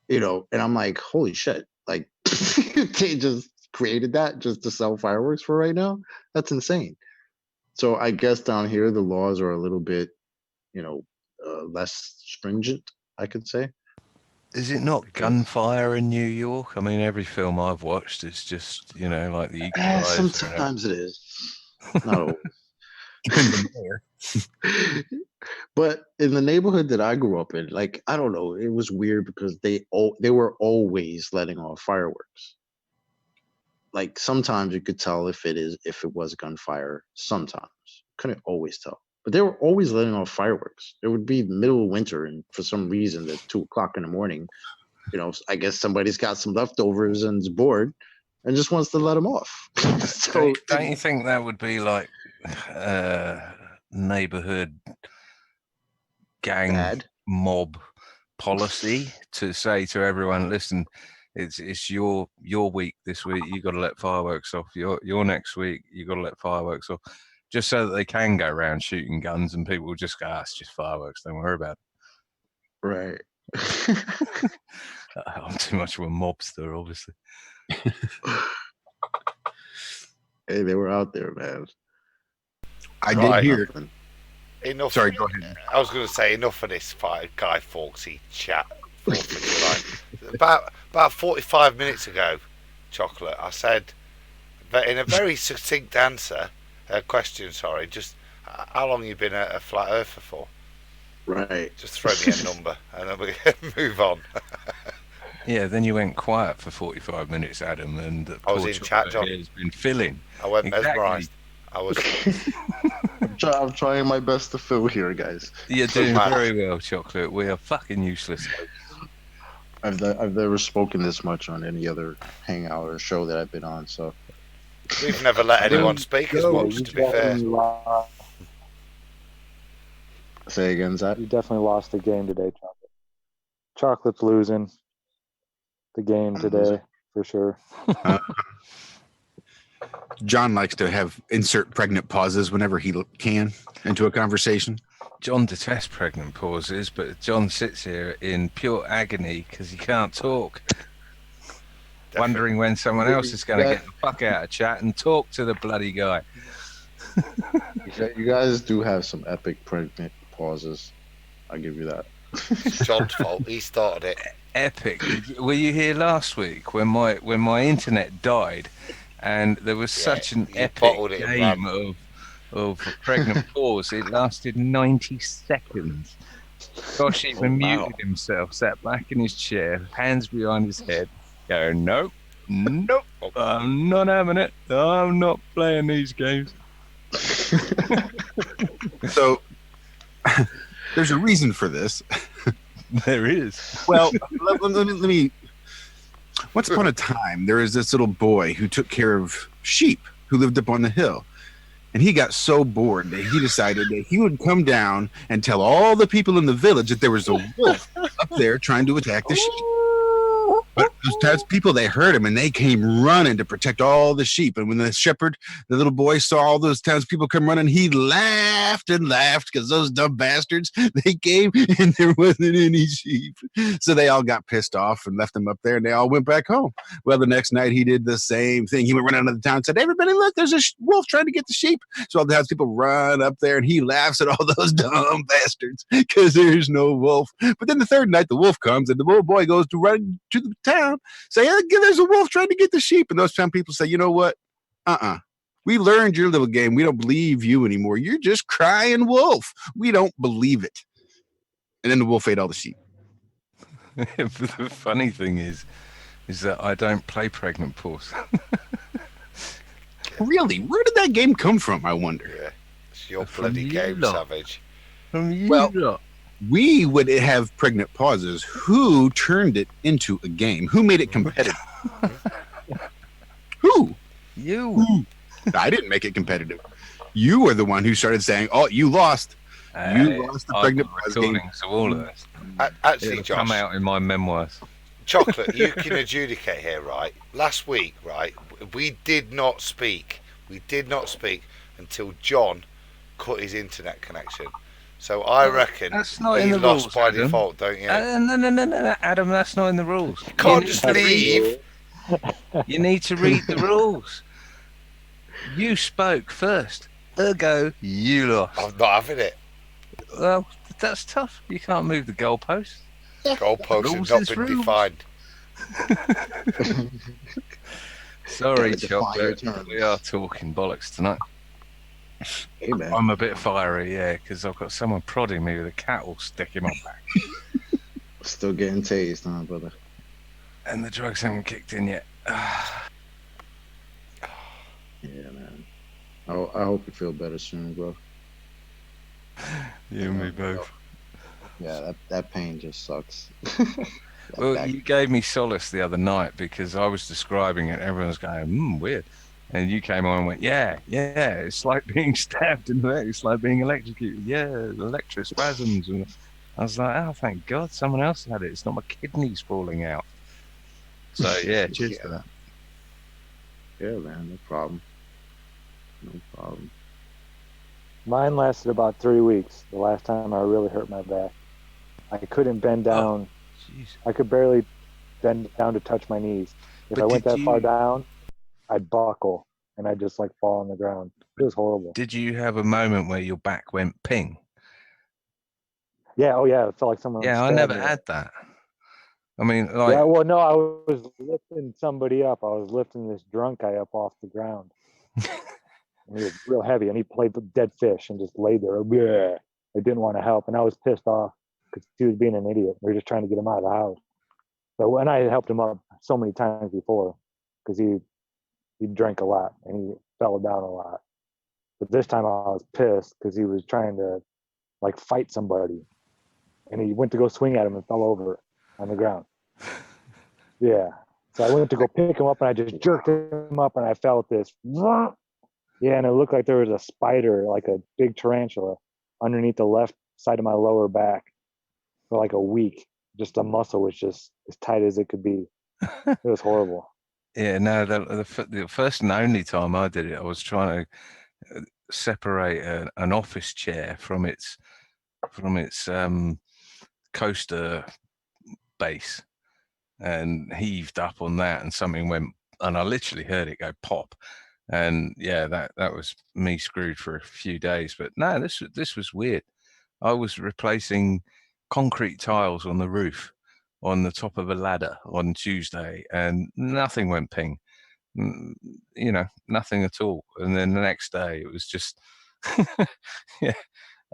and I'm like, holy shit! Like they just created that just to sell fireworks for right now. That's insane. So I guess down here the laws are a little bit, less stringent, I could say. Is it not gunfire in New York? I mean, every film I've watched is just, like the Equalizer. Sometimes it is. Not always. Depends on where. But in the neighborhood that I grew up in, like, I don't know, it was weird because they were always letting off fireworks. like sometimes you could tell if it was gunfire. Sometimes couldn't always tell, but they were always letting off fireworks. It would be middle of winter, and for some reason, at 2 o'clock in the morning, I guess somebody's got some leftovers and is bored and just wants to let them off. So don't you think that would be like neighborhood gang mob policy to say to everyone, listen, it's your week this week, you got to let fireworks off. Your next week, you got to let fireworks off, just so that they can go around shooting guns and people will just go, it's just fireworks, don't worry about it. Right. I'm too much of a mobster, obviously. Hey, they were out there, man. I did hear. Enough. Sorry, go ahead. I was going to say enough of this Guy Fawkesy chat. About 45 minutes ago, Chocolate, I said that in a very succinct question, just how long you been a flat earther for? Right. Just throw me a number and then we can move on. Yeah, then you went quiet for 45 minutes, Adam, and I was in chat, John. Has been filling. I went mesmerised. I was. I'm trying my best to fill here, guys. You're doing very well, Chocolate. We are fucking useless. I've never spoken this much on any other hangout or show that I've been on, so. We've never let anyone speak as much, to be fair. Say again, Zach? You definitely lost the game today, Chocolate. Chocolate's losing the game today, for sure. John likes to insert pregnant pauses whenever he can into a conversation. John detests pregnant pauses, but John sits here in pure agony because he can't talk. Wondering when someone else is going to get the fuck out of chat and talk to the bloody guy. You guys do have some epic pregnant pauses. I'll give you that. It's John's fault. He started it. Epic. Were you here last week when my internet died and there was such an epic game of pregnant pause? It lasted 90 seconds. Josh even muted himself, sat back in his chair, hands behind his head, going, nope, I'm not having it. I'm not playing these games. So there's a reason for this. There is. Well, let me. Once upon a time, there was this little boy who took care of sheep who lived up on the hill. And he got so bored that he decided that he would come down and tell all the people in the village that there was a wolf up there trying to attack the sheep. But those townspeople, they heard him and they came running to protect all the sheep. And when the shepherd, the little boy, saw all those townspeople come running, he laughed and laughed because those dumb bastards, they came and there wasn't any sheep. So they all got pissed off and left him up there and they all went back home. Well, the next night he did the same thing. He went running out of the town and said, everybody, look, there's a wolf trying to get the sheep. So all the townspeople run up there and he laughs at all those dumb bastards because there's no wolf. But then the third night the wolf comes and the little boy goes to run to the town, say, hey, there's a wolf trying to get the sheep. And those town people say, you know what? We learned your little game. We don't believe you anymore. You're just crying wolf. We don't believe it. And then the wolf ate all the sheep. The funny thing is that I don't play pregnant pause. Really? Where did that game come from, I wonder? Yeah, it's your bloody game, Savage. From you lot. We would have pregnant pauses. Who turned it into a game? Who made it competitive? Who? You. Who? I didn't make it competitive. You were the one who started saying, oh, you lost. You lost the pregnant pause game. So all of this. Actually, Josh, come out in my memoirs. Chocolate, you can adjudicate here, right? Last week, right, we did not speak. We did not speak until John cut his internet connection. So I reckon that's not he in the lost rules, by Adam. Default, don't you? No, Adam, that's not in the rules. You can't just leave. You need to read the rules. You spoke first, ergo you lost. I'm not having it. Well, that's tough. You can't move the goalposts. Goalposts have not been defined. Sorry, Chocolate. We are talking bollocks tonight. Hey, man. I'm a bit fiery, yeah, because I've got someone prodding me with a cattle stick in my back. Still getting tased, huh, brother? And the drugs haven't kicked in yet. I hope you feel better soon, bro. You and me both. Yeah, that pain just sucks. Well, back. you gave me solace the other night because I was describing it. Everyone was going, weird. And you came on and went, yeah, it's like being stabbed in the leg. It's like being electrocuted. Yeah, electrospasms. And I was like, oh, thank God someone else had it. It's not my kidneys falling out. So, yeah, cheers for that. Yeah, man, no problem. No problem. Mine lasted about 3 weeks. The last time I really hurt my back. I couldn't bend down. I could barely bend down to touch my knees. If I went that far down, I'd buckle and I'd just like fall on the ground. It was horrible. Did you have a moment where your back went ping? Yeah. Oh, yeah. It felt like someone. Yeah, I never had that. I mean, like. Yeah. Well, no, I was lifting somebody up. I was lifting this drunk guy up off the ground. And he was real heavy, and he played with dead fish and just laid there. Yeah. I didn't want to help, and I was pissed off because he was being an idiot. We were just trying to get him out of the house. But when I had helped him up so many times before, because he drank a lot and he fell down a lot. But this time I was pissed because he was trying to like fight somebody, and he went to go swing at him and fell over on the ground. Yeah. So I went to go pick him up, and I just jerked him up, and I felt this. Yeah, and it looked like there was a spider, like a big tarantula, underneath the left side of my lower back for like a week. Just the muscle was just as tight as it could be. It was horrible. Yeah, no, the first and only time I did it, I was trying to separate an office chair from its coaster base, and heaved up on that, and something went, and I literally heard it go pop. And yeah, that was me screwed for a few days. But no, this was weird. I was replacing concrete tiles on the roof on the top of a ladder on Tuesday, and nothing went ping. You know, nothing at all. And then the next day it was just, yeah,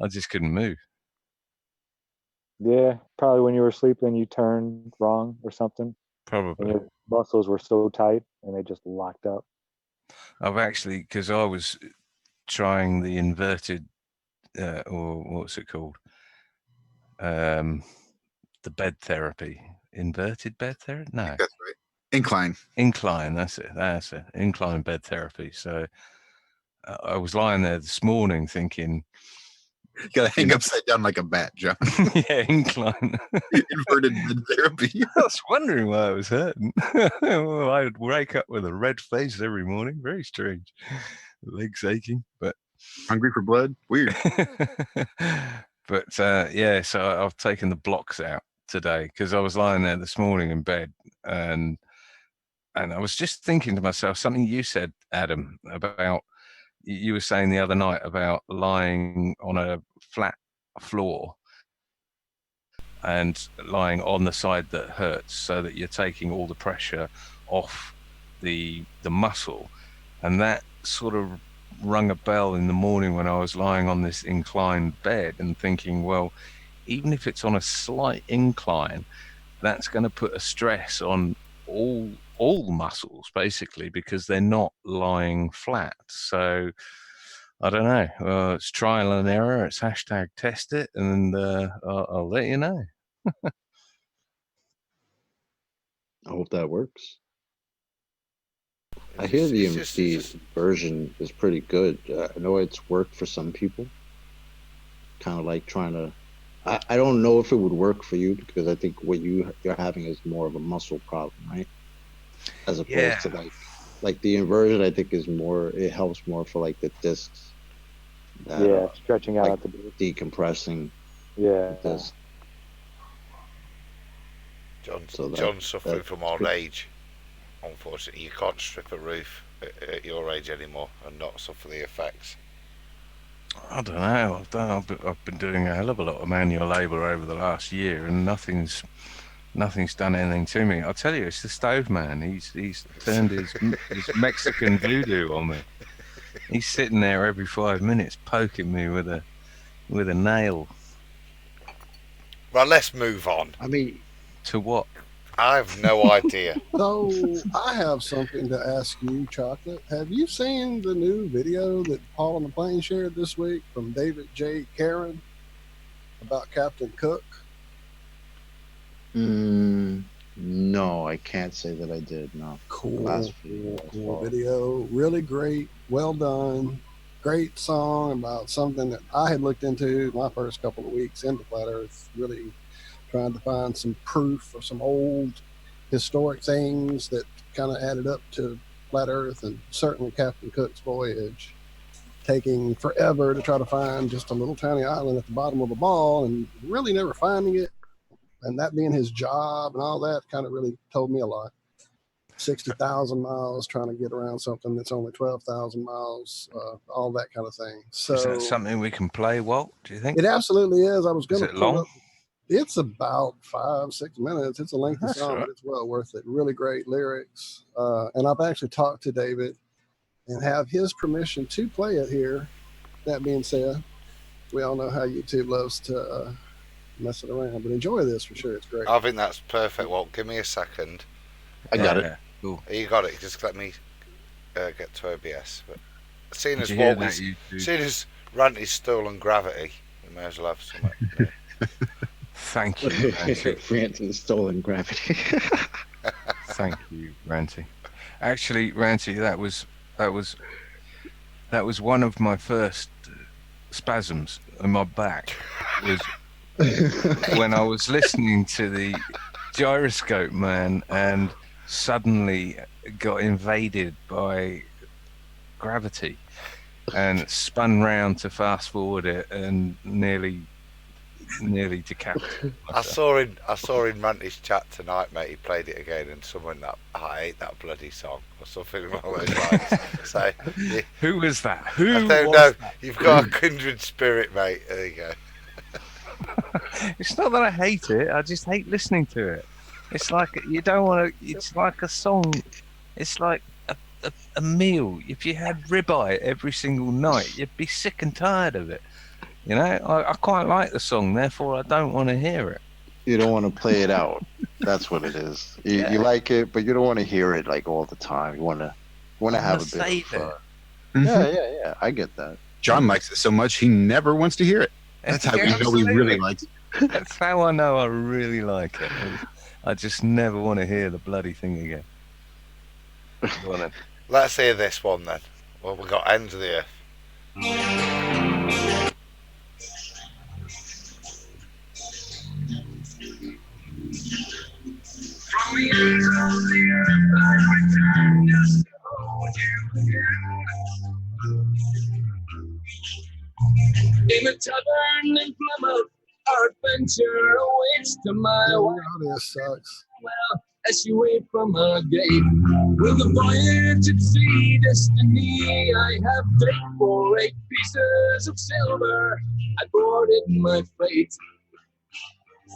I just couldn't move. Yeah, probably when you were sleeping, you turned wrong or something. Probably. And your muscles were so tight and they just locked up. I've actually, because I was trying the inverted, or what's it called? The bed therapy. Inverted bed therapy? No. That's right. Incline. Incline, that's it. Incline bed therapy. So I was lying there this morning thinking, gotta hang upside down like a bat, John. Yeah, incline. Inverted bed therapy. I was wondering why I was hurting. Well, I would wake up with a red face every morning. Very strange. Legs aching, but hungry for blood. Weird. But yeah, so I've taken the blocks out today because I was lying there this morning in bed, and I was just thinking to myself something you said, Adam, about. You were saying the other night about lying on a flat floor and lying on the side that hurts, so that you're taking all the pressure off the muscle. And that sort of rung a bell in the morning when I was lying on this inclined bed and thinking, well, even if it's on a slight incline, that's going to put a stress on all muscles basically, because they're not lying flat. So I don't know. It's trial and error. It's hashtag test it, and I'll let you know. I hope that works. I hear the version is pretty good. I know it's worked for some people. Kind of like trying to. I don't know if it would work for you, because I think what you're having is more of a muscle problem, right? As opposed to like the inversion, I think is more. It helps more for like the discs. That, stretching out like the decompressing. Yeah. John's suffering from old age. Unfortunately, you can't strip a roof at your age anymore and not suffer the effects. I don't know. I've been doing a hell of a lot of manual labour over the last year, and nothing's done anything to me. I'll tell you, it's the stove man. He's turned his Mexican voodoo on me. He's sitting there every 5 minutes poking me with a nail. Well, let's move on. I mean, to what? I have no idea. So I have something to ask you, Chocolate. Have you seen the new video that Paul on the Plane shared this week from David J. Karen about Captain Cook? No, I can't say that I did. No. Cool video. Really great. Well done. Great song about something that I had looked into my first couple of weeks into Flat Earth, really trying to find some proof of some old historic things that kind of added up to Flat Earth, and certainly Captain Cook's voyage, taking forever to try to find just a little tiny island at the bottom of a ball and really never finding it. And that being his job and all that kind of really told me a lot. 60,000 miles trying to get around something that's only 12,000 miles, all that kind of thing. So is that something we can play, Walt? Do you think? It absolutely is. I was going to Is it long? It's about 5-6 minutes. It's a lengthy That's song, all right. but it's well worth it. Really great lyrics. And I've actually talked to David and have his permission to play it here. That being said, we all know how YouTube loves to mess it around, but enjoy this for sure. It's great. I think that's perfect, Walt. Give me a second. I got it. Cool. You got it. Just let me get to OBS. But seeing Did as you hear Walt that, is, YouTube? seeing as Ranty's stolen gravity, we may as well have something. Thank you, Ranty. Ranty stolen gravity. Thank you, Ranty. Actually, Ranty, that was one of my first spasms in my back. Was when I was listening to the Gyroscope Man and suddenly got invaded by gravity and spun round to fast forward it and nearly decapitated I myself. saw in Ranty's chat tonight, mate. He played it again, and someone that I hate that bloody song or something along those lines. So yeah, Who was that? I Who don't was know. that? You've got a kindred spirit, mate. There you go. It's not that I hate it. I just hate listening to it. It's like you don't want to. It's like a song. It's like a meal. If you had ribeye every single night, you'd be sick and tired of it. You know, I quite like the song, therefore I don't want to hear it. You don't want to play it out. That's what it is. You like it, but you don't want to hear it like all the time. You want to have a bit of yeah. I get that. John likes it so much he never wants to hear it. That's how we know he really likes it. That's how I know I really like it. I just never want to hear the bloody thing again. Go on then. Let's hear this one then. Well, we got Ends of the Earth. From the ends of the earth I return just to hold you again. In the tavern in Plymouth, our adventure awaits to my wife. This sucks. Well, as you wait from her gate, with a voyage at sea destiny, I have paid for 8 pieces of silver. I boarded my freight.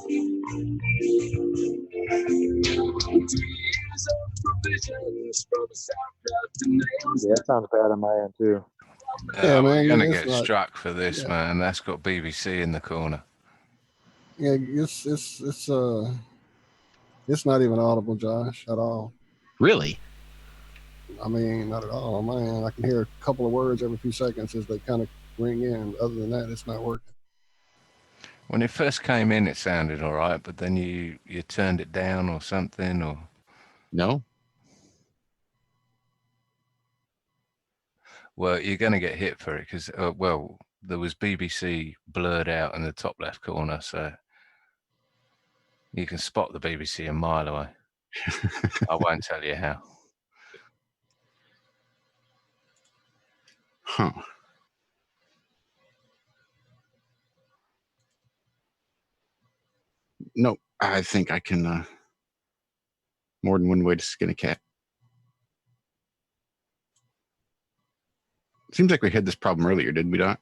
2 years of provisions from sauerkraut to nails. Yeah, that sounds bad on my end too. Yeah, We're man, gonna it's get not- struck for this, yeah. man. That's got BBC in the corner. Yeah, it's not even audible, Josh, at all. Really? I mean, not at all. On my end, I can hear a couple of words every few seconds as they kind of ring in. Other than that, it's not working. When it first came in, it sounded all right, but then you turned it down or something, or No. well, you're going to get hit for it because well, there was BBC blurred out in the top left corner, so you can spot the BBC a mile away. I won't tell you how. Huh. No, I think I can more than one way to skin a cat. Seems like we had this problem earlier, did we not?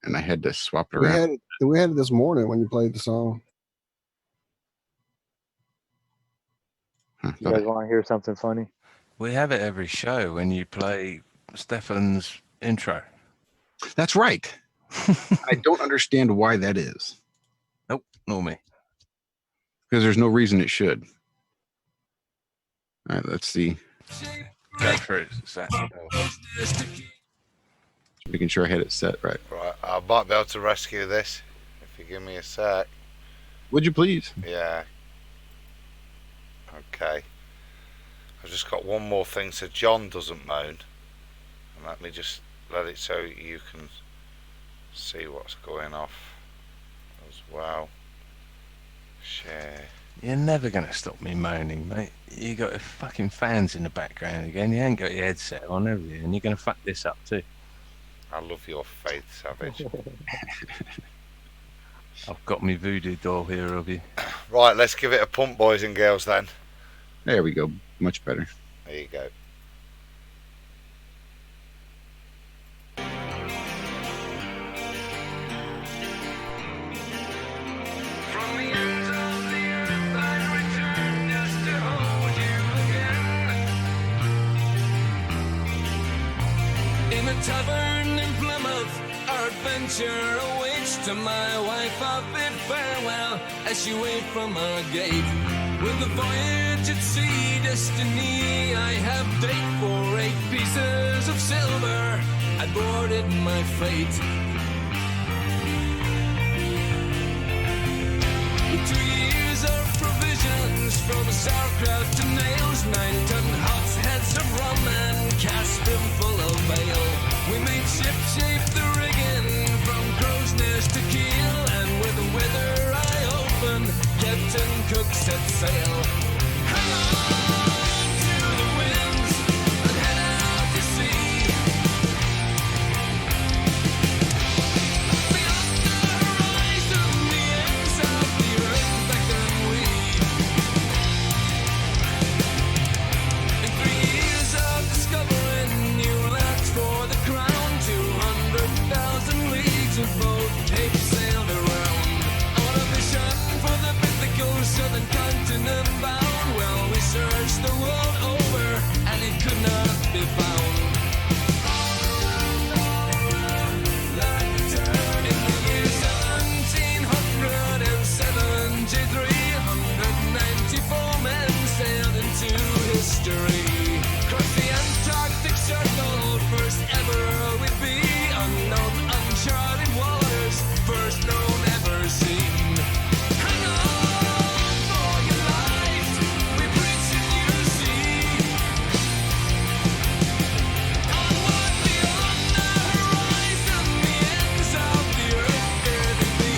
And I had to swap it around. We had it this morning when you played the song. Huh, You guys want to hear something funny? We have it every show when you play Stefan's intro. That's right. I don't understand why that is. Nope, nor me. Because there's no reason it should. All right, let's see. Go for it, Zach. Making sure I had it set right. Right, I might be able to rescue this if you give me a sec. Would you please? Yeah. Okay. I've just got one more thing so John doesn't moan. And let me just let it so you can see what's going off as well. Share. You're never going to stop me moaning, mate. You got fucking fans in the background again. You ain't got your headset on, have you? And you're going to fuck this up too. I love your faith, Savage. I've got me voodoo doll here of you. Right, let's give it a pump, boys and girls, then. There we go. Much better. There you go. In a tavern in Plymouth, our adventure awaits. To my wife I bid farewell as she waits from our gate. With the voyage at sea, destiny I have date for 8 pieces of silver. I boarded my fate. With 2 years of provisions, from sauerkraut to nails, 9-ton hogsheads of rum and cask them full of ale. We made ship-shape the rigging from crow's nest to keel, and with the weather eye open, Captain Cook set sail. Hang on to the winds and head out to sea. Beyond the horizon, the ends of the earth beckon we. In 3 years of discovering new lands for the crown, 200,000 leagues of boat tape sailed around. On a mission for the mythical southern continent bound. Well, we searched the world over and it could not be found. In the year 1773, 194 men sailed into history. Crossed the Antarctic Circle, first ever we'd be. Unknown, uncharted waters, first known, ever seen. Hang on for your lives, we preach and you see. Onward beyond the horizon, the ends of the earth dare to be.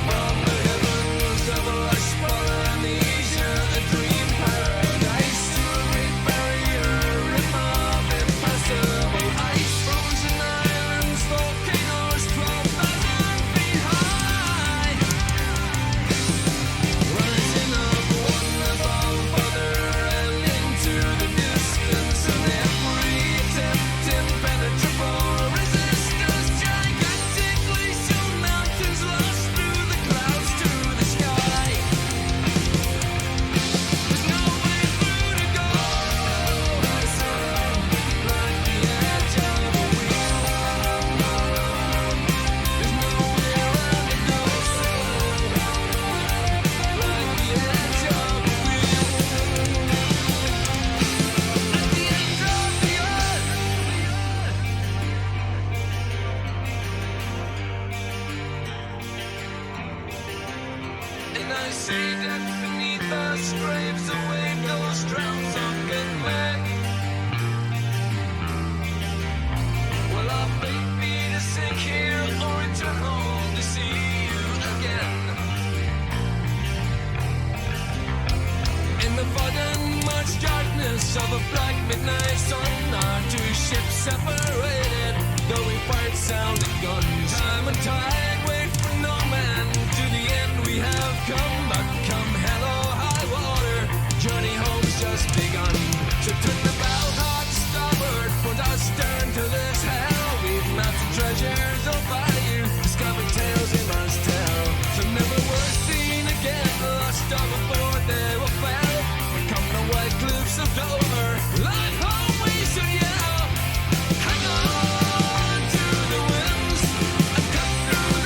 From the heavens of lush Polynesia, a dream paradise, to a great barrier rim of impassable ice. Frozen islands, volcanoes, 12,000 feet high. Rising up one above other and into the distance, and every attempt impenetrable resistance. Gigantic glacial mountains lost through the clouds to the sky. There's no way through to go. Like the edge of a wheel. There's no way around to go. Like the edge of a wheel. At the end of the earth. And I see that beneath us graves await those drowned sunken men. Will our fate be to sink here or return home to see you again? In the fog and much darkness of a black midnight sun, our 2 ships separated, though we fired sounded guns. Time and tide wait for no man, to the end we have come, but come hell or high water, journey home's just begun. So turn the bow hard to starboard, put our stern to this hell. We've mapped the treasures of value, discovered tales we must tell. So never were seen again, lost all before they were fell. We come the white cliffs of Dover, life home we should yell. Hang on to the winds and cut through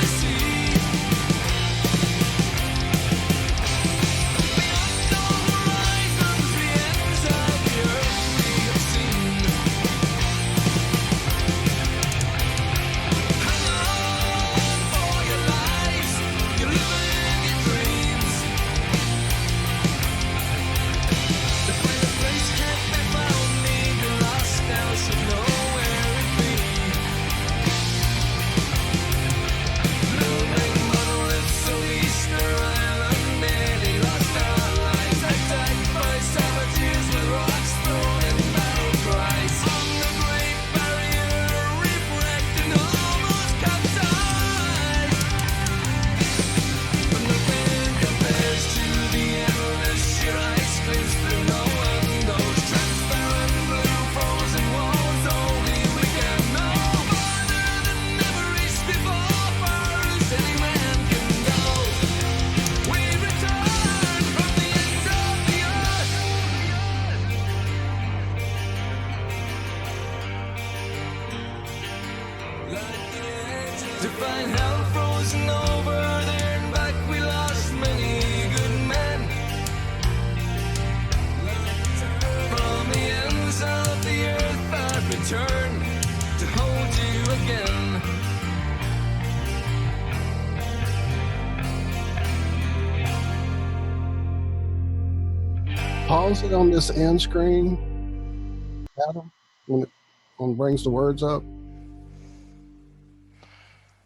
ground frozen over there and back. We lost many good men. From the ends of the earth I've returned to hold you again. Pause it on this end screen, Adam, when it brings the words up.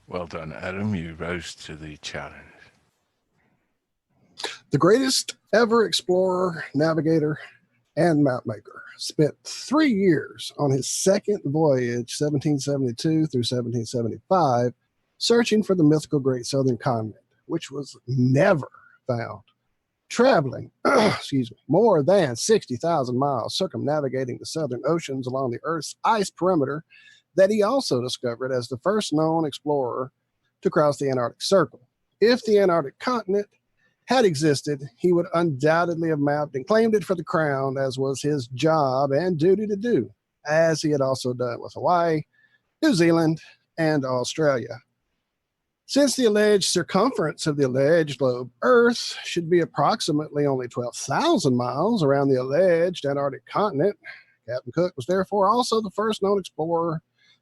Well done, Adam. You rose to the challenge. The greatest ever explorer, navigator, and mapmaker spent 3 years on his second voyage, 1772 through 1775, searching for the mythical Great Southern Continent, which was never found. Traveling, more than 60,000 miles, circumnavigating the southern oceans along the Earth's ice perimeter, that he also discovered as the first known explorer to cross the Antarctic Circle. If the Antarctic continent had existed, he would undoubtedly have mapped and claimed it for the crown, as was his job and duty to do, as he had also done with Hawaii, New Zealand, and Australia. Since the alleged circumference of the alleged globe Earth should be approximately only 12,000 miles around the alleged Antarctic continent, Captain Cook was therefore also the first known explorer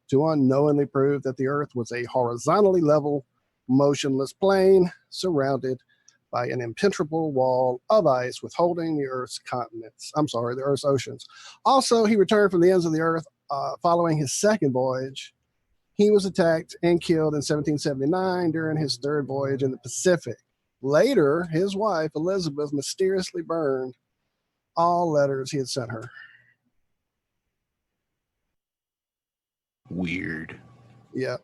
to unknowingly prove that the Earth was a horizontally level, motionless plain surrounded by an impenetrable wall of ice withholding the Earth's the Earth's oceans. Also, he returned from the ends of the Earth following his second voyage. He was attacked and killed in 1779 during his third voyage in the Pacific. Later, his wife, Elizabeth, mysteriously burned all letters he had sent her. Weird. Yeah.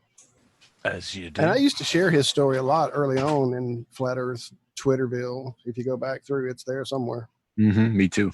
As you do. And I used to share his story a lot early on in Flat Earth Twitterville. If you go back through, it's there somewhere. Me too.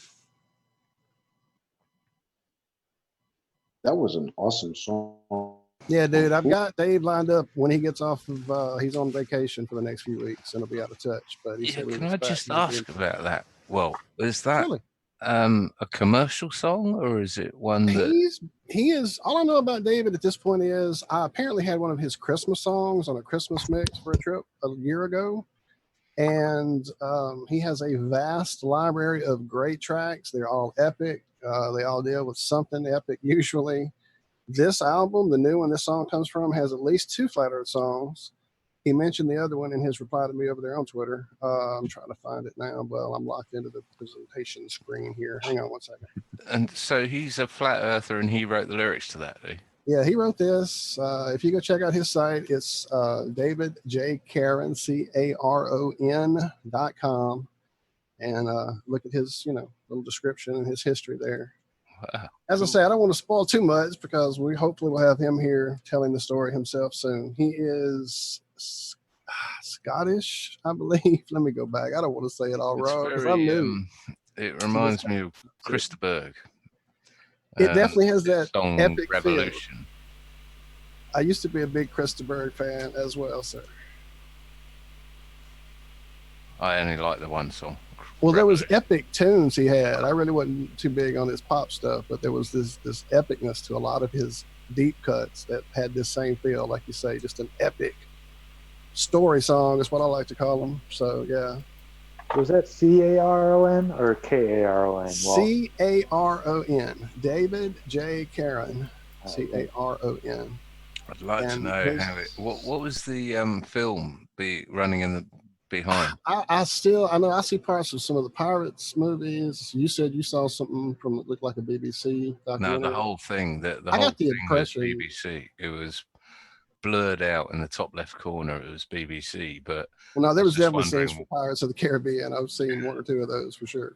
That was an awesome song. Yeah, dude, I've got Dave lined up when he gets off of, he's on vacation for the next few weeks and he'll be out of touch. But he said, can I just ask about that? Well, is that really? A commercial song, or is it one that he is? All I know about David at this point is I apparently had one of his Christmas songs on a Christmas mix for a trip a year ago, and he has a vast library of great tracks. They're all epic. They all deal with something epic usually. This album, the new one this song comes from, has at least 2 Flat Earth songs. He mentioned the other one in his reply to me over there on Twitter. I'm trying to find it now. Well, I'm locked into the presentation screen here. Hang on one second. And so he's a flat earther and he wrote the lyrics to that, eh? Yeah, he wrote this. If you go check out his site, it's David J. Caron, CARON.com. And look at his, little description and his history there. Wow. As I say, I don't want to spoil too much because we hopefully will have him here telling the story himself soon. He is Scottish, I believe. Let me go back. I don't want to say it all wrong because I'm new. It reminds me of Christaberg. It definitely has that song epic Revolution. feel. I used to be a big Christaberg fan as well, sir. I only like the one song. Well, there was epic tunes he had. I really wasn't too big on his pop stuff, but there was this epicness to a lot of his deep cuts that had this same feel, like you say, just an epic story song is what I like to call them. So, yeah. Was that CARON or KARON? CARON. David J. Caron. CARON. I'd like to know how it. What was the film running in the behind? I know I see parts of some of the Pirates movies. You said you saw something from that looked like a BBC documentary. No, the whole thing. The I whole got the thing was impression BBC. It was blurred out in the top left corner. It was BBC, but well, no, there was just definitely scenes wondering- for Pirates of the Caribbean. I've seen 1 or 2 of those for sure,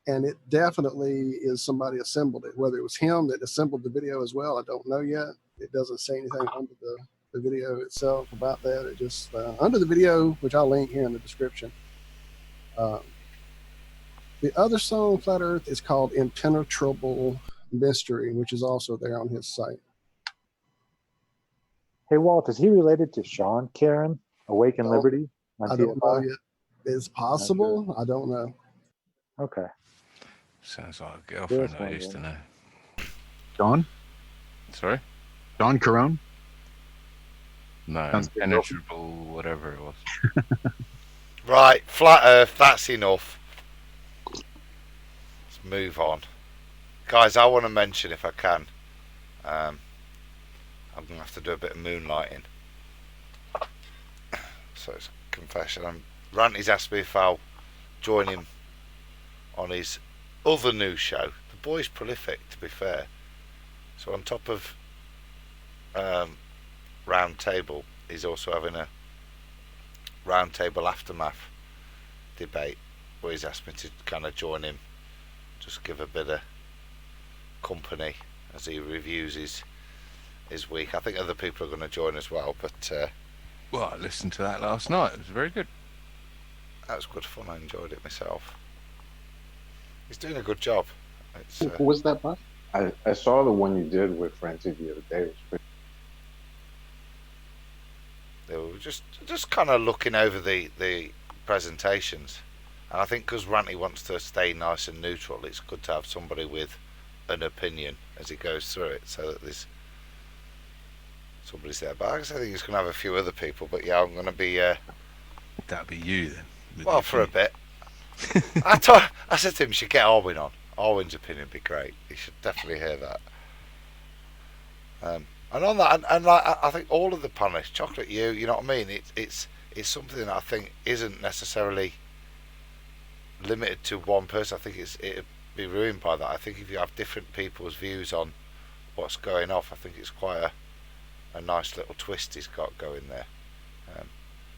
and it definitely is somebody assembled it. Whether it was him that assembled the video as well, I don't know yet. It doesn't say anything under the video itself about that. It just under the video, which I'll link here in the description. The other song, Flat Earth, is called Impenetrable Mystery, which is also there on his site. Hey, Walt, is he related to Sean Caron, Awaken Liberty? I don't know yet. It's possible. Sure. I don't know. Okay. Sounds like a girlfriend I used to know. John? Sorry? John Caron? No, Sounds good, impenetrable, whatever it was. Right, flat Earth. That's enough. Let's move on, guys. I want to mention, if I can, I'm gonna have to do a bit of moonlighting. So it's a confession. Ranty's asked me if I'll join him on his other new show. The boy's prolific, to be fair. So on top of Round Table, he's also having a Round Table Aftermath debate where he's asked me to kind of join him, just give a bit of company as he reviews his week. I think other people are going to join as well, but Well, I listened to that last night. It was very good. that was good fun. I enjoyed it myself. He's doing a good job. It's, Who was that, boss? I saw the one you did with Ranty the other day. It was pretty. they were just kind of looking over the presentations, and I think because Ranty wants to stay nice and neutral, it's good to have somebody with an opinion as he goes through it, so that there's somebody's there. But I think he's going to have a few other people. But yeah, I'm going to be That'd be you then. well for a bit. I said to him, you should get Arwin on. Arwin's opinion would be great. He should definitely hear that. And on that, and like, I think all of the panelists, Chocolate you know what I mean? It's something that I think isn't necessarily limited to one person. I think it'd be ruined by that. I think if you have different people's views on what's going off, I think it's quite a nice little twist he's got going there.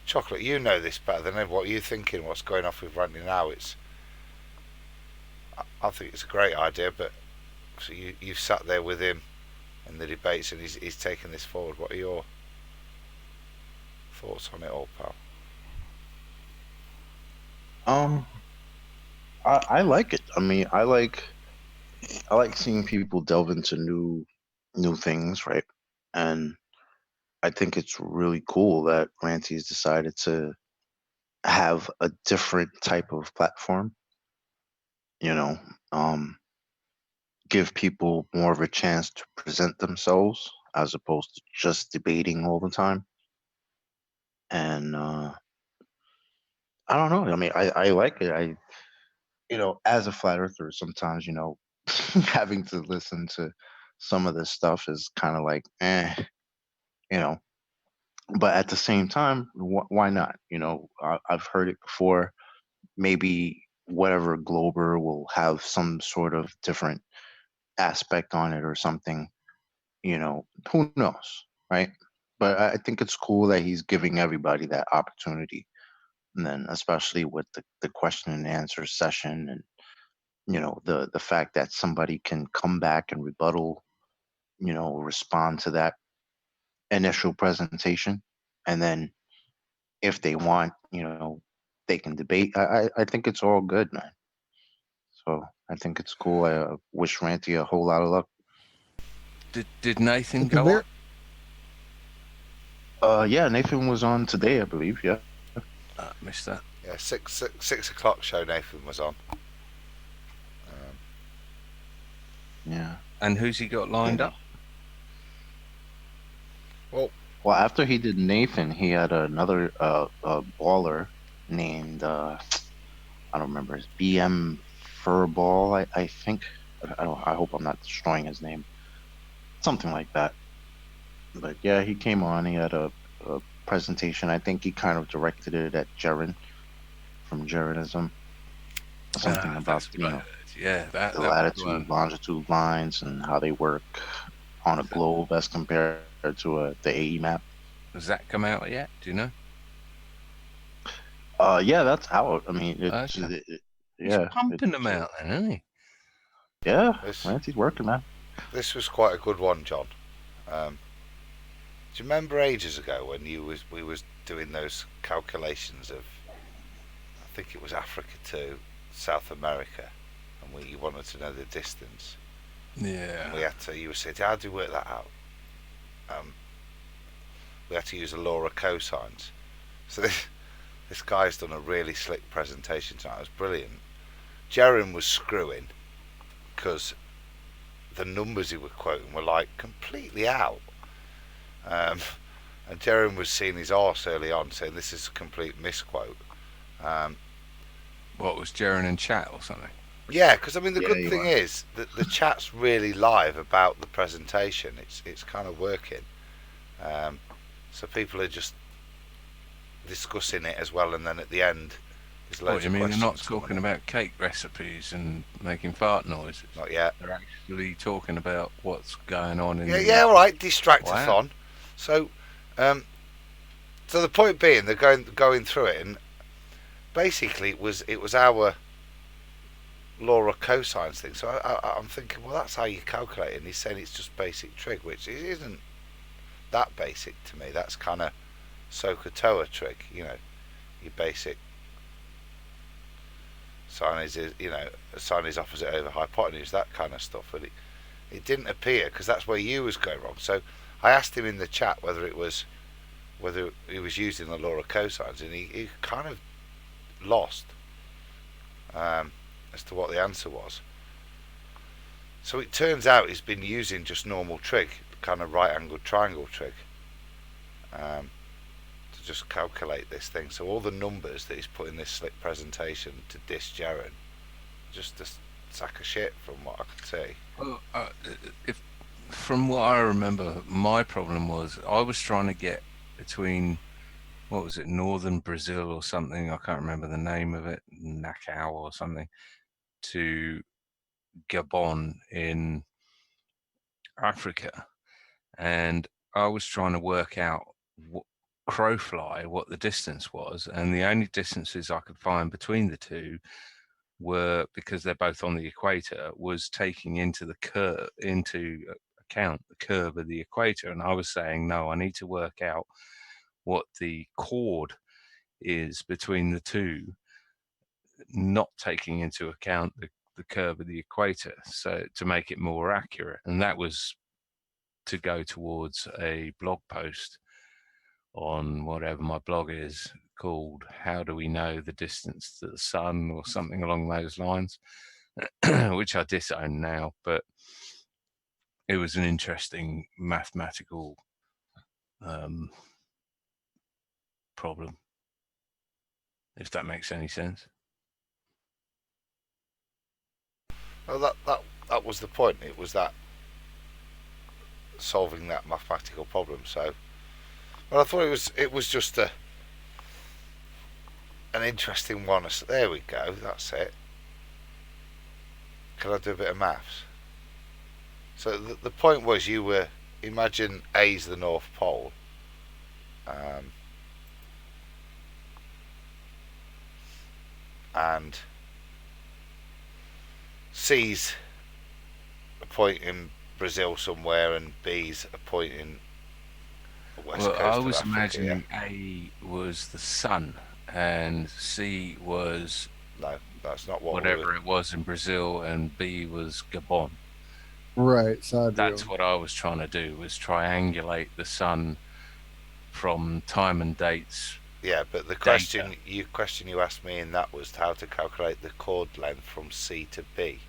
Chocolate, you know this better than anyone. What are you thinking? What's going off with Ranty now? I think it's a great idea, but so you've sat there with him in the debates, and he's taking this forward. What are your thoughts on it all, pal? I like it. I mean, I like seeing people delve into new things, right? And I think it's really cool that Ranty's decided to have a different type of platform. You know, give people more of a chance to present themselves as opposed to just debating all the time. And I don't know. I mean, I like it. As a flat earther, sometimes, having to listen to some of this stuff is kind of like, you know. But at the same time, why not? I've heard it before. Maybe whatever Glober will have some sort of different aspect on it or something. Who knows, right? But I think it's cool that he's giving everybody that opportunity. And then especially with the question and answer session, and the fact that somebody can come back and rebuttal, respond to that initial presentation, and then if they want, they can debate. I think it's all good, man. So I think it's cool. I wish Ranty a whole lot of luck. Did Nathan go on? Yeah, Nathan was on today, I believe. Yeah. Missed that. Yeah, 6 o'clock show Nathan was on. Yeah. And who's he got lined up? Well, after he did Nathan, he had another baller named I don't remember his BM Furball. I think. I hope I'm not destroying his name. Something like that. But yeah, he came on. He had a presentation. I think he kind of directed it at Jaren from Jarenism. Something about that the latitude, longitude lines and how they work on a globe as compared to the AE map. Has that come out yet? Do you know? Yeah, that's out. I mean, He's pumping them out, then, isn't he? Yeah, Ranty's working, man. This was quite a good one, John. Do you remember ages ago when we was doing those calculations of, I think it was Africa to South America, and you wanted to know the distance. Yeah. And you were saying, how do you work that out? We had to use a law of cosines. So this guy's done a really slick presentation tonight. It was brilliant. Jaren was screwing because the numbers he was quoting were like completely out. And Jeremy was seeing his arse early on, saying this is a complete misquote. What was Jaren in chat or something? Yeah, because I mean the Yeah, good you thing are. is that the chat's really live about the presentation. It's kind of working, so people are just discussing it as well, and then at the end there's What, loads you of mean they're not questions coming talking in. about cake recipes and making fart noises? Not yet. They're actually talking about what's going on in Yeah, all right, distractathon. Wow. So, so the point being, they're going through it, and basically it was our law of cosines thing. So I'm thinking, well, that's how you calculate it. And he's saying it's just basic trig, which it isn't that basic to me. That's kind of SOHCAHTOA trig, your basic sine is sine is opposite over hypotenuse, that kind of stuff. But it didn't appear, because that's where you was going wrong. So I asked him in the chat whether he was using the law of cosines, and he kind of lost as to what the answer was. So it turns out he's been using just normal trig, kind of right angled triangle trig, to just calculate this thing. So all the numbers that he's put in this slick presentation to diss Jaren, just a sack of shit from what I could see. Well, from what I remember, my problem was I was trying to get between, what was it, northern Brazil or something, I can't remember the name of it, Nacal or something, to Gabon in Africa. And I was trying to work out crowfly what the distance was, and the only distances I could find between the two were, because they're both on the equator, was taking into account the curve of the equator. And I was saying, no, I need to work out what the chord is between the two, not taking into account the curve of the equator, so to make it more accurate. And that was to go towards a blog post on whatever my blog is called, How Do We Know the Distance to the Sun, or something along those lines, which I disown now, but it was an interesting mathematical problem, if that makes any sense. Well, that was the point. It was that solving that mathematical problem. So, well, I thought it was just an interesting one. There we go. That's it. Can I do a bit of maths? So the point was, you were, imagine A's the North Pole, and C's a point in Brazil somewhere, and B's a point in the west coast I of was Africa, imagining yeah? A was the sun and C was, No, that's not what whatever it was in Brazil, and B was Gabon. Right, sidereal. That's what I was trying to do, was triangulate the sun from time and dates. Yeah, but the question you asked me in that was how to calculate the chord length from C to B.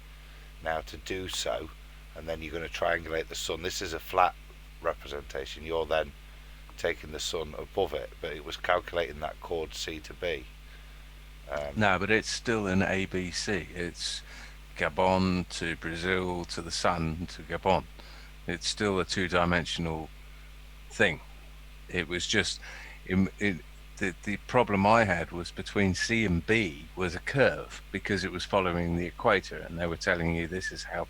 Now, to do so, and then you're going to triangulate the sun. This is a flat representation. You're then taking the sun above it, but it was calculating that chord C to B. No, but it's still an ABC. It's Gabon to Brazil to the sun to Gabon. It's still a two-dimensional thing. It was just the problem I had was between C and B was a curve, because it was following the equator, and they were telling you this is how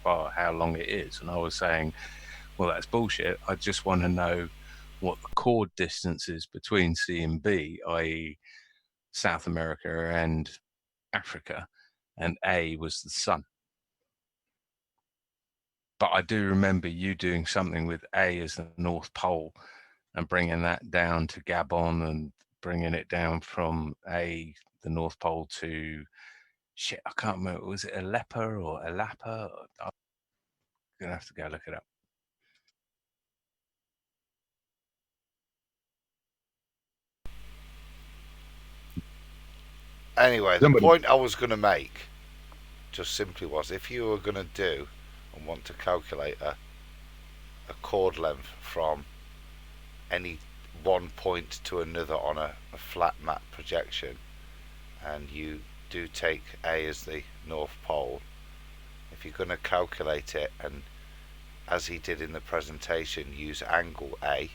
long it is, and I was saying, well, that's bullshit. I just want to know what the chord distance is between C and B, i.e. South America and Africa, and A was the sun. But I do remember you doing something with A as the North Pole and bringing that down to Gabon, and bringing it down from the North Pole to, shit, I can't remember, was it Aleppo or Alapa? I'm going to have to go look it up. Anyway, the point I was going to make just simply was, if you were going to do and want to calculate a chord length from any one point to another on a flat map projection, and you do take A as the North Pole, if you're going to calculate it, and as he did in the presentation, use angle A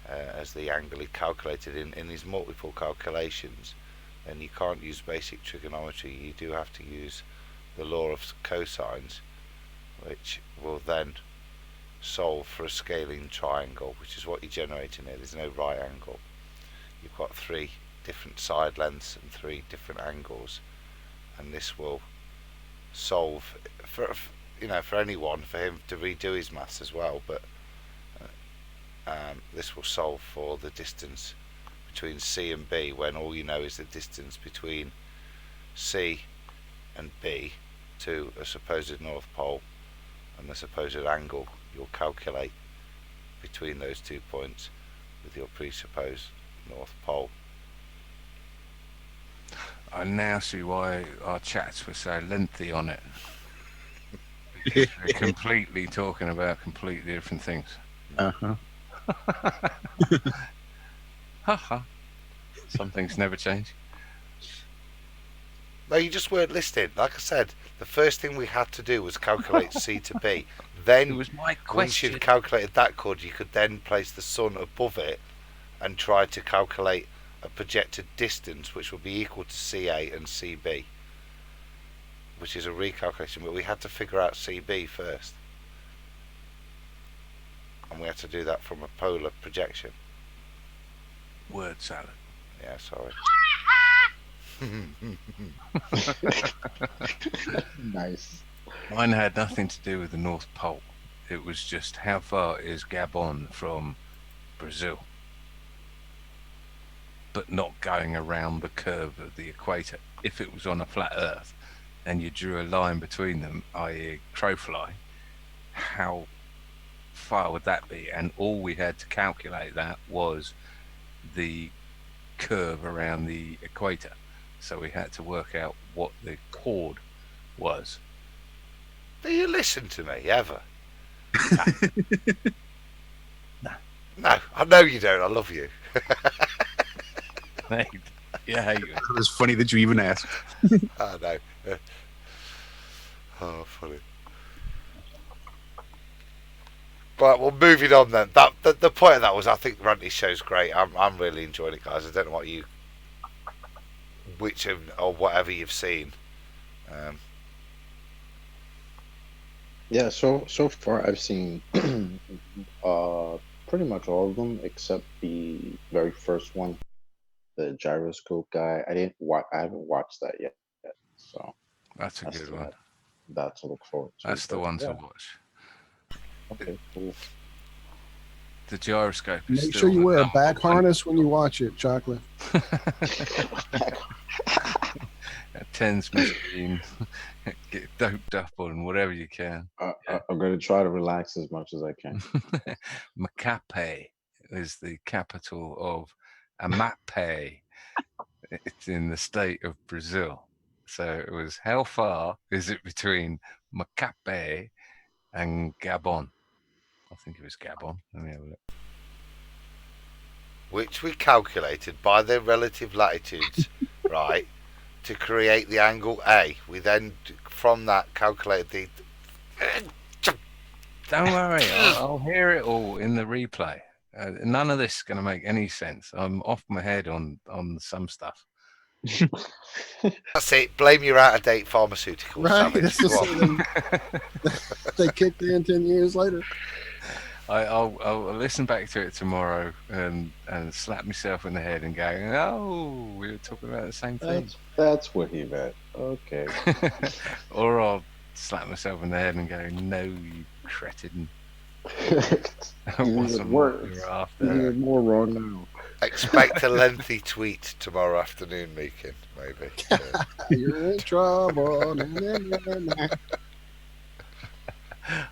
as the angle he calculated in his multiple calculations, then you can't use basic trigonometry. You do have to use the law of cosines, which will then solve for a scaling triangle, which is what you're generating here. There's no right angle. You've got 3 different side lengths and 3 different angles, and this will solve for anyone, for him to redo his maths as well, but this will solve for the distance between C and B, when all you know is the distance between C and B to a supposed North Pole, and the supposed angle you'll calculate between those 2 points with your presupposed North Pole. I now see why our chats were so lengthy on it. We're completely talking about completely different things. Uh-huh. Haha. Some things never change. No, you just weren't listening. Like I said, the first thing we had to do was calculate C to B. Then, It was my once question. you'd calculated that chord, you could then place the sun above it and try to calculate a projected distance which will be equal to CA and CB, which is a recalculation, but we had to figure out CB first. And we had to do that from a polar projection. Word salad. Yeah, sorry. Nice. Mine had nothing to do with the North Pole. It was just how far is Gabon from Brazil, but not going around the curve of the equator. If it was on a flat Earth and you drew a line between them, i.e. crowfly, how far would that be? And all we had to calculate that was the curve around the equator. So we had to work out what the chord was. Do you listen to me ever? No. No, I know you don't. I love you. Hey, yeah, It was funny that you even asked. I know. Oh, funny. Right, well, moving on then. The point of that was, I think Ranty's show's great. I'm really enjoying it, guys. I don't know what you, or whatever you've seen. Yeah, so far I've seen pretty much all of them except the very first one, the gyroscope guy. I haven't watched that yet. So that's a good one. That to look forward to. That's the but one to yeah. watch. Okay, cool. The gyroscope is Make still sure you the wear a number back one. harness when you watch it, Chocolate. A TENS machine. Get doped up on whatever you can. I'm going to try to relax as much as I can. Macape is the capital of Amape. It's in the state of Brazil. So it was, how far is it between Macape and Gabon? I think it was Gabon. Let me have a look. Which we calculated by their relative latitudes, right, to create the angle A. We then, from that, calculated the... Don't worry, I'll hear it all in the replay. None of this is going to make any sense. I'm off my head on some stuff. That's it. Blame your out-of-date pharmaceuticals. Right, Savage. that's just Go on. they kicked in 10 years later. I'll listen back to it tomorrow and slap myself in the head and go, oh, we were talking about the same thing. That's what he meant. Okay. Or I'll slap myself in the head and go, no, you cretin. Wasn't what we were after. You're more wrong now. Expect a lengthy tweet tomorrow afternoon, Meekin, maybe. You're in trouble.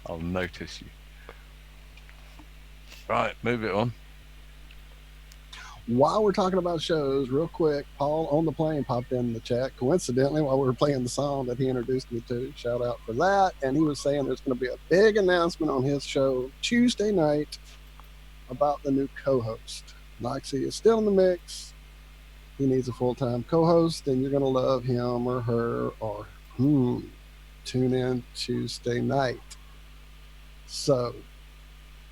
I'll notice you. Right, move it on. While we're talking about shows, real quick, Paul on the plane popped in the chat coincidentally while we were playing the song that he introduced me to. Shout out for that. And he was saying there's going to be a big announcement on his show Tuesday night about the new co-host. Noxie is still in the mix. He needs a full-time co-host, and you're going to love him or her or tune in Tuesday night. So,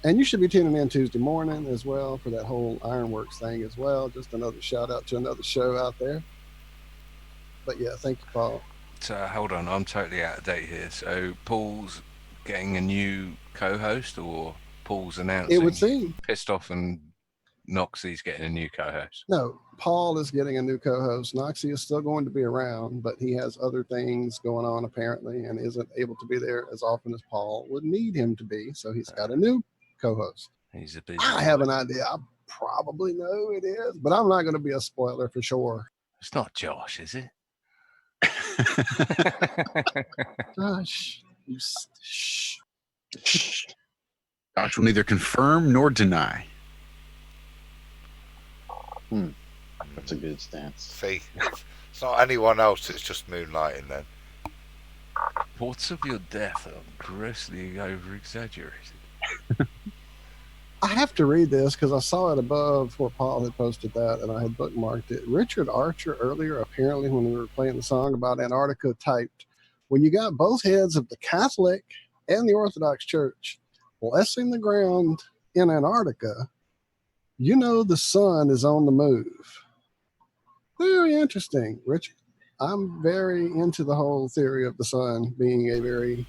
and you should be tuning in Tuesday morning as well for that whole Ironworks thing as well. Just another shout out to another show out there. But yeah, thank you, Paul. So hold on, I'm totally out of date here. So Paul's getting a new co-host, or Paul's announcing It would seem. Pissed off and Noxie's getting a new co-host? No, Paul is getting a new co-host. Noxie is still going to be around, but he has other things going on apparently and isn't able to be there as often as Paul would need him to be. So he's got a new co-host. He's a busy I have an idea. I probably know it is, but I'm not going to be a spoiler for sure. It's not Josh, is it? Gosh. Josh will neither confirm nor deny. That's a good stance. See, it's not anyone else, it's just moonlighting then. Reports of your death are grossly over-exaggerated. I have to read this because I saw it above where Paul had posted that and I had bookmarked it. Richard Archer earlier, apparently when we were playing the song about Antarctica, typed, when you got both heads of the Catholic and the Orthodox Church blessing the ground in Antarctica, you know the sun is on the move. Very interesting, Richard. I'm very into the whole theory of the sun being a very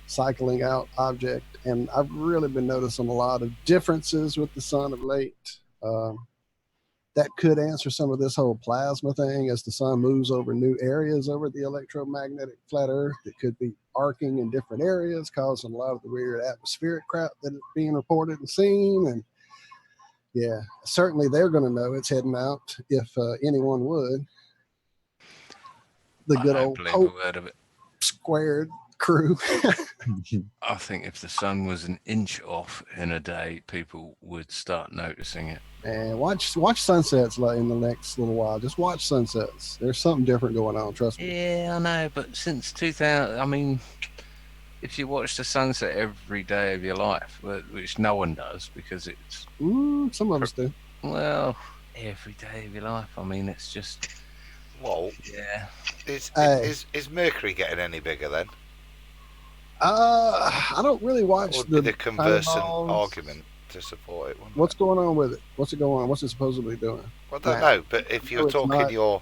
cycling out object, and I've really been noticing a lot of differences with the sun of late. That could answer some of this whole plasma thing as the sun moves over new areas over the electromagnetic flat earth. It could be arcing in different areas, causing a lot of the weird atmospheric crap that is being reported and seen. And yeah, certainly they're going to know it's heading out if anyone would. The good old believe a word of it. Squared crew. I think if the sun was an inch off in a day, people would start noticing it. And watch sunsets in the next little while. Just watch sunsets. There's something different going on, trust me. Yeah, I know, but since 2000, I mean, if you watch the sunset every day of your life, which no one does because it's... some of us do. Well, every day of your life. I mean, it's just... Well, yeah. Is Mercury getting any bigger then? I don't really watch the conversant argument to support it. What's going on with it? What's it going on? What's it supposedly doing? Well, I don't know, but if you're talking your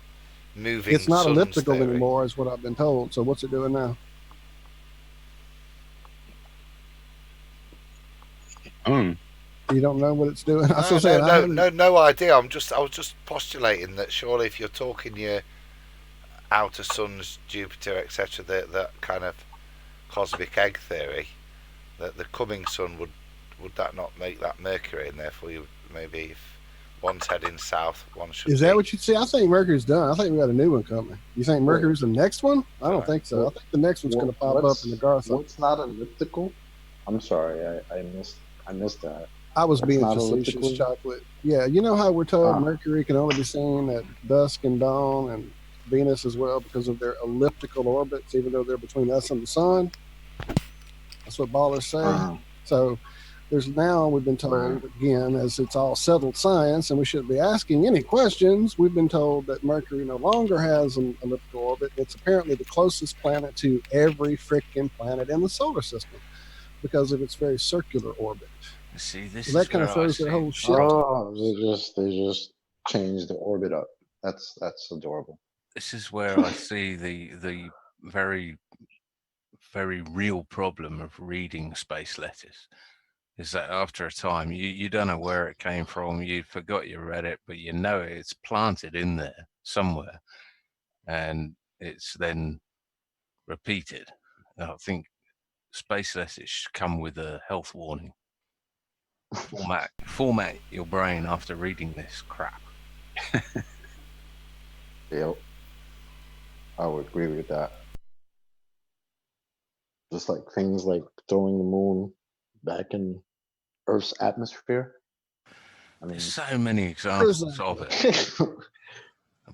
moving, it's not elliptical theory anymore, is what I've been told. So what's it doing now? You don't know what it's doing? No idea. I was just postulating that surely if you're talking your outer suns, Jupiter, etc., that kind of cosmic egg theory, that the coming sun would that not make that Mercury, and therefore you maybe if one's heading south, one should. Is that what you see? I think Mercury's done. I think we got a new one coming. You think Mercury's the next one? I don't think so. I think the next one's going to pop up in the Garth. What's not elliptical? I'm sorry, I missed that. I was being facetious, Chocolate. Yeah, you know how we're told Mercury can only be seen at dusk and dawn, and Venus as well because of their elliptical orbits, even though they're between us and the sun. That's what ballers say. So we've been told, again, as it's all settled science and we shouldn't be asking any questions, we've been told that Mercury no longer has an elliptical orbit. It's apparently the closest planet to every freaking planet in the solar system because of its very circular orbit. See, so that kind of throws their whole shit. Oh, they just changed the orbit up. That's adorable. This is where I see the very, very real problem of reading space letters. Is that after a time you don't know where it came from, you forgot you read it, but you know it's planted in there somewhere, and it's then repeated. I think space letters should come with a health warning. Format your brain after reading this crap. Yep, I would agree with that. Just like things like throwing the moon back in Earth's atmosphere. I mean, there's so many examples of it.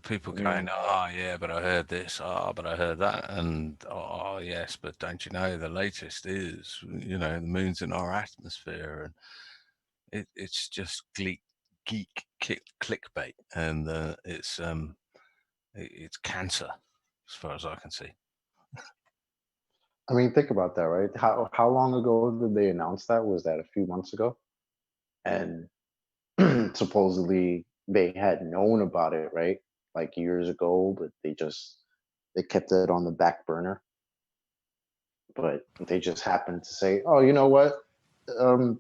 People going, oh yeah, but I heard this, but I heard that, and oh yes, but don't you know the latest is, the moon's in our atmosphere, and it's just geek clickbait, and it's cancer as far as I can see. I mean, think about that, right? How long ago did they announce that? Was that a few months ago? And supposedly they had known about it, right? Like years ago, but they kept it on the back burner. But they just happened to say, "Oh, you know what?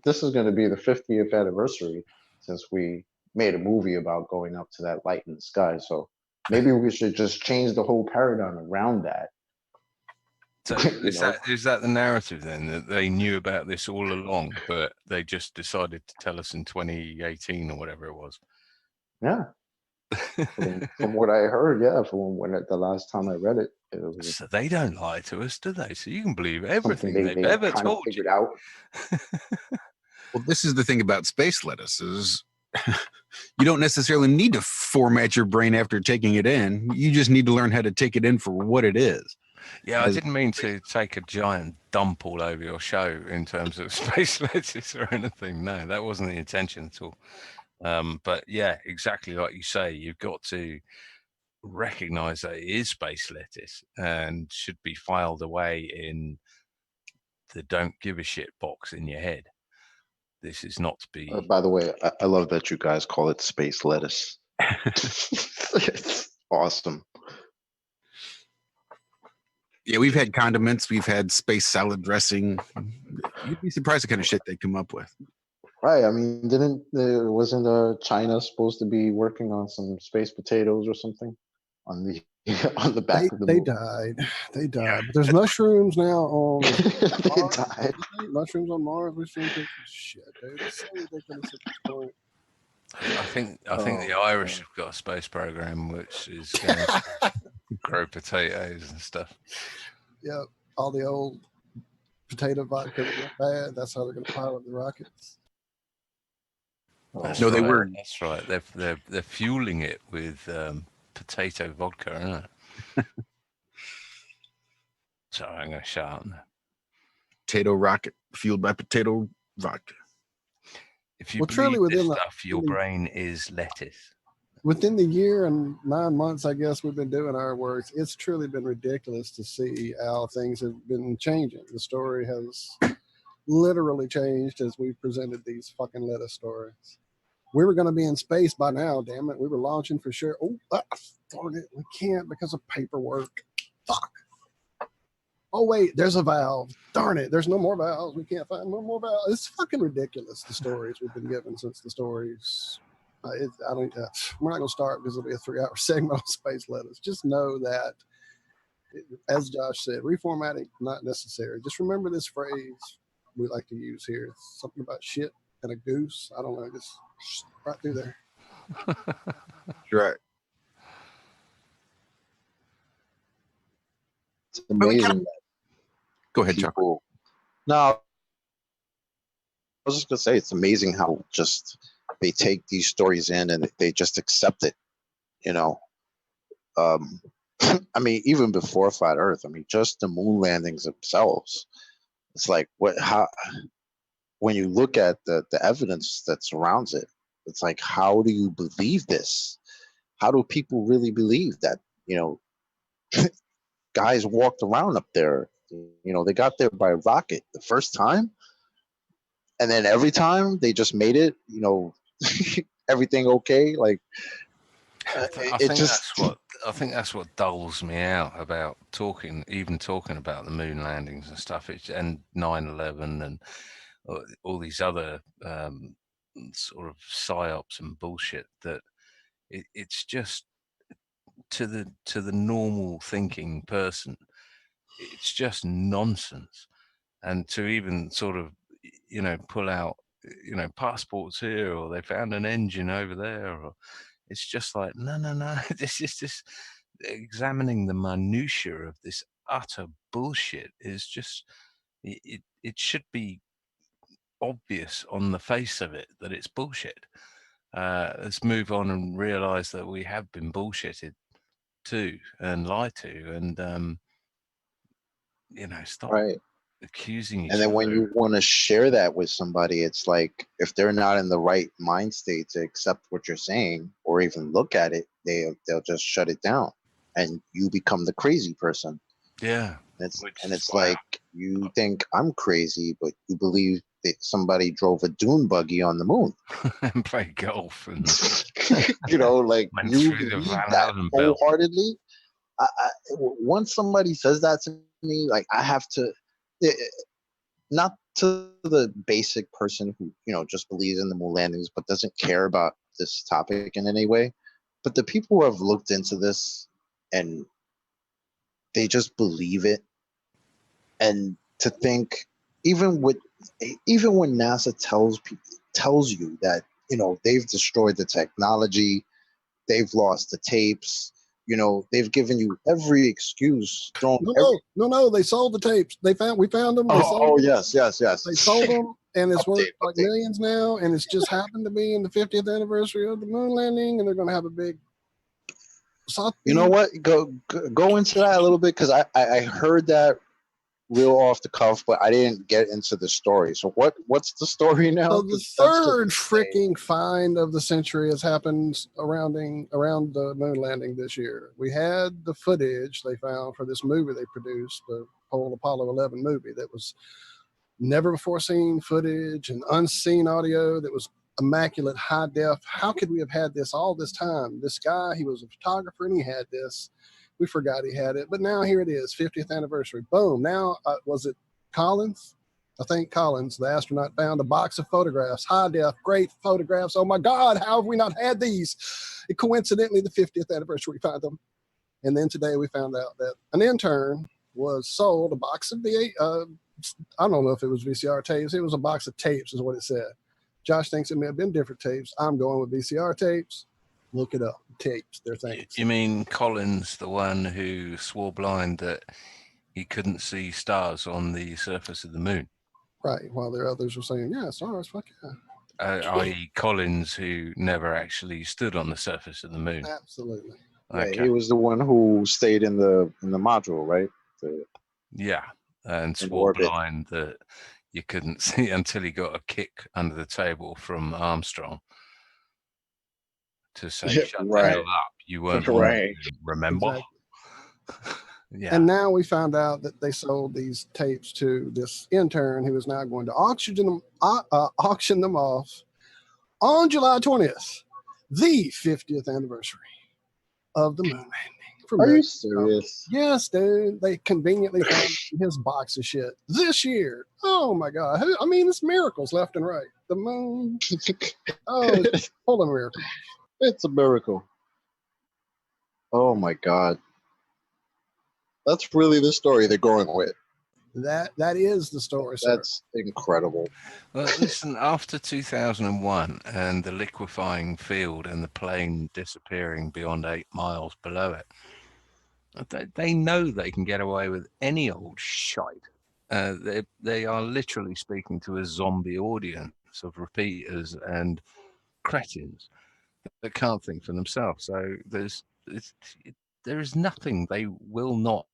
This is going to be the 50th anniversary since we made a movie about going up to that light in the sky. So maybe we should just change the whole paradigm around that." So is that the narrative then, that they knew about this all along, but they just decided to tell us in 2018 or whatever it was? Yeah. From what I heard, yeah, from the last time I read it, it was so they don't lie to us, do they? So you can believe everything something they've ever kind of told figured you. out. Well, this is the thing about space lettuces. You don't necessarily need to format your brain after taking it in. You just need to learn how to take it in for what it is. Yeah, I didn't mean to take a giant dump all over your show in terms of space lettuce or anything. No, that wasn't the intention at all. But yeah, exactly like you say, you've got to recognize that it is space lettuce and should be filed away in the don't give a shit box in your head. This is not to be. By the way, I love that you guys call it space lettuce. It's awesome. Yeah, we've had condiments. We've had space salad dressing. You'd be surprised the kind of shit they come up with. Right. I mean, wasn't China supposed to be working on some space potatoes or something on the back of the They book? died. They died. But there's mushrooms now on They Mars. died. Mushrooms on Mars. We've seen pictures. Shit, dude. It's so ridiculous at this point. I think the Irish have got a space program which is going to grow potatoes and stuff. Yep. All the old potato vodka that went bad. That's how they're going to pilot the rockets. That's No, right. they were. That's right. They're fueling it with potato vodka, isn't it? Sorry, I'm going to shut up now. Potato rocket fueled by potato vodka. If you truly believe this within stuff, your brain is lettuce. Within the year and 9 months, I guess we've been doing our works, it's truly been ridiculous to see how things have been changing. The story has literally changed as we presented these fucking lettuce stories. We were going to be in space by now, damn it. We were launching for sure. Oh, darn it. We can't because of paperwork. Fuck. Oh, wait, there's a valve. Darn it. There's no more valves. We can't find no more valves. It's fucking ridiculous, the stories we've been given since the stories. We're not going to start because it'll be a 3-hour segment on space lettuce. Just know that, as Josh said, reformatting not necessary. Just remember this phrase we like to use here. It's something about shit and a goose. I don't know, just right through there. Right. It's amazing. Go ahead, Chuck. No, I was just gonna say it's amazing how just they take these stories in and they just accept it. You know, I mean, even before Flat Earth, I mean, just the moon landings themselves. It's like when you look at the evidence that surrounds it, it's like, how do you believe this? How do people really believe that, you know, guys walked around up there? You know, they got there by rocket the first time, and then every time they just made it, you know, everything okay. Like, I think that's what dulls me out about talking about the moon landings and stuff. And 9/11 and all these other sort of psyops and bullshit. That it's just to the normal thinking person, it's just nonsense. And to even sort of, you know, pull out, you know, passports here, or they found an engine over there, or it's just like, no. This is just examining the minutiae of this utter bullshit is just, it should be obvious on the face of it that it's bullshit. Let's move on and realize that we have been bullshitted too and lied to, and you know, stop. Right. accusing each And then when other. you want to share that with somebody, it's like if they're not in the right mind state to accept what you're saying or even look at it, they'll just shut it down, and you become the crazy person. Yeah. And it's like you think I'm crazy, but you believe that somebody drove a dune buggy on the moon. And play golf and Like went you through the believe Van that Allen belt. wholeheartedly. Once somebody says that to me, like I have to, not to the basic person who just believes in the moon landings but doesn't care about this topic in any way, but the people who have looked into this and they just believe it. And to think, even when NASA tells you that they've destroyed the technology, they've lost the tapes, they've given you every excuse. No, they sold the tapes. We found them. Yes. They sold them, and it's worth like millions now, and it's just happened to be in the 50th anniversary of the moon landing, and they're going to have a big. You know what? Go into that a little bit, because I heard that real off the cuff, but I didn't get into the story. So what's the story now? So the third freaking find of the century has happened around the moon landing this year. We had the footage they found for this movie they produced, the whole Apollo 11 movie, that was never before seen footage and unseen audio that was immaculate high def. How could we have had this all this time? This guy, he was a photographer and he had this. We forgot he had it, but now here it is, 50th anniversary. Boom. Now, was it Collins? I think Collins, the astronaut, found a box of photographs, high def, great photographs. Oh my God, how have we not had these? Coincidentally, the 50th anniversary, we found them. And then today we found out that an intern was sold a box of I don't know if it was VCR tapes. It was a box of tapes is what it said. Josh thinks it may have been different tapes. I'm going with VCR tapes. Look it up. Tapes, they're things. You mean Collins, the one who swore blind that he couldn't see stars on the surface of the moon? Right, while there others were saying, yeah, stars, fuck yeah. I.e. Collins, who never actually stood on the surface of the moon. Absolutely. Okay. Yeah, he was the one who stayed in the module, right? Yeah, and swore blind that you couldn't see until he got a kick under the table from Armstrong to say, shut the hell up, you weren't right. Remember? Exactly. Yeah. And now we found out that they sold these tapes to this intern who is now going to auction them off on July 20th, the 50th anniversary of the moon landing. Are you serious? Yes, dude. They conveniently found his box of shit this year. Oh my God. I mean, it's miracles left and right. The moon. Oh, it's full of miracles. It's a miracle. Oh my God. That's really the story they're going with. That is the story, sir. That's incredible. Well, listen, after 2001 and the liquefying field and the plane disappearing beyond 8 miles below it, they know they can get away with any old shite. They are literally speaking to a zombie audience of repeaters and cretins that can't think for themselves. So there is nothing they will not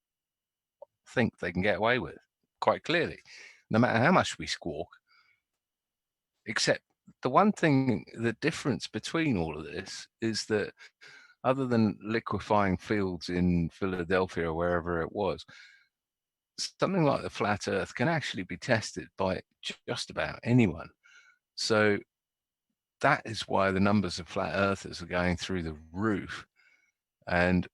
think they can get away with, quite clearly, no matter how much we squawk. Except the one thing, the difference between all of this is that other than liquefying fields in Philadelphia or wherever it was, something like the flat earth can actually be tested by just about anyone. So that is why the numbers of flat earthers are going through the roof, and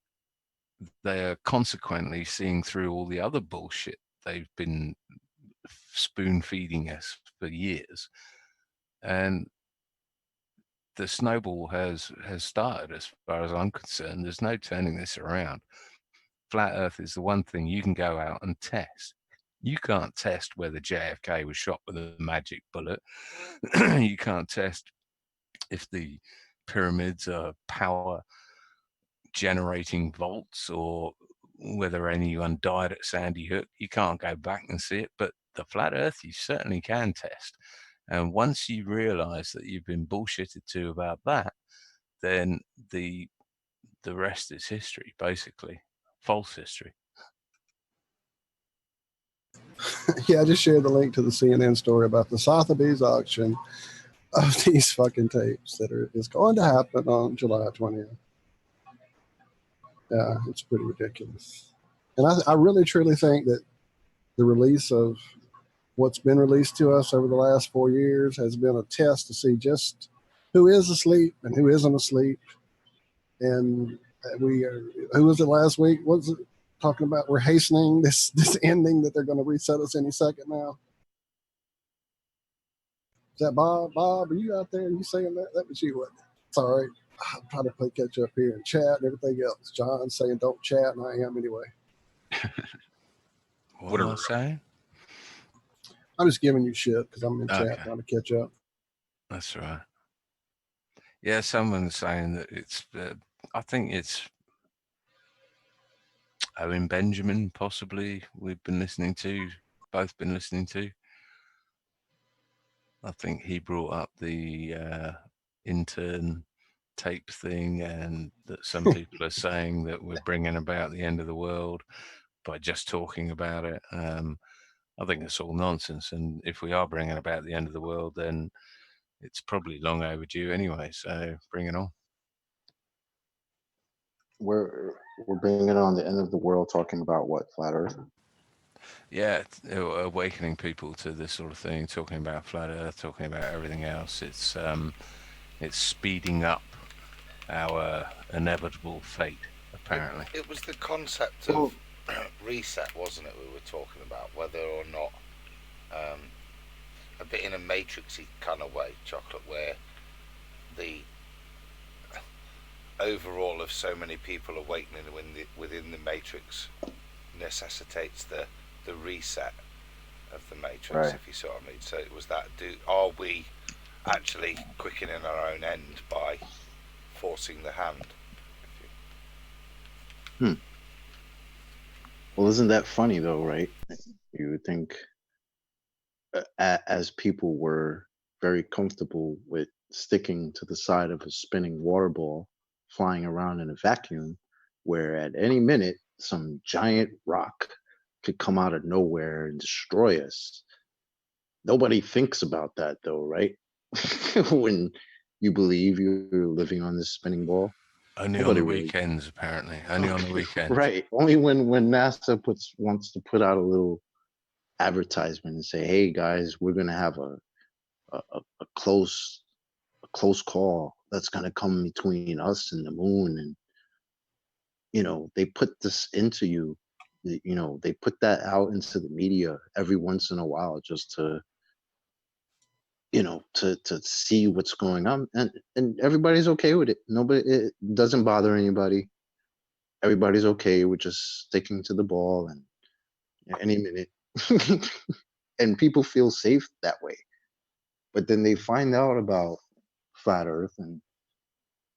they are consequently seeing through all the other bullshit they've been spoon feeding us for years. And the snowball has started, as far as I'm concerned. There's no turning this around. Flat earth is the one thing you can go out and test. You can't test whether JFK was shot with a magic bullet. You can't test if the pyramids are power generating vaults or whether anyone died at Sandy Hook. You can't go back and see it, but the flat earth you certainly can test. And once you realize that you've been bullshitted to about that, then the rest is history, basically. False history. Yeah, I just shared the link to the CNN story about the Sotheby's auction of these fucking tapes that is going to happen on July 20th. Yeah, it's pretty ridiculous. And I really truly think that the release of what's been released to us over the last 4 years has been a test to see just who is asleep and who isn't asleep. And who was it last week? What was it talking about? We're hastening this ending that they're going to reset us any second now. Is that Bob? Bob, are you out there? Are you saying that? That was you, wasn't it? It's all right. I'm trying to play catch up here and chat and everything else. John's saying don't chat, and I am anyway. What am I saying? I'm just giving you shit because I'm in chat trying to catch up. That's right. Yeah, someone's saying that it's, I think it's Owen Benjamin, possibly, we've been listening to, both been listening to. I think he brought up the intern tape thing, and that some people are saying that we're bringing about the end of the world by just talking about it. I think it's all nonsense, and if we are bringing about the end of the world, then it's probably long overdue anyway, so bring it on. We're bringing on the end of the world, talking about what, flat Earth? Yeah, awakening people to this sort of thing, talking about flat Earth, talking about everything else. It's speeding up our inevitable fate, apparently. It was the concept of reset, wasn't it, we were talking about, whether or not a bit in a matrixy kind of way, Chocolate, where the overall of so many people awakening within the matrix necessitates the reset of the matrix, right, if you see what I mean. So it was that, are we actually quickening our own end by forcing the hand? Well, isn't that funny though, right? You would think as people were very comfortable with sticking to the side of a spinning water ball flying around in a vacuum, where at any minute some giant rock could come out of nowhere and destroy us. Nobody thinks about that though, right? When you believe you're living on this spinning ball. Only on the weekends, apparently. Only on the weekends. Right. Only when NASA wants to put out a little advertisement and say, "Hey guys, we're gonna have a close call that's gonna come between us and the moon," and they put this into you. They put that out into the media every once in a while just to to see what's going on, and everybody's okay with it. It doesn't bother anybody. Everybody's okay with just sticking to the ball, and any minute, and people feel safe that way. But then they find out about flat Earth, and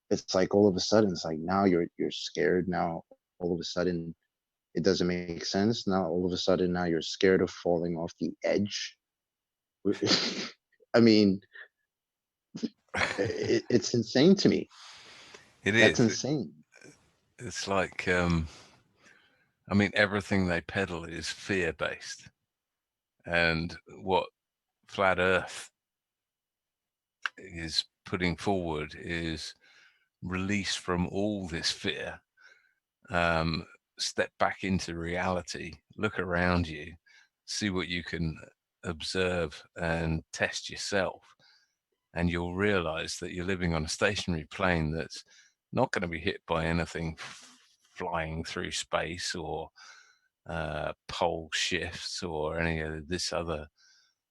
it's like all of a sudden, it's like now you're scared. Now all of a sudden, it doesn't make sense. Now all of a sudden, now you're scared of falling off the edge. I mean, it's insane to me. That's insane. It's like, everything they peddle is fear-based. And what Flat Earth is putting forward is release from all this fear, step back into reality, look around you, see what you can observe and test yourself. And you'll realize that you're living on a stationary plane that's not going to be hit by anything flying through space or pole shifts or any of this other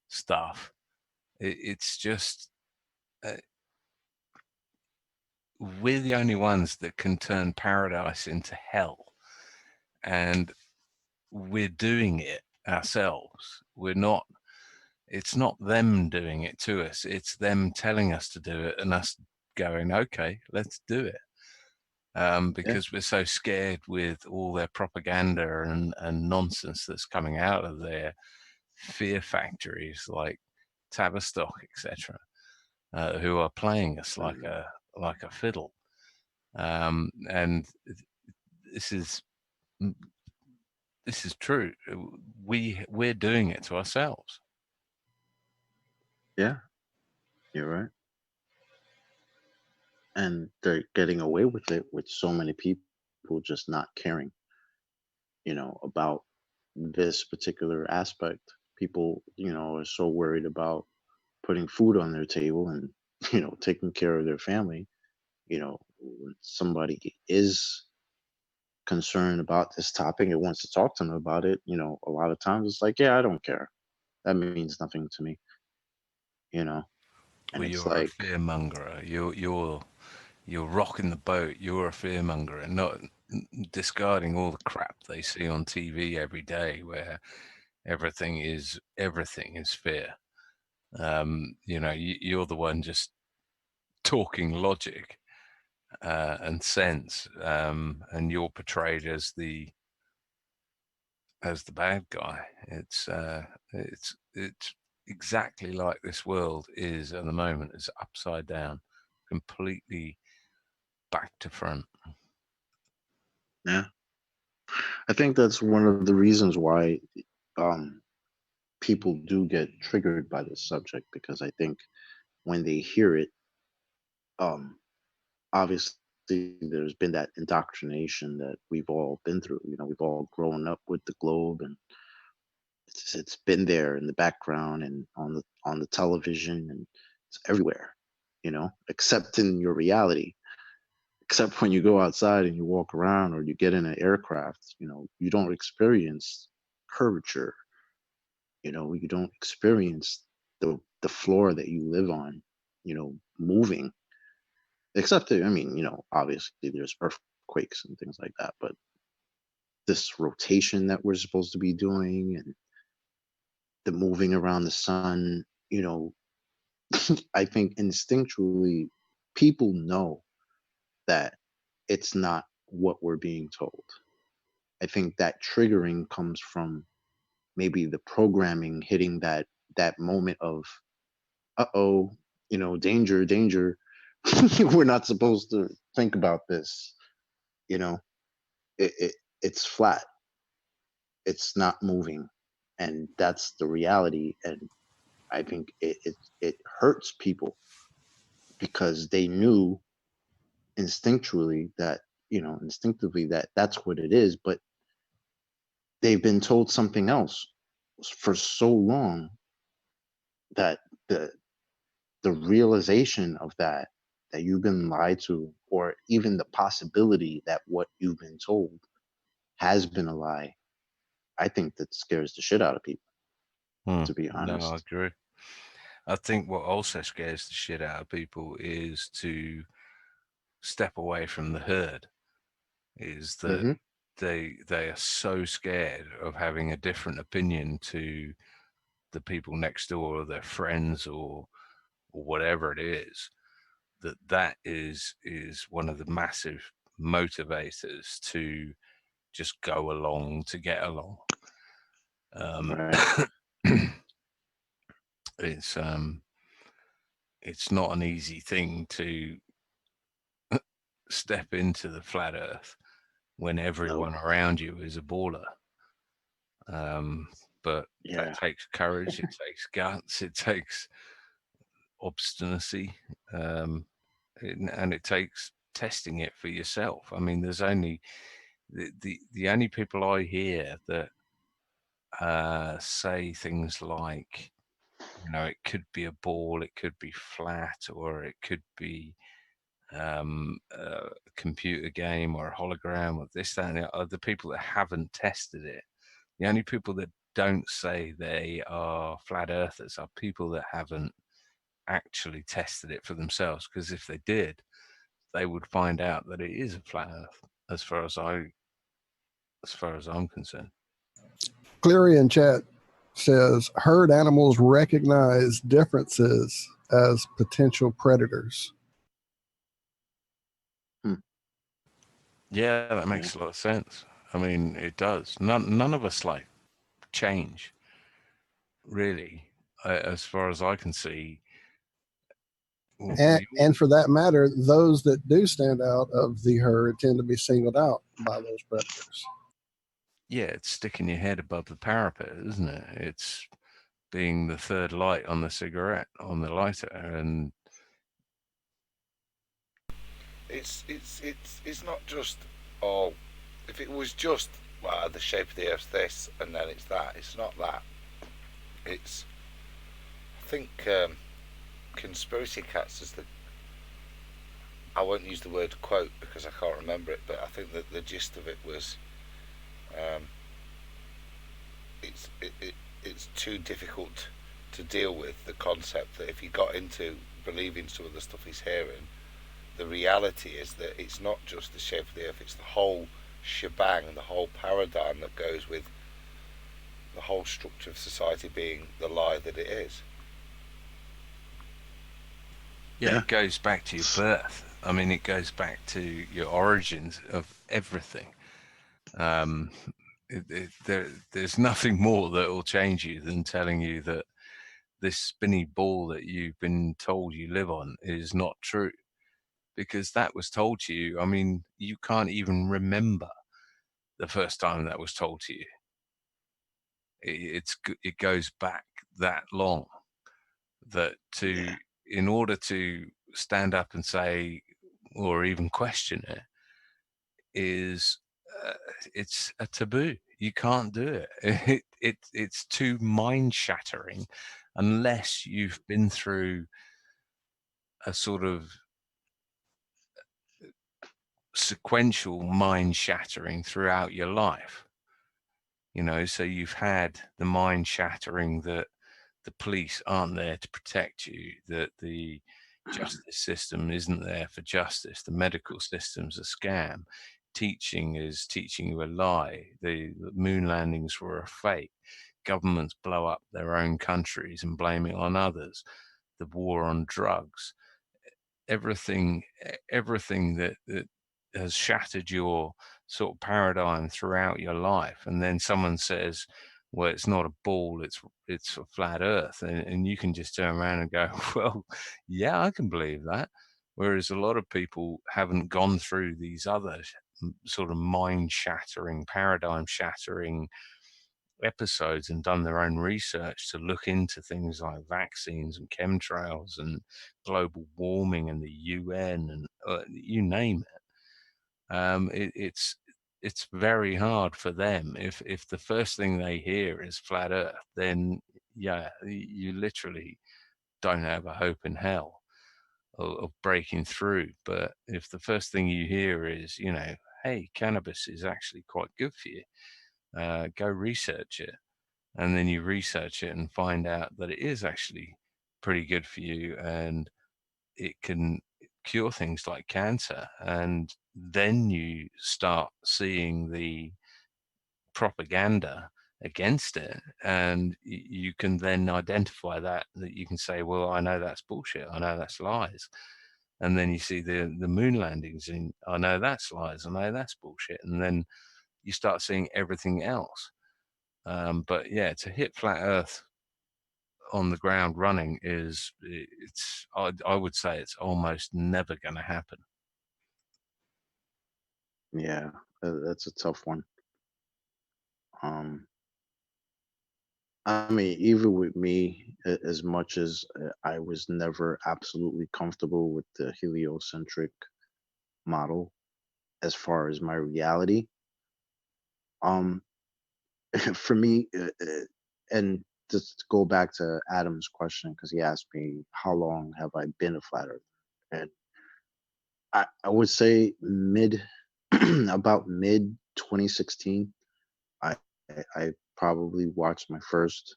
stuff. It's just we're the only ones that can turn paradise into hell, and we're doing it ourselves. It's not them doing it to us, it's them telling us to do it and us going, okay, let's do it. Because we're so scared with all their propaganda and nonsense that's coming out of their fear factories like Tavistock, etc., who are playing us like a fiddle. And this is this is true. We're doing it to ourselves. Yeah, you're right. And they're getting away with it with so many people just not caring, about this particular aspect. People, are so worried about putting food on their table and, taking care of their family. When somebody is concerned about this topic and wants to talk to them about it, a lot of times it's like, yeah, I don't care. That means nothing to me, you know. And Well, it's you're a like, fearmonger. You're rocking the boat. You're a fearmonger, and not discarding all the crap they see on TV every day, where everything is fear. You're the one just talking logic and sense, and you're portrayed as the bad guy. It's exactly like this world is at the moment. It's upside down, completely back to front. yeah, I think that's one of the reasons why um, people do get triggered by this subject, because I think when they hear it, um, obviously there's been that indoctrination that we've all been through. We've all grown up with the globe, and it's been there in the background and on the television, and it's everywhere. Except in your reality. Except when you go outside and you walk around or you get in an aircraft, you don't experience curvature. You don't experience the floor that you live on, moving. Except that, I mean, obviously there's earthquakes and things like that, but this rotation that we're supposed to be doing and the moving around the sun, I think instinctually people know that it's not what we're being told. I think that triggering comes from maybe the programming hitting that moment of uh-oh, danger, danger. We're not supposed to think about this. You know, it's flat. It's not moving, and that's the reality. And I think it hurts people because they knew instinctively that that's what it is, but they've been told something else for so long that the realization of that you've been lied to, or even the possibility that what you've been told has been a lie, I think that scares the shit out of people, to be No, I honest. agree. I think what also scares the shit out of people is to step away from the herd. Is that Hmm. they are so scared of having a different opinion to the people next door, or their friends, or whatever it is, that is one of the massive motivators to just go along to get along. Um, Right. it's it's not an easy thing to step into the flat earth when No. everyone around you is a baller. Um, but that Yeah. takes courage, it takes guts, it takes obstinacy, and it takes testing it for yourself. I mean, there's only the only people I hear that say things like, it could be a ball, it could be flat, or it could be a computer game or a hologram or this, that, and the other. The people that haven't tested it. The only people that don't say they are flat earthers are people that haven't actually tested it for themselves. Because if they did, they would find out that it is a flat earth, as far as I'm concerned. Cleary in chat says herd animals recognize differences as potential predators. Yeah, that makes a lot of sense. I mean, it does. None of us like change, really, as far as I can see. And for that matter, those that do stand out of the herd tend to be singled out by those predators. yeah, it's sticking your head above the parapet, isn't it? It's being the third light on the cigarette, on the lighter, and it's not just, oh, if it was just, well, the shape of the earth's this and then it's that. It's not that. It's, I think, conspiracy cats is the, I won't use the word quote because I can't remember it, but I think that the gist of it was, um, it's too difficult to deal with, the concept that if he got into believing some of the stuff he's hearing, the reality is that it's not just the shape of the earth, it's the whole shebang, the whole paradigm that goes with the whole structure of society being the lie that it is. yeah, it goes back to your birth. I mean, it goes back to your origins of everything. There's nothing more that will change you than telling you that this spinny ball that you've been told you live on is not true, because that was told to you. I mean, you can't even remember the first time that was told to you. It goes back that long that in order to stand up and say or even question it is it's a taboo. You can't do it. It's too mind shattering unless you've been through a sort of sequential mind shattering throughout your life. So you've had the mind shattering that the police aren't there to protect you, that the justice system isn't there for justice, the medical system's a scam, teaching is teaching you a lie, the moon landings were a fake, governments blow up their own countries and blame it on others, the war on drugs, everything that has shattered your sort of paradigm throughout your life, and then someone says, well, it's not a ball, it's a flat earth, and you can just turn around and go, well, yeah, I can believe that. Whereas a lot of people haven't gone through these other sort of mind shattering, paradigm shattering episodes and done their own research to look into things like vaccines and chemtrails and global warming and the UN and you name it. It's very hard for them if the first thing they hear is flat Earth, then yeah, you literally don't have a hope in hell of breaking through. But if the first thing you hear is, hey, cannabis is actually quite good for you, go research it, and then you research it and find out that it is actually pretty good for you and it can cure things like cancer, and then you start seeing the propaganda against it, and you can then identify that you can say, well, I know that's bullshit, I know that's lies. And then you see the moon landings and I know that's lies, I know that's bullshit, and then you start seeing everything else. But yeah, to hit flat Earth on the ground running I would say it's almost never going to happen. Yeah, that's a tough one. Um, I mean, even with me, as much as I was never absolutely comfortable with the heliocentric model as far as my reality, um, for me, and just to go back to Adam's question, because he asked me how long have I been a flat earther, and I would say about mid 2016, I I probably watched my first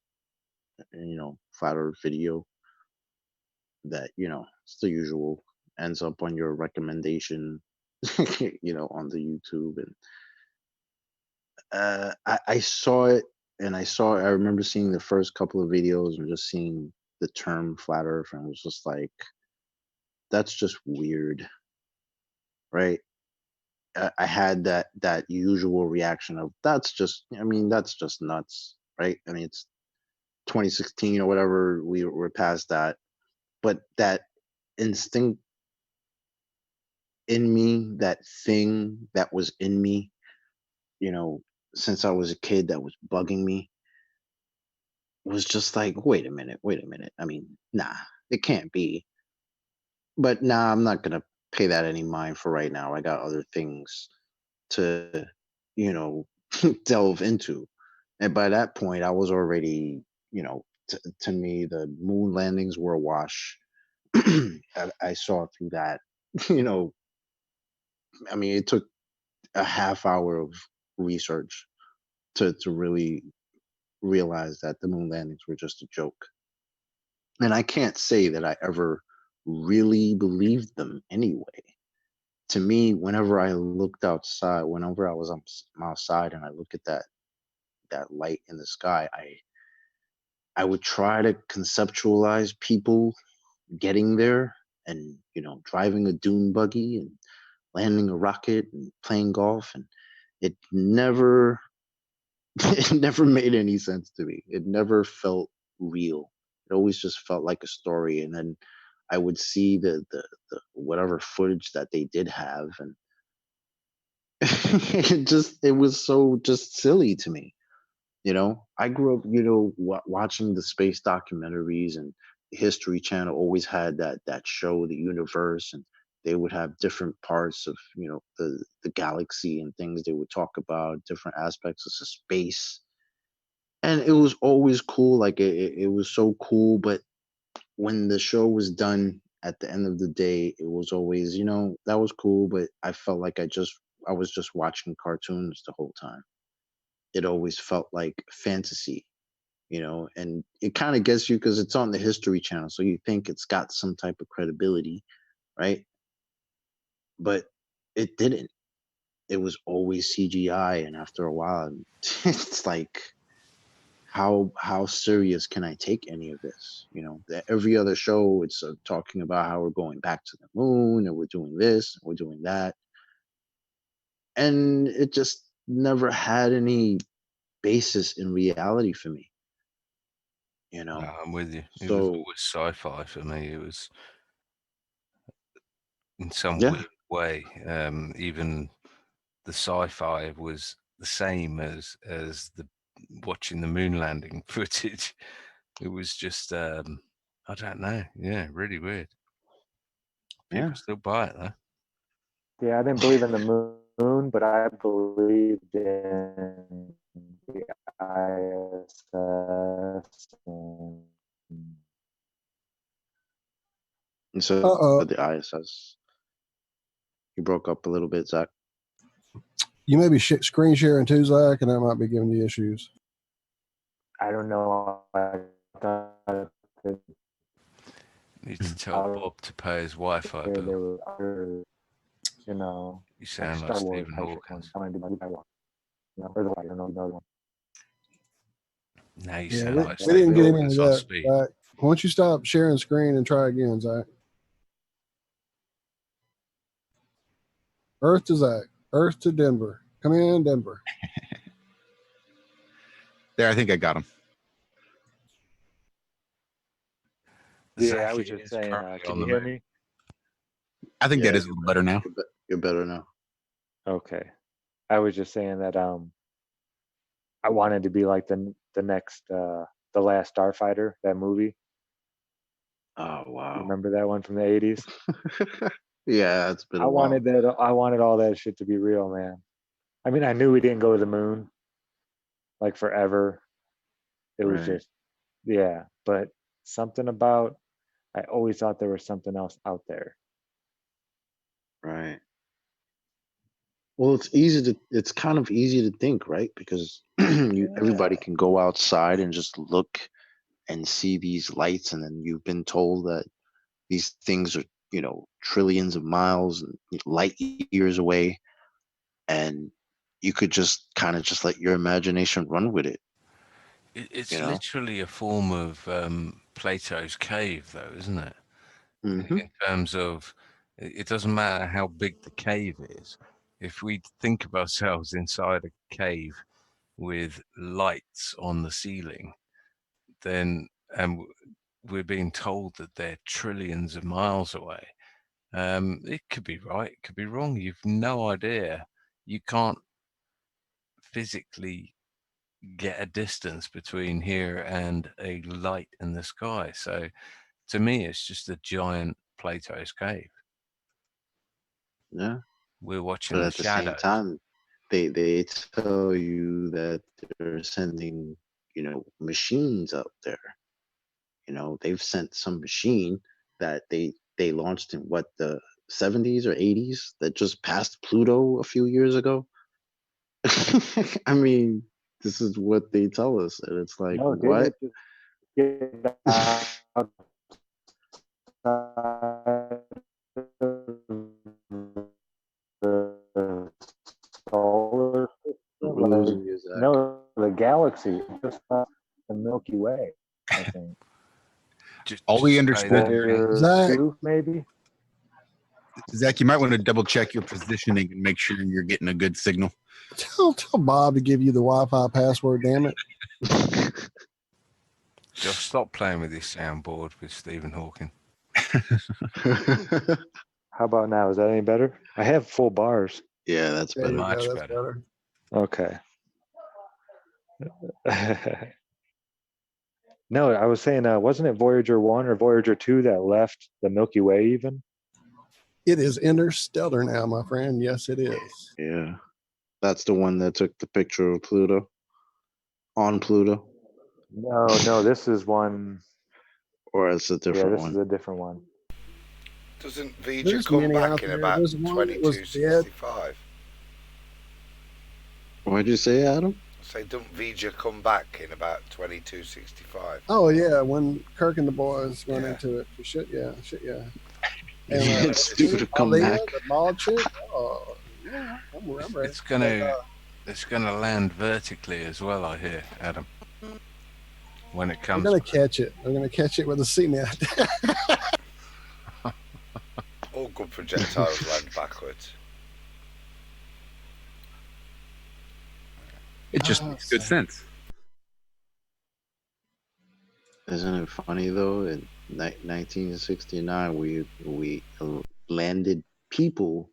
flat earth video that it's the usual, ends up on your recommendation on the YouTube. And I saw it, and I remember seeing the first couple of videos and just seeing the term flat earth, and it was just like, that's just weird, right? I had that usual reaction of, that's just nuts, right? I mean, it's 2016 or whatever, we're past that. But that instinct in me, that thing that was in me, you know since I was a kid that was bugging me was just like, wait a minute, wait a minute. I mean, nah, it can't be. But nah, I'm not gonna pay that any mind for right now. I got other things to, you know, delve into. And by that point, I was already, to me, the moon landings were a wash. I saw through that. You know, I mean, it took a half hour of research to really realize that the moon landings were just a joke. And I can't say that I ever really believed them anyway. To me, whenever I looked outside, whenever I was outside and I look at that light in the sky, I would try to conceptualize people getting there and driving a dune buggy and landing a rocket and playing golf, and it never it never made any sense to me. It never felt real. It always just felt like a story. And then I would see the whatever footage that they did have, and it was so just silly to me. I grew up, watching the space documentaries, and the History Channel always had that show, The Universe, and they would have different parts of, the galaxy and things they would talk about, different aspects of space. And it was always cool. Like it was so cool. But when the show was done at the end of the day, it was always, that was cool. But I felt like I was just watching cartoons the whole time. It always felt like fantasy, and it kind of gets you because it's on the History Channel. So you think it's got some type of credibility, right? But it didn't. It was always CGI. And after a while, it's like, how serious can I take any of this? Every other show, it's talking about how we're going back to the moon and we're doing this and we're doing that. And it just never had any basis in reality for me. No, I'm with you. It was So always sci-fi for me. It was in some yeah, weird way. Even the sci-fi was the same as the watching the moon landing footage. It was just I don't know. Yeah, really weird. People yeah. still buy it though. Yeah, I didn't believe in the moon, but I believed in the ISS. And so Uh-oh. the ISS, you broke up a little bit, Zach. You may be screen sharing too, Zach, and that might be giving you issues. I don't know. I thought that Need to tell Bob to pay his Wi-Fi there bill. were other, You sound like Star Wars Stephen type Hawkins. ones. I want to do my one. Or the light, I don't know the other one. Now you Yeah, sound like we didn't Stephen get any of Hawkins on that, speed. Zach. Why don't you stop sharing screen and try again, Zach? Earth to Zach. Earth to Denver. Come in, Denver. There, I think I got him. Yeah, I was just saying, can you hear me? I think that is a little better now. You're better now. Okay. I was just saying that I wanted to be like the next The Last Starfighter, that movie. Oh wow. You remember that one from the 80s? Yeah, it's been a I while. wanted all that shit to be real, man. I mean, I knew we didn't go to the moon like forever. It was Right. just, yeah, but something about, I always thought there was something else out there. Right. Well, it's kind of easy to think, right? Because everybody can go outside and just look and see these lights, and then you've been told that these things are, trillions of miles and light years away, and you could just kind of just let your imagination run with it. It's literally a form of Plato's cave, though, isn't it? Mm-hmm. In terms of, it doesn't matter how big the cave is. If we think of ourselves inside a cave with lights on the ceiling, then we're being told that they're trillions of miles away. It could be right, it could be wrong. You've no idea. You can't physically get a distance between here and a light in the sky. So to me, it's just a giant Plato's cave. Yeah. We're watching But the at the same shadows. time, they tell you that they're sending, machines up there. They've sent some machine that they launched in what, the 70s or 80s, that just passed Pluto a few years ago. I mean, this is what they tell us, and it's like, No, what? didn't it just get outside the solar system? I'm losing you, Zach. No, the galaxy, just not the Milky Way, I think. All we say understood, that again. Zach, Two, maybe? Zach, you might want to double check your positioning and make sure you're getting a good signal. tell Bob to give you the Wi-Fi password. Damn it! Just stop playing with this soundboard with Stephen Hawking. How about now? Is that any better? I have full bars. Yeah, that's There you better. Much go. That's better. better. Okay. No, I was saying, wasn't it Voyager 1 or Voyager 2 that left the Milky Way even? It is interstellar now, my friend. Yes, it is. Yeah, that's the one that took the picture of Pluto on Pluto, No, this is one. or it's a Yeah, different this is one. a different one. Doesn't Vija There's come many back out in there. about There's one that was dead. 2265? What'd you say, Adam? Say, don't Vija come back in about 2265? Oh yeah, when Kirk and the boys run Yeah. into it. Shit, yeah. Yeah, it's stupid to come Aaliyah, back. the bald chick. Oh yeah, I'm ready. It's gonna land vertically as well, I hear, Adam. When it We're comes gonna catch it. We're gonna catch it with a sea net. All good projectiles land backwards. It just makes good sense. Isn't it funny though? In 1969, we landed people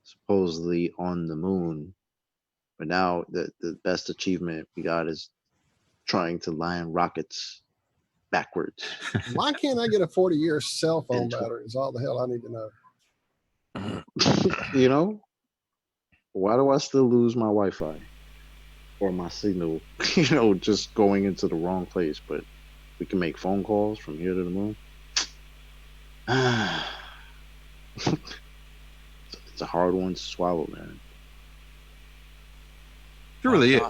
supposedly on the moon, but now the best achievement we got is trying to land rockets backwards. Why can't I get a 40-year cell phone battery? Is all the hell I need to know. Why do I still lose my Wi-Fi or my signal? Just going into the wrong place, but we can make phone calls from here to the moon. It's a hard one to swallow, man. It really is.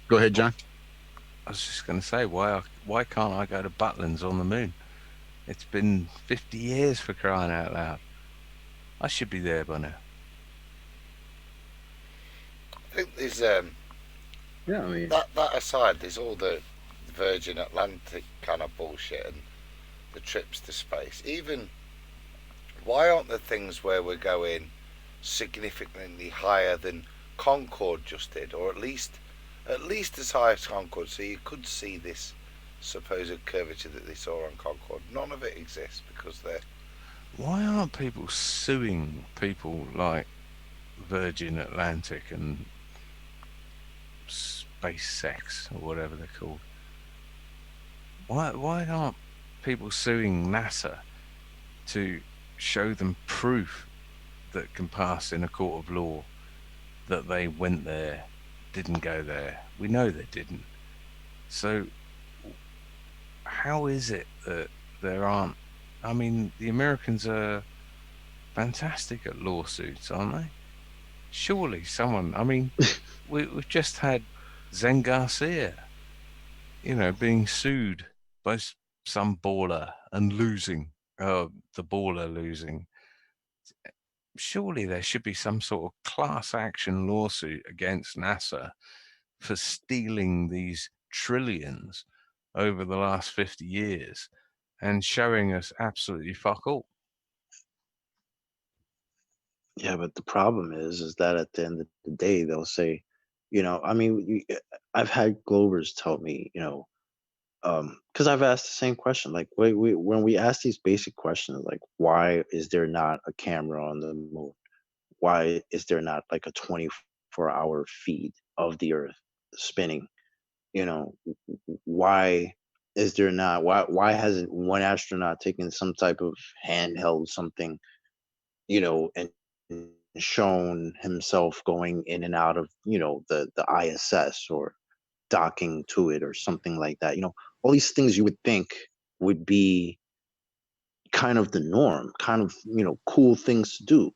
Go ahead, John. I was just going to say, why can't I go to Butlins on the moon? It's been 50 years, for crying out loud. I should be there by now. I think there's I mean, that aside, there's all the Virgin Atlantic kind of bullshit and the trips to space. Even why aren't there things where we're going significantly higher than Concorde just did, or at least as high as Concorde, so you could see this supposed curvature that they saw on Concorde? None of it exists because they're. Why aren't people suing people like Virgin Atlantic and SpaceX or whatever they're called? Why aren't people suing NASA to show them proof that can pass in a court of law that they went there, didn't go there? We know they didn't. So how is it that there aren't? I mean, the Americans are fantastic at lawsuits, aren't they? Surely someone, I mean, we've just had Zen Garcia, being sued by some baller and losing, the baller losing. Surely there should be some sort of class action lawsuit against NASA for stealing these trillions over the last 50 years and showing us absolutely fuck all. yeah, but the problem is that at the end of the day, they'll say, I mean, I've had Glovers tell me, because I've asked the same question. Like, when we ask these basic questions, like, why is there not a camera on the moon? Why is there not like a 24-hour feed of the Earth spinning. You know, why is there not? Why hasn't one astronaut taken some type of handheld something, you know, and shown himself going in and out of, you know, the ISS, or docking to it or something like that? You know, all these things you would think would be kind of the norm, kind of, you know, cool things to do.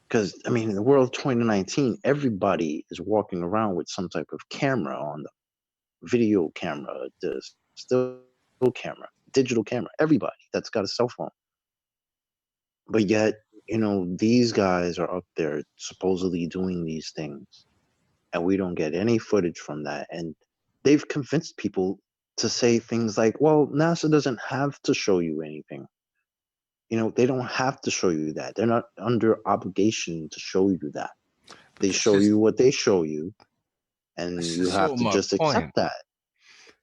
Because I mean, in the world of 2019, everybody is walking around with some type of camera on them, video camera, the still camera, digital camera. Everybody that's got a cell phone. But yet, you know, these guys are up there supposedly doing these things, and we don't get any footage from that. And they've convinced people to say things like, well, NASA doesn't have to show you anything. You know, they don't have to show you that. They're not under obligation to show you that. They show you what they show you, and This you is have sort of to my just point. accept that.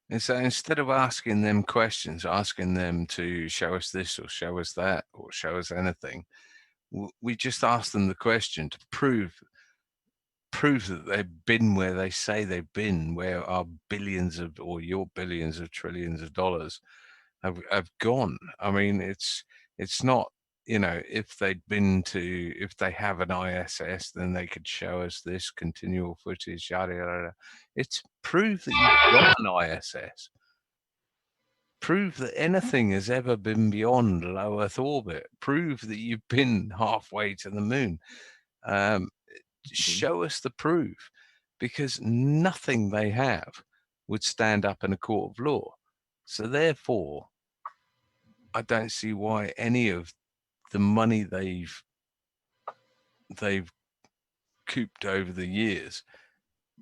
And so instead of asking them questions, asking them to show us this or show us that or show us anything, we just ask them the question to prove that they've been where they say they've been, where our billions of, or your billions of trillions of dollars have gone. I mean, it's not, you know, if they have an ISS, then they could show us this continual footage, yada, yada, yada. It's prove that you've got an ISS. Prove that anything has ever been beyond low Earth orbit. Prove that you've been halfway to the moon. Show us the proof, because nothing they have would stand up in a court of law. So therefore, I don't see why any of the money they've cooped over the years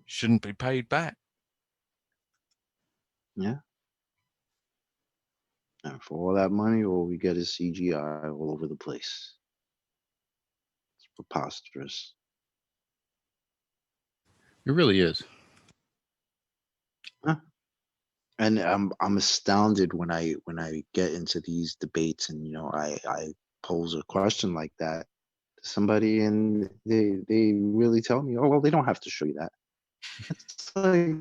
shouldn't be paid back. Yeah. And for all that money, all we get is CGI all over the place. It's preposterous. It really is. Huh. And I'm astounded when I get into these debates, and you know, I pose a question like that to somebody, and they really tell me, oh well, they don't have to show you that. It's like,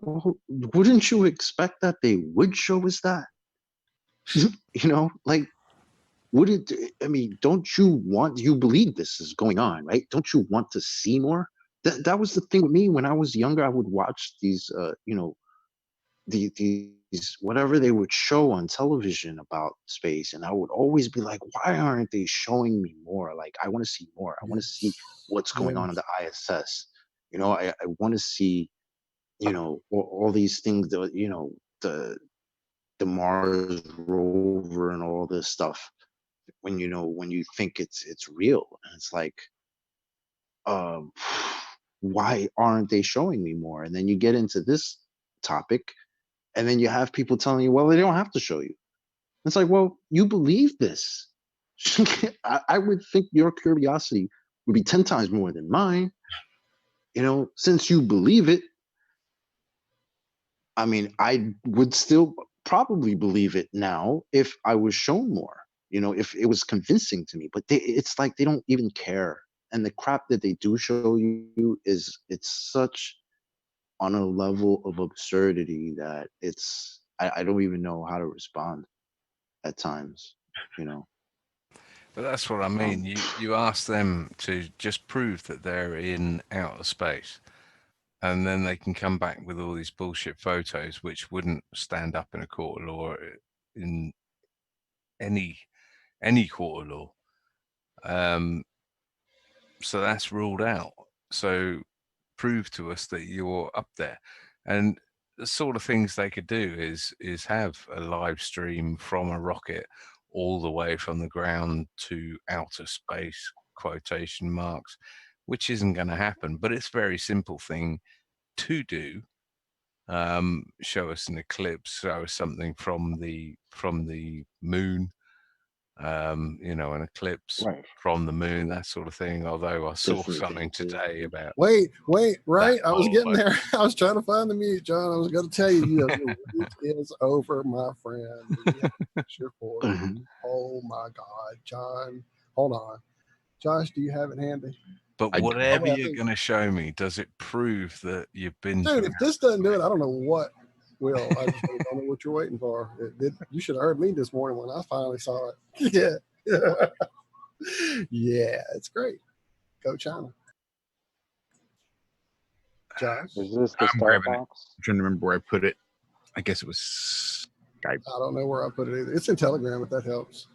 well, wouldn't you expect that they would show us that? You know, like, I mean, don't you believe this is going on, right? Don't you want to see more? That was the thing with me when I was younger. I would watch these, you know, these whatever they would show on television about space, and I would always be like, why aren't they showing me more? Like, I want to see more. I want to see what's going on in the ISS. You know, I want to see, you know, all these things that, you know, the Mars rover and all this stuff. When you know, when you think it's real, and it's like, um why aren't they showing me more? And then you get into this topic, and then you have people telling you, well, they don't have to show you. It's like, well, you believe this. I would think your curiosity would be 10 times more than mine. You know, since you believe it, I mean, I would still probably believe it now if I was shown more, you know, if it was convincing to me. But it's like they don't even care. And the crap that they do show you it's such on a level of absurdity that I don't even know how to respond at times, you know. But that's what I mean. You ask them to just prove that they're in outer space, and then they can come back with all these bullshit photos which wouldn't stand up in a court of law, in any court of law. So that's ruled out. So prove to us that you're up there. And the sort of things they could do is have a live stream from a rocket all the way from the ground to outer space, quotation marks, which isn't going to happen, but it's a very simple thing to do. Show us an eclipse, show us something from the moon, you know, an eclipse from the moon, that sort of thing. Although I saw something today about Wait, right? I was whole getting there. I was trying to find the mute, John. I was going to tell you, it is over, my friend. We have a picture for you. Oh my God, John. Hold on. Josh, do you have it handy? But whatever you're going to show me, does it prove that you've been? Dude, if this doesn't do it, I don't know what will. I just don't know what you're waiting for. You should have heard me this morning when I finally saw it. Yeah. Yeah, it's great. Go China. Josh? Is this the I'm Star grabbing it. Fox? I'm trying to remember where I put it. I guess it was Skype. I don't know where I put it either. It's in Telegram if that helps.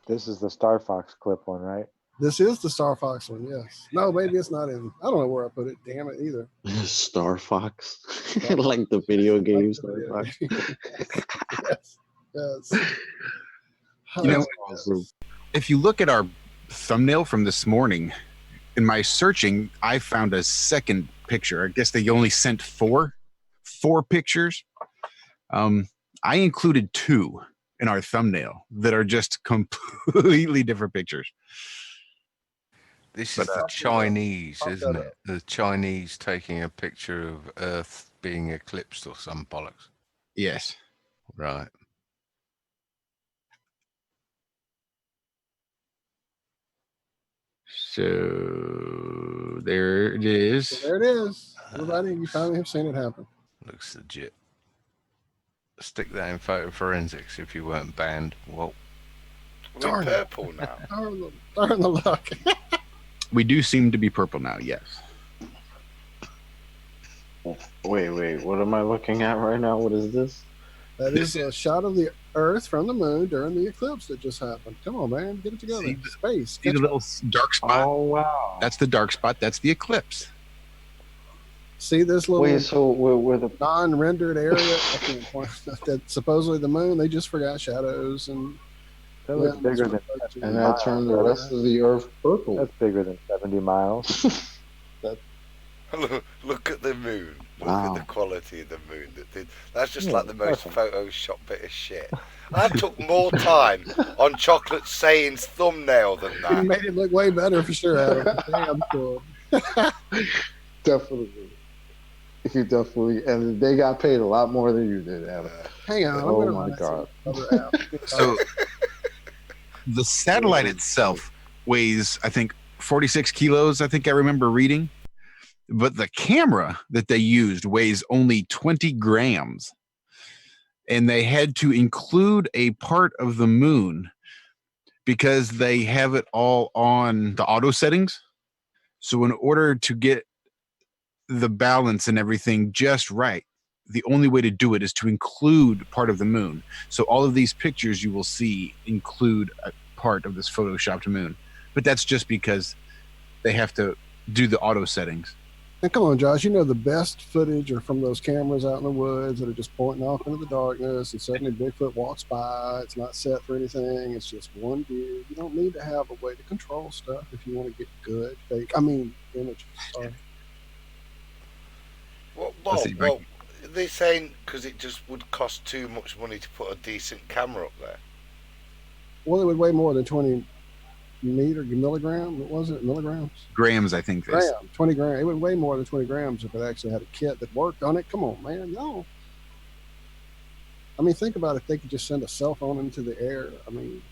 This is the Star Fox clip one, right? This is the Star Fox one, yes. No, maybe it's not in. I don't know where I put it. Damn it, either. Star Fox, like the video game Star Fox. Yes. You know, if you look at our thumbnail from this morning, in my searching, I found a second picture. I guess they only sent four pictures. I included 2 in our thumbnail that are just completely different pictures. This is the Chinese, isn't it? The Chinese taking a picture of Earth being eclipsed or some bollocks. Yes. Right. So there it is. So there it is. Everybody, you finally have seen it happen. Looks legit. Stick that in photo forensics if you weren't banned. Well, we're purple now. Darn the luck. We do seem to be purple now, yes. Wait, what am I looking at right now? What is this? That is a shot of the Earth from the moon during the eclipse that just happened. Come on, man. Get it together. Space. See the little dark spot? Oh, wow. That's the dark spot. That's the eclipse. See this little Wait, so where the non-rendered area that supposedly the moon, they just forgot shadows and that looks bigger than and that turned the rest of the Earth purple. That's bigger than 70 miles. Look at the moon. Look Wow. at the quality of the moon. That's just like the most Photoshop bit of shit. I took more time on Chocolatesayian's thumbnail than you that. made it look way better for sure, Adam. Damn cool. Definitely. You definitely, and they got paid a lot more than you did, Adam. Hang on. Oh my God. So the satellite itself weighs, I think, 46 kilos, I think I remember reading. But the camera that they used weighs only 20 grams. And they had to include a part of the moon because they have it all on the auto settings. So in order to get the balance and everything just right, the only way to do it is to include part of the moon. So all of these pictures you will see include a part of this photoshopped moon. But that's just because they have to do the auto settings. And come on, Josh, you know the best footage are from those cameras out in the woods that are just pointing off into the darkness, and suddenly Bigfoot walks by. It's not set for anything. It's just one view. You don't need to have a way to control stuff if you want to get good images. Sorry. Well, they're saying because it just would cost too much money to put a decent camera up there. Well, it would weigh more than 20 milligrams. What was it? Milligrams? Grams, I think. 20 grams. It would weigh more than 20 grams if it actually had a kit that worked on it. Come on, man. No. I mean, think about it. If they could just send a cell phone into the air. I mean,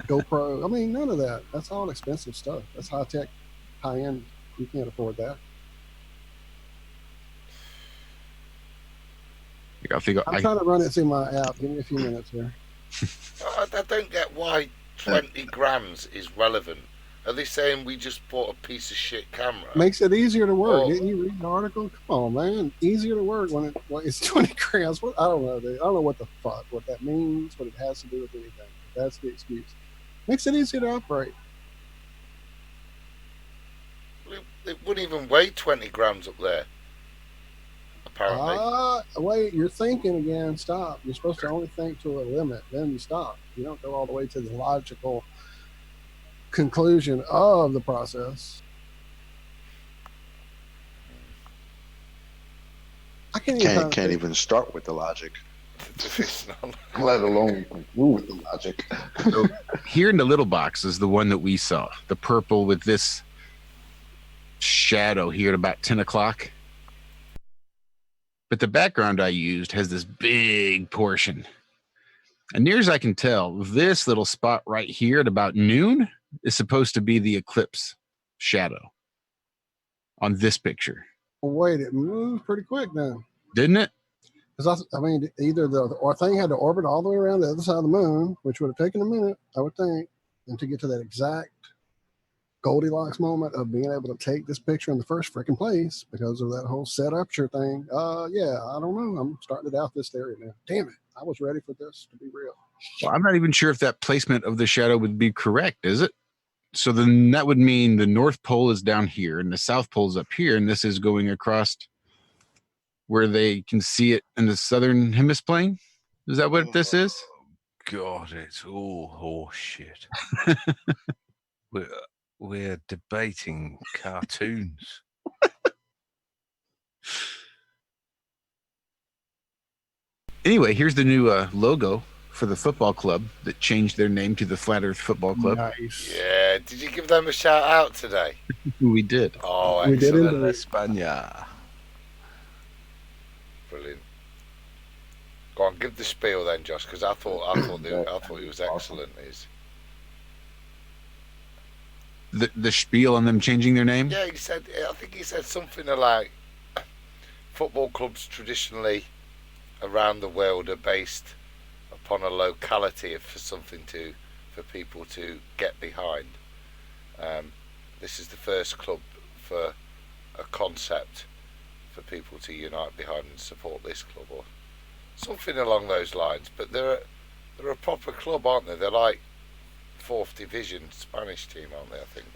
GoPro. I mean, none of that. That's all expensive stuff. That's high tech, high end. You can't afford that. I'm trying to run it through my app. Give me a few minutes here. I don't get why 20 grams is relevant. Are they saying we just bought a piece of shit camera? Makes it easier to work. Didn't you read the article? Come on, man. Easier to work when it's 20 grams. I don't know. I don't know what the fuck, what that means, what it has to do with anything. That's the excuse. Makes it easier to operate. It wouldn't even weigh 20 grams up there. Apparently. Wait, you're thinking again. Stop. You're supposed to only think to a limit. Then you stop. You don't go all the way to the logical conclusion of the process. I can't even start with the logic, let alone conclude with the logic. So here in the little box is the one that we saw, the purple with this shadow here at about 10 o'clock. But the background I used has this big portion. And near as I can tell, this little spot right here at about noon is supposed to be the eclipse shadow on this picture. Well, wait, it moved pretty quick now. Didn't it? Because I mean, either the thing had to orbit all the way around the other side of the moon, which would have taken a minute, I would think, and to get to that exact Goldilocks moment of being able to take this picture in the first freaking place because of that whole set upture thing. Yeah, I don't know. I'm starting to doubt this theory now. Damn it. I was ready for this to be real. Well, I'm not even sure if that placement of the shadow would be correct, is it? So then that would mean the North Pole is down here and the South Pole is up here, and this is going across where they can see it in the Southern Hemisphere. Is that what this is? God, it's all horse shit. We're debating cartoons. Anyway, here's the new logo for the football club that changed their name to the Flat Earth Football Club. Nice. Yeah, did you give them a shout out today? We did. Oh, We did excellent. indeed. España. Brilliant. Go on, give the spiel then, Josh, because I thought it was excellent. The spiel on them changing their name? Yeah, I think he said something like football clubs traditionally around the world are based upon a locality for people to get behind. This is the first club for a concept for people to unite behind and support this club, or something along those lines. But they're a proper club, aren't they? They're like 4th division Spanish team, aren't they? I think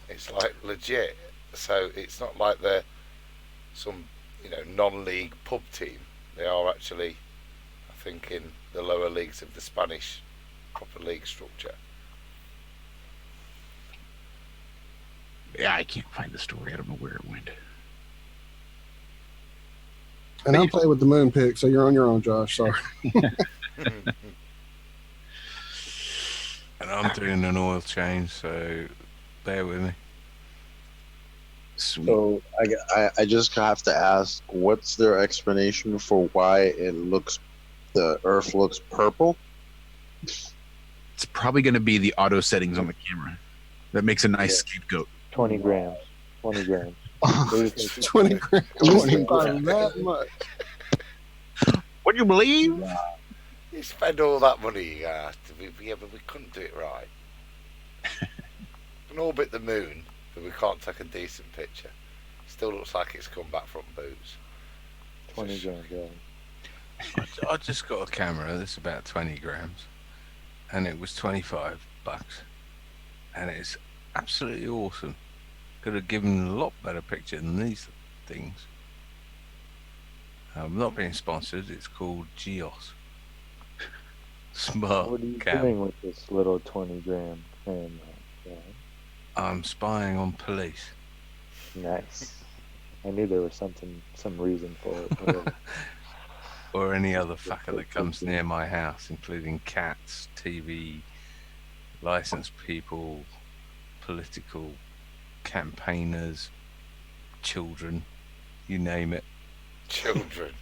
it's like legit. So it's not like they're some non-league pub team. They are actually, I think, in the lower leagues of the Spanish proper league structure. Yeah, I can't find the story. I don't know where it went. And I'm playing with the moon pick, so you're on your own, Josh. Sorry. And I'm doing an oil change, so bear with me. Sweet. So I just have to ask, what's their explanation for why the Earth looks purple? It's probably going to be the auto settings on the camera. That makes a nice scapegoat. 20 grams. 20 grams. 20 grams. 20 grams. That much. Would you believe? You spend all that money, but we couldn't do it right. We can orbit the moon, but we can't take a decent picture. Still looks like it's come back from boots. 20 grams, yeah. I just got a camera that's about 20 grams, and it was $25, and it's absolutely awesome. Could have given a lot better picture than these things. I'm not being sponsored. It's called Geos. Smart. What are you camera. doing with this little 20 gram camera? Yeah. I'm spying on police. Nice. I knew there was some reason for it. Or any other fucker that comes near my house, including cats, TV, licensed people, political campaigners, children, you name it. Children.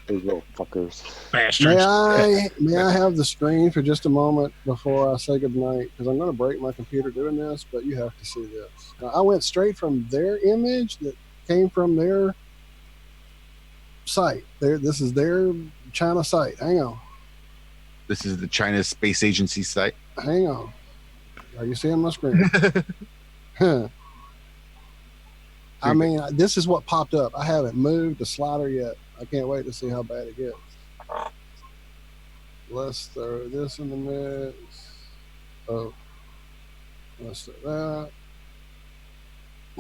Those little fuckers. Bastards. May I have the screen for just a moment before I say goodnight? Because I'm going to break my computer doing this, but you have to see this. Now, I went straight from their image that came from their site. This is their China site. Hang on. This is the China Space Agency site. Hang on. Are you seeing my screen? I mean, this is what popped up. I haven't moved the slider yet. I can't wait to see how bad it gets. Let's throw this in the mix. Oh, let's do that.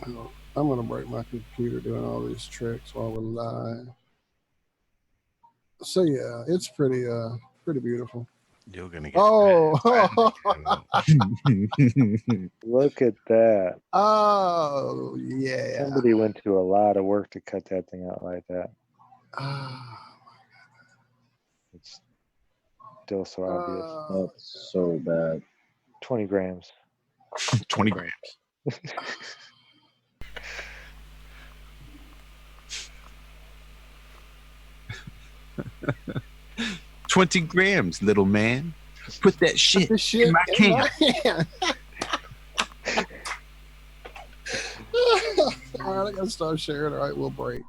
I'm going to break my computer doing all these tricks while we're live. So yeah, it's pretty beautiful. You're gonna get. Oh, Look at that. oh yeah. Somebody went to a lot of work to cut that thing out like that. It's still so obvious. That's so bad. 20 grams. 20 grams. 20 grams, little man. Put that shit, This shit in my can. hand. All right, I gotta start sharing. All right, we'll break.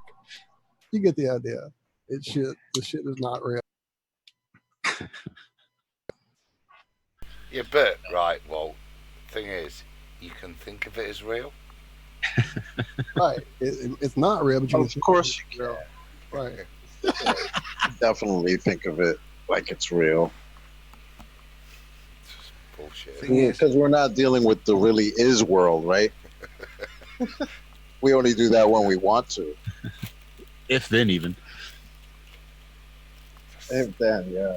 You get the idea. It's shit. The shit is not real. Yeah, but right. Well, thing is, you can think of it as real. Right. It's not real, but you Of course you can. Right. Definitely think of it like it's real. Bullshit. Because we're not dealing with the really is world, right? We only do that when we want to. If then, even. If then, yeah.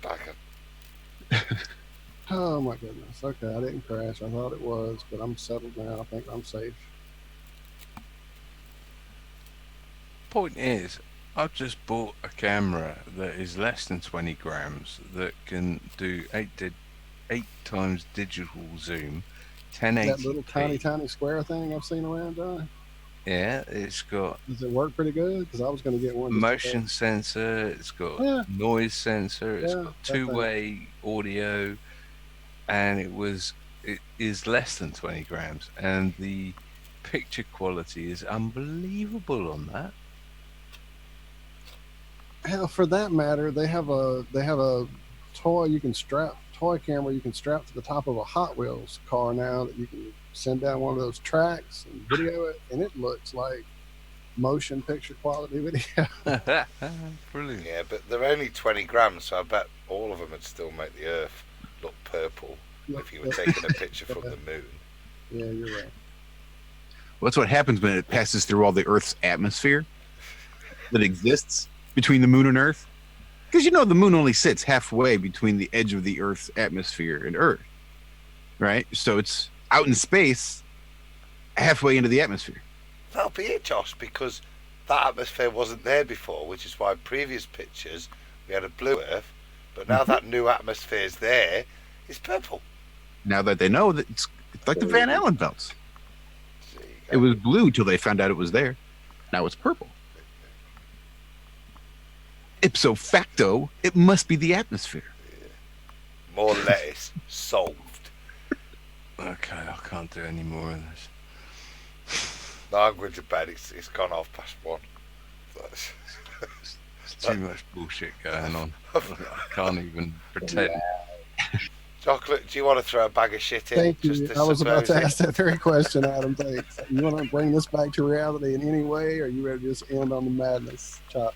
Back Oh my goodness. Okay, I didn't crash. I thought it was, but I'm settled now. I think I'm safe. Point is, I've just bought a camera that is less than 20 grams that can do 8 times digital zoom, 1080p. That little tiny square thing I've seen around, John. Yeah, it's got. Does it work pretty good? Because I was going to get one. Motion sensor. It's got noise sensor. It's got two-way audio, and it is less than 20 grams, and the picture quality is unbelievable on that. Hell, for that matter, they have a toy camera you can strap to the top of a Hot Wheels car now that you can send down one of those tracks and video it, and it looks like motion picture quality video. Brilliant. Yeah, but they're only 20 grams, so I bet all of them would still make the Earth look purple if you were taking a picture from the moon. Yeah, you're right. Well, that's what happens when it passes through all the Earth's atmosphere that exists between the moon and Earth. Because the moon only sits halfway between the edge of the Earth's atmosphere and Earth, right? So it's out in space, halfway into the atmosphere. That'll be it, Josh, because that atmosphere wasn't there before, which is why previous pictures we had a blue Earth, but now that new atmosphere is there, it's purple. Now that they know that it's like the Van Allen belts. It was blue till they found out it was there. Now it's purple. Ipso facto, it must be the atmosphere. Yeah. More lettuce, solved. Okay, I can't do any more of this. No, I'm going to bed. It's gone off past 1. It's too much bullshit going on. I can't even pretend. Chocolate, do you want to throw a bag of shit in? Thank you. I was about to ask that very question, Adam. Thanks. You want to bring this back to reality in any way, or are you ready to just end on the madness, Chop?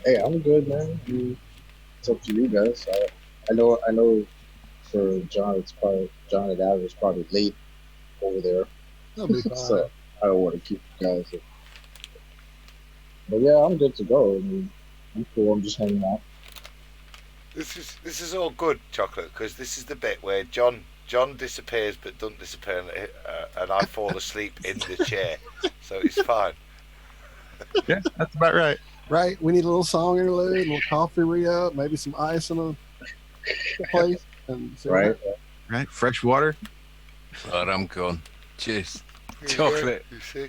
Hey, I'm good, man. It's up to you guys. I know. For John, John and Adam is probably late over there. That'll be fine. So I don't want to keep you guys. But yeah, I'm good to go. I mean, I'm cool. I'm just hanging out. This is all good, Chocolate, because this is the bit where John disappears but doesn't disappear, and I fall asleep in the chair, so it's fine. Yeah, that's about right. Right, we need a little song interlude, a little coffee re-up, maybe some ice in the place. Right, fresh water. But I'm gone. Cheers. Chocolate. You see?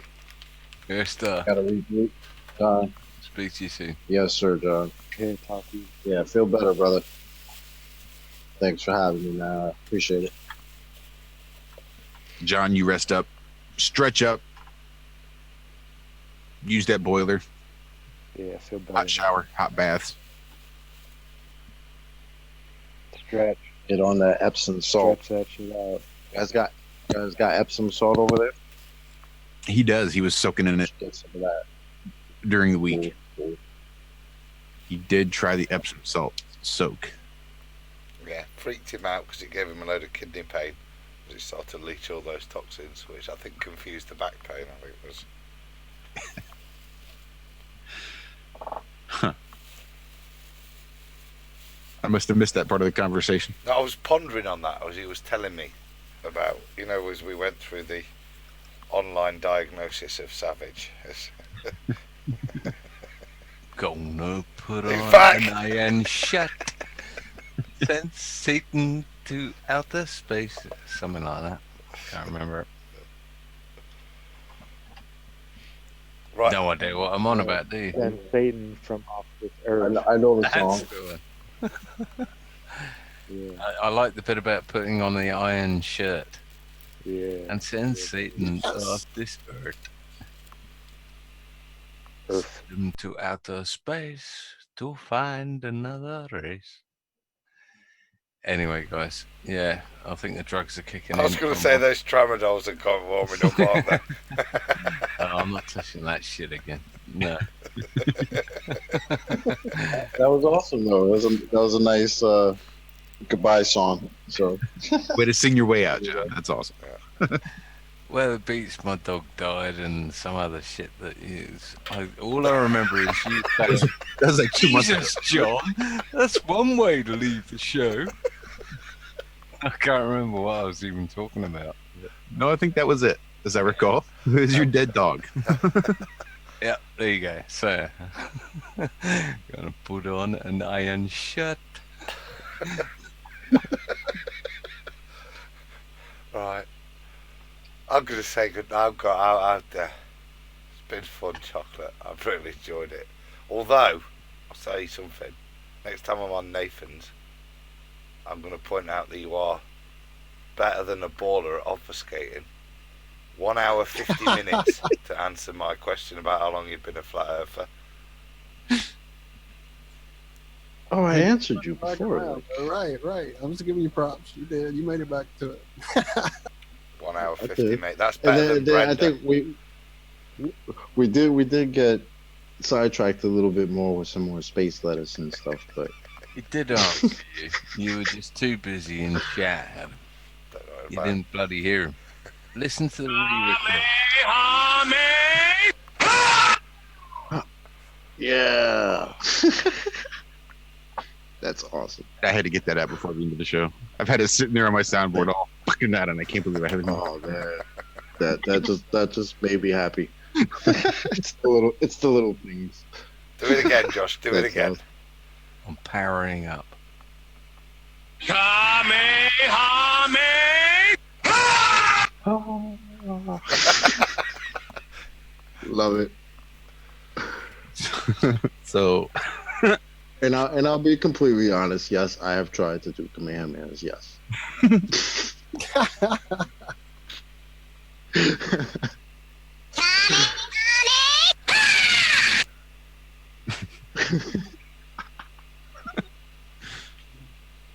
You're a star. Gotta reboot. John. Speak to you soon. Yes, sir, John. Okay, talk to you. Yeah, feel better, brother. Thanks for having me, man. I appreciate it. John, you rest up, stretch up, use that boiler. Yeah, feel better. Hot shower, hot baths. Stretch. Get on that Epsom salt. Stretch that shit out. You guys got Epsom salt over there? He does. He was soaking in it Get some of that. during the week. Cool. He did try the Epsom salt soak. Yeah, freaked him out because it gave him a load of kidney pain. It started to leach all those toxins, which I think confused the back pain. I think it was. Huh. I must have missed that part of the conversation. No, I was pondering on that as he was telling me about, as we went through the online diagnosis of Savage. Gonna put In on fact- an iron shut. Send Satan to outer space. Something like that. Can't remember it. Right. No idea what I'm on about, do you? Send Satan from off this I earth. know the That's song. a good one. Yeah, I like the bit about putting on the iron shirt yeah. and send Satan Yes. off this earth. Earth. Send him to outer space to find another race. Anyway, guys, yeah, I think the drugs are kicking in. I was going to say those tramadols are quite warming up, aren't they? I'm not touching that shit again. No. That was awesome, though. That was a nice goodbye song. So Way to sing your way out, John. That's awesome. Well, it beats my dog died and some other shit that is. All I remember is you saying, That was like 2 months ago. Jesus, John, that's one way to leave the show. I can't remember what I was even talking about. No, I think that was it, as I recall. It was your dead dog. Yeah, there you go. So, gonna put on an iron shirt. Right. I'm going to say good night. It's been fun, Chocolate. I've really enjoyed it. Although, I'll say something. Next time I'm on Nathan's, I'm going to point out that you are better than a baller at obfuscating. 1 hour 50 minutes to answer my question about how long you've been a flat earther. Oh, I answered you before. Right. I was giving you props. You did. You made it back to it. 1 hour I 50, did. mate. That's And better than then I Brenda. think we did get sidetracked a little bit more with some more space lettuce and stuff, but He did answer you. You were just too busy in chat, Adam. Don't know You about it. didn't bloody hear him. Listen to the re-record. yeah. That's awesome. I had to get that out before the end of the show. I've had it sitting there on my soundboard all fucking night, and I can't believe I haven't. Oh man, that just made me happy. It's the little things. Do it again, Josh. Do it That's again. awesome. I'm powering up. Love it. So, And I'll be completely honest. Yes, I have tried to do Kamehamehas. Yes.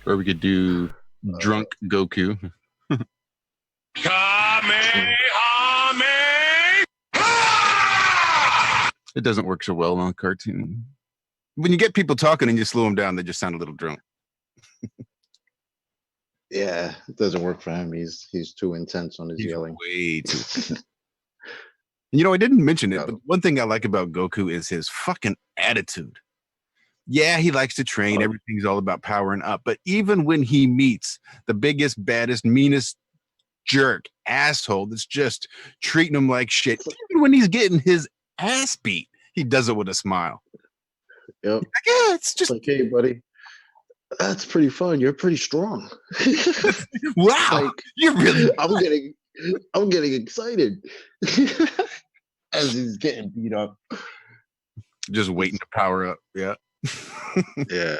or we could do drunk Goku. It doesn't work so well on a cartoon. When you get people talking and you slow them down, they just sound a little drunk. Yeah, it doesn't work for him. He's too intense on his He's yelling. way too. You know, I didn't mention it, but one thing I like about Goku is his fucking attitude. Yeah, he likes to train. Everything's all about powering up. But even when he meets the biggest, baddest, meanest jerk, asshole that's just treating him like shit, even when he's getting his ass beat, he does it with a smile. Yep. Like, yeah, it's just like, hey, buddy, that's pretty fun. You're pretty strong. wow. Like, You're really. I'm getting excited as he's getting beat up. Just waiting to power up. Yeah. Yeah.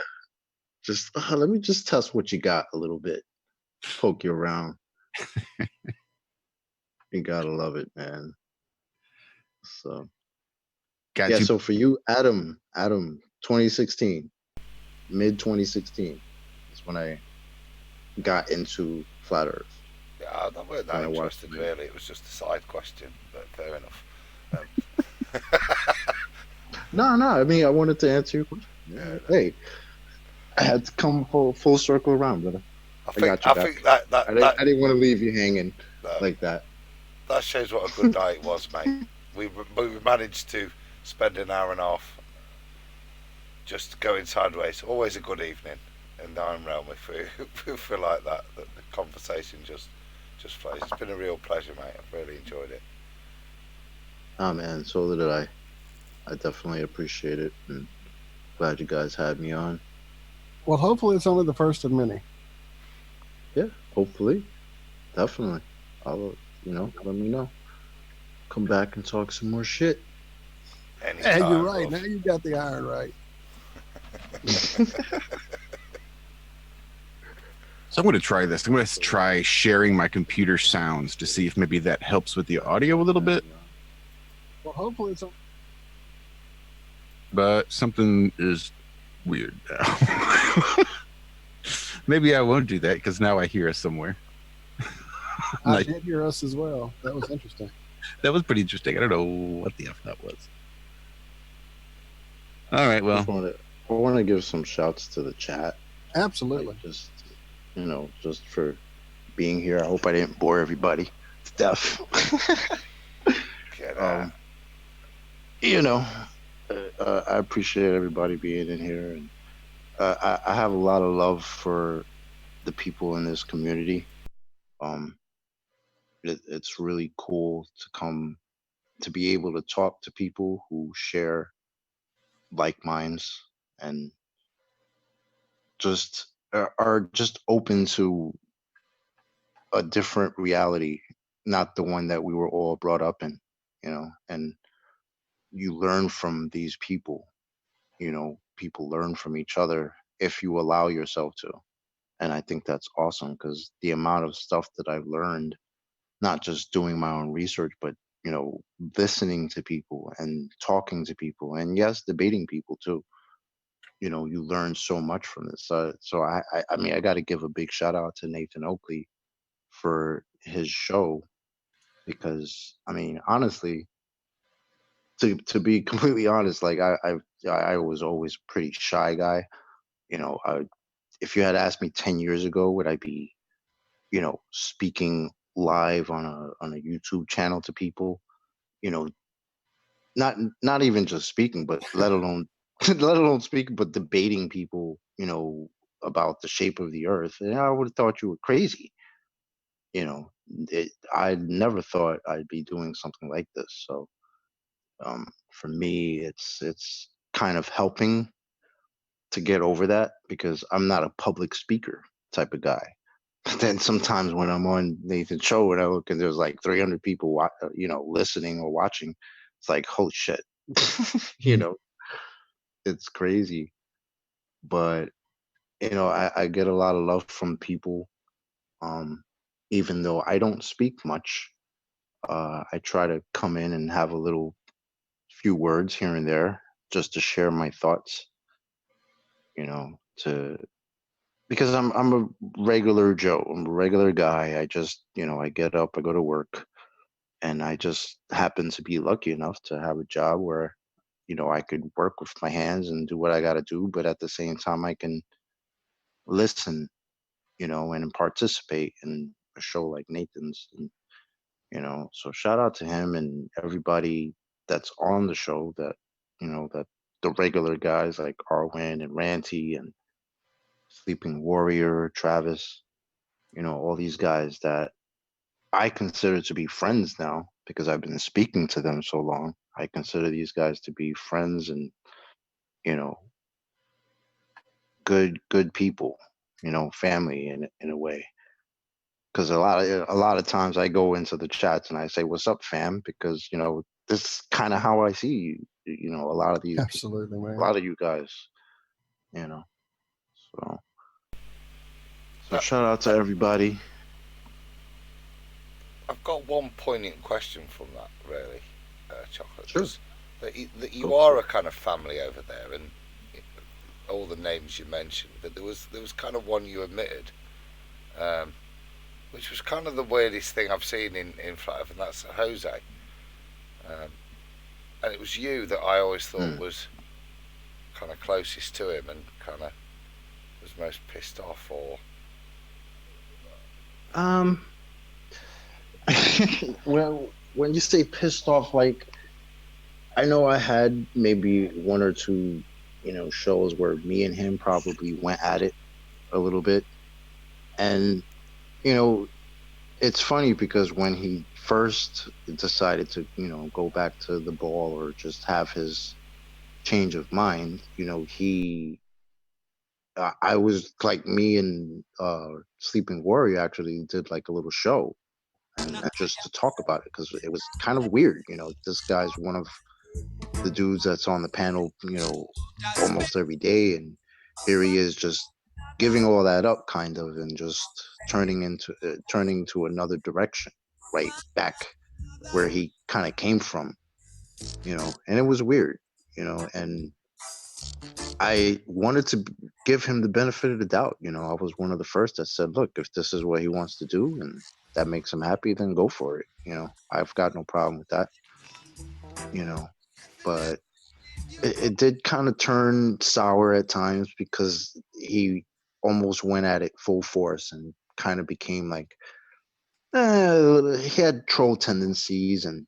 Just let me just test what you got a little bit. Poke you around. You gotta love it, man. So Got yeah, you. so for you, Adam, 2016, mid 2016 is when I got into flat Earth. Yeah, I weren't that interested, really. It was just a side question, but fair enough. No, I mean, I wanted to answer your question. Yeah, hey, I had to come full circle around, brother. I think that I didn't want to leave you hanging like that. That shows what a good night it was, mate. We managed to spend an hour and a half just going sideways. Always a good evening in the Iron Realm if we feel like that the conversation just flows. It's been a real pleasure, mate. I've really enjoyed it. Oh man, so did I. I definitely appreciate it, and glad you guys had me on. Well, hopefully it's only the first of many. Yeah, hopefully, definitely. I'll, let me know. Come back and talk some more shit. Hey, you're Anytime, right. love. Now you got the iron right. So I'm going to try this. I'm going to try sharing my computer sounds to see if maybe that helps with the audio a little bit. Well, hopefully it's. But something is weird now. Maybe I won't do that because now I hear us somewhere. I did hear us as well. That was interesting. That was pretty interesting. I don't know what the F that was. All right, well. I want to give some shouts to the chat. Absolutely. Like just for being here. I hope I didn't bore everybody to death. I appreciate everybody being in here, and I have a lot of love for the people in this community. It's really cool to be able to talk to people who share like minds and just are just open to a different reality, not the one that we were all brought up in, and you learn from these people, people learn from each other if you allow yourself to. And I think that's awesome because the amount of stuff that I've learned, not just doing my own research, but listening to people and talking to people, and yes, debating people too. You learn so much from this. So I mean, I got to give a big shout out to Nathan Oakley for his show, because I mean, honestly, to be completely honest, like I was always a pretty shy guy. If you had asked me 10 years ago, would I be, speaking live on a YouTube channel to people, you know, not even just speaking, but let alone let alone speaking, but debating people, about the shape of the earth, and I would have thought you were crazy. I never thought I'd be doing something like this. So for me, it's kind of helping to get over that because I'm not a public speaker type of guy. But then sometimes when I'm on Nathan's show and I look and there's like 300 people, listening or watching, it's like, oh shit, it's crazy. But I get a lot of love from people. Even though I don't speak much, I try to come in and have a little few words here and there just to share my thoughts. To because I'm a regular Joe. I'm a regular guy. I just I get up, I go to work, and I just happen to be lucky enough to have a job where I could work with my hands and do what I got to do, but at the same time I can listen, and participate in a show like Nathan's. And, so shout out to him and everybody that's on the show, that the regular guys like Arwen and Ranty and Sleeping Warrior, Travis, all these guys that I consider to be friends now because I've been speaking to them so long. I consider these guys to be friends and, you know, good people, family in a way. Because a lot of times I go into the chats and I say, "What's up, fam?" Because this is kind of how I see a lot of these Absolutely, man. a lot of you guys, So shout out to everybody. I've got one poignant question from that, really, Chocolate. Sure. That you are a kind of family over there, and all the names you mentioned, but there was kind of one you omitted, which was kind of the weirdest thing I've seen in Flat, and that's Jose. And it was you that I always thought was kind of closest to him and kind of was most pissed off, or Well, when you say pissed off, like I know I had maybe one or two, shows where me and him probably went at it a little bit. And, it's funny because when he first decided to, go back to the ball or just have his change of mind, I was like me and Sleeping Warrior actually did like a little show and just to talk about it because it was kind of weird. This guy's one of the dudes that's on the panel, almost every day, and here he is just giving all that up, kind of, and just turning to another direction, right back where he kind of came from, and it was weird, and I wanted to give him the benefit of the doubt. I was one of the first that said, look, if this is what he wants to do and that makes him happy, then go for it. I've got no problem with that, but it did kind of turn sour at times because he almost went at it full force and kind of became like, he had troll tendencies. And,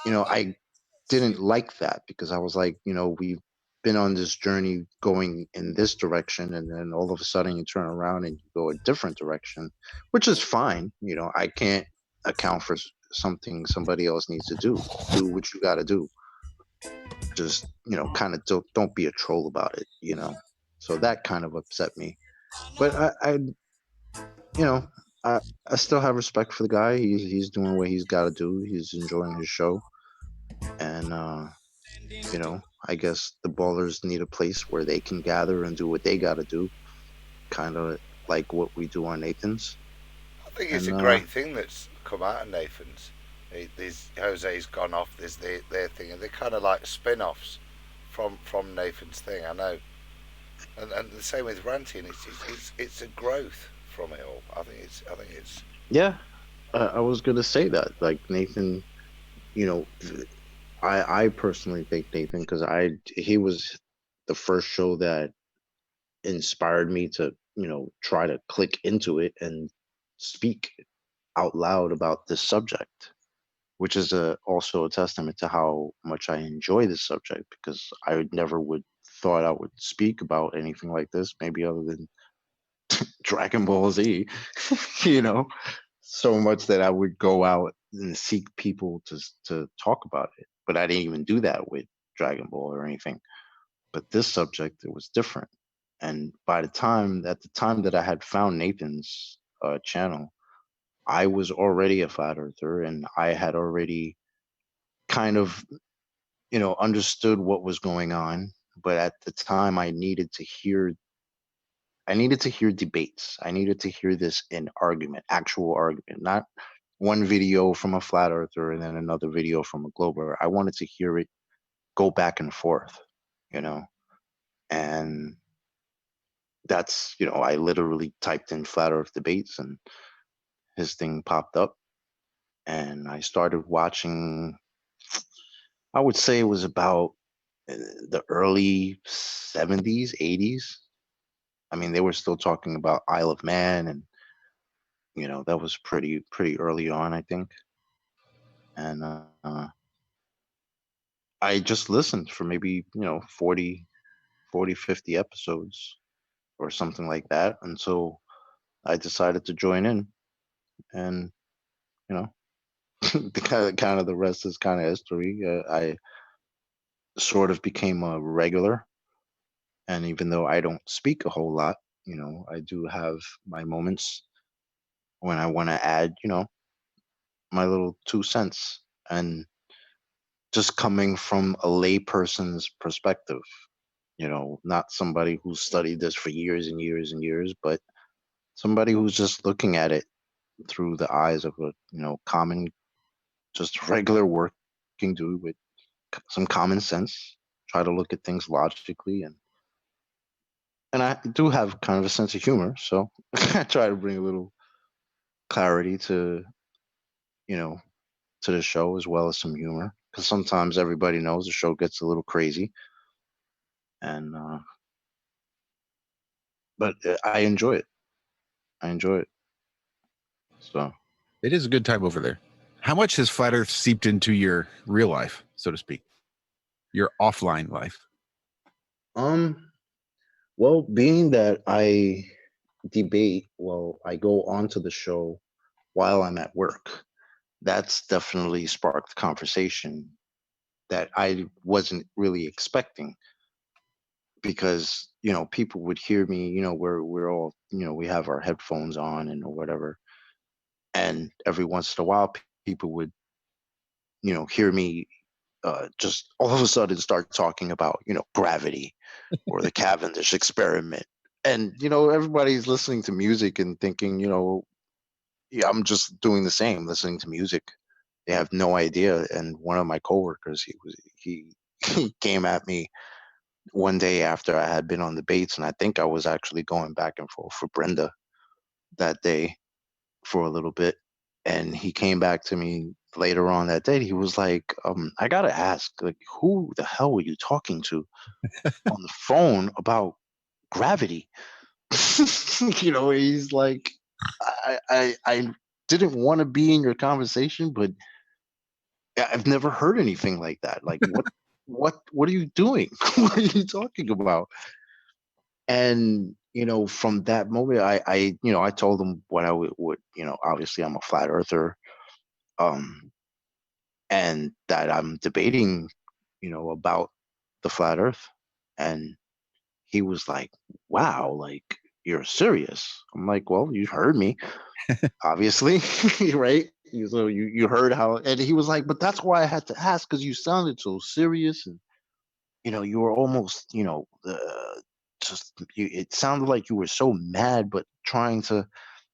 I didn't like that because I was like, we've been on this journey going in this direction, and then all of a sudden you turn around and you go a different direction, which is fine. I can't account for something somebody else needs to do. Do what you got to do. Just kind of don't be a troll about it. So that kind of upset me. But you know, I still have respect for the guy. He's doing what he's got to do. He's enjoying his show, and I guess the ballers need a place where they can gather and do what they got to do, kind of like what we do on Nathan's. I think it's And a great thing that's come out of Nathan's. Jose's gone off. There's their thing, and they're kind of like spin-offs from Nathan's thing. I know, and the same with Ranty, and it's a growth from it all. I think it's. yeah, I was gonna say that, like Nathan, you know, I personally think Nathan, because he was the first show that inspired me to try to click into it and speak out loud about this subject, which is also a testament to how much I enjoy this subject, because I would never would thought I would speak about anything like this, maybe other than Dragon Ball Z, you know, so much that I would go out and seek people to talk about it. But I didn't even do that with Dragon Ball or anything. But this subject, it was different. And at the time that I had found Nathan's channel, I was already a flat earther, and I had already kind of, understood what was going on. But at the time, I needed to hear debates. I needed to hear this in argument, actual argument, not one video from a flat earther and then another video from a glober. I wanted to hear it go back and forth, you know, and that's, I literally typed in flat earth debates and his thing popped up, and I started watching. I would say it was about the early 70s, 80s. I mean, they were still talking about Isle of Man, and that was pretty early on, I think. And I just listened for maybe 50 episodes or something like that until I decided to join in. And you know the kind of the rest is kind of history. I sort of became a regular, and even though I don't speak a whole lot, I do have my moments when I want to add my little 2 cents, and just coming from a layperson's perspective, not somebody who's studied this for years and years and years, but somebody who's just looking at it through the eyes of a common, just regular working dude with some common sense. Try to look at things logically, and I do have kind of a sense of humor, so I try to bring a little clarity you know to the show, as well as some humor, because sometimes everybody knows the show gets a little crazy, and but I enjoy it. I enjoy it. So It is a good time over there. How much has flat earth seeped into your real life, so to speak, your offline life? well, being that I debate, well, I go onto the show while I'm at work. That's definitely sparked conversation that I wasn't really expecting, because people would hear me. We're all, we have our headphones on and or whatever, and every once in a while people would hear me just all of a sudden start talking about, gravity or the Cavendish experiment. And, everybody's listening to music and thinking, yeah, I'm just doing the same, listening to music. They have no idea. And one of my coworkers, he he came at me one day after I had been on debates, and I think I was actually going back and forth for Brenda that day for a little bit. And he came back to me later on that day. He was like, I gotta ask, like, who the hell were you talking to on the phone about gravity? He's like, I didn't want to be in your conversation, but I've never heard anything like that. Like, what are you doing? What are you talking about? And from that moment, I told him what I would, obviously I'm a flat earther, um, and that I'm debating, about the flat Earth, and he was like, "Wow, like you're serious?" I'm like, "Well, you heard me, obviously, right? So you heard how," and he was like, "But that's why I had to ask because you sounded so serious, and you were almost, just it sounded like you were so mad, but trying to."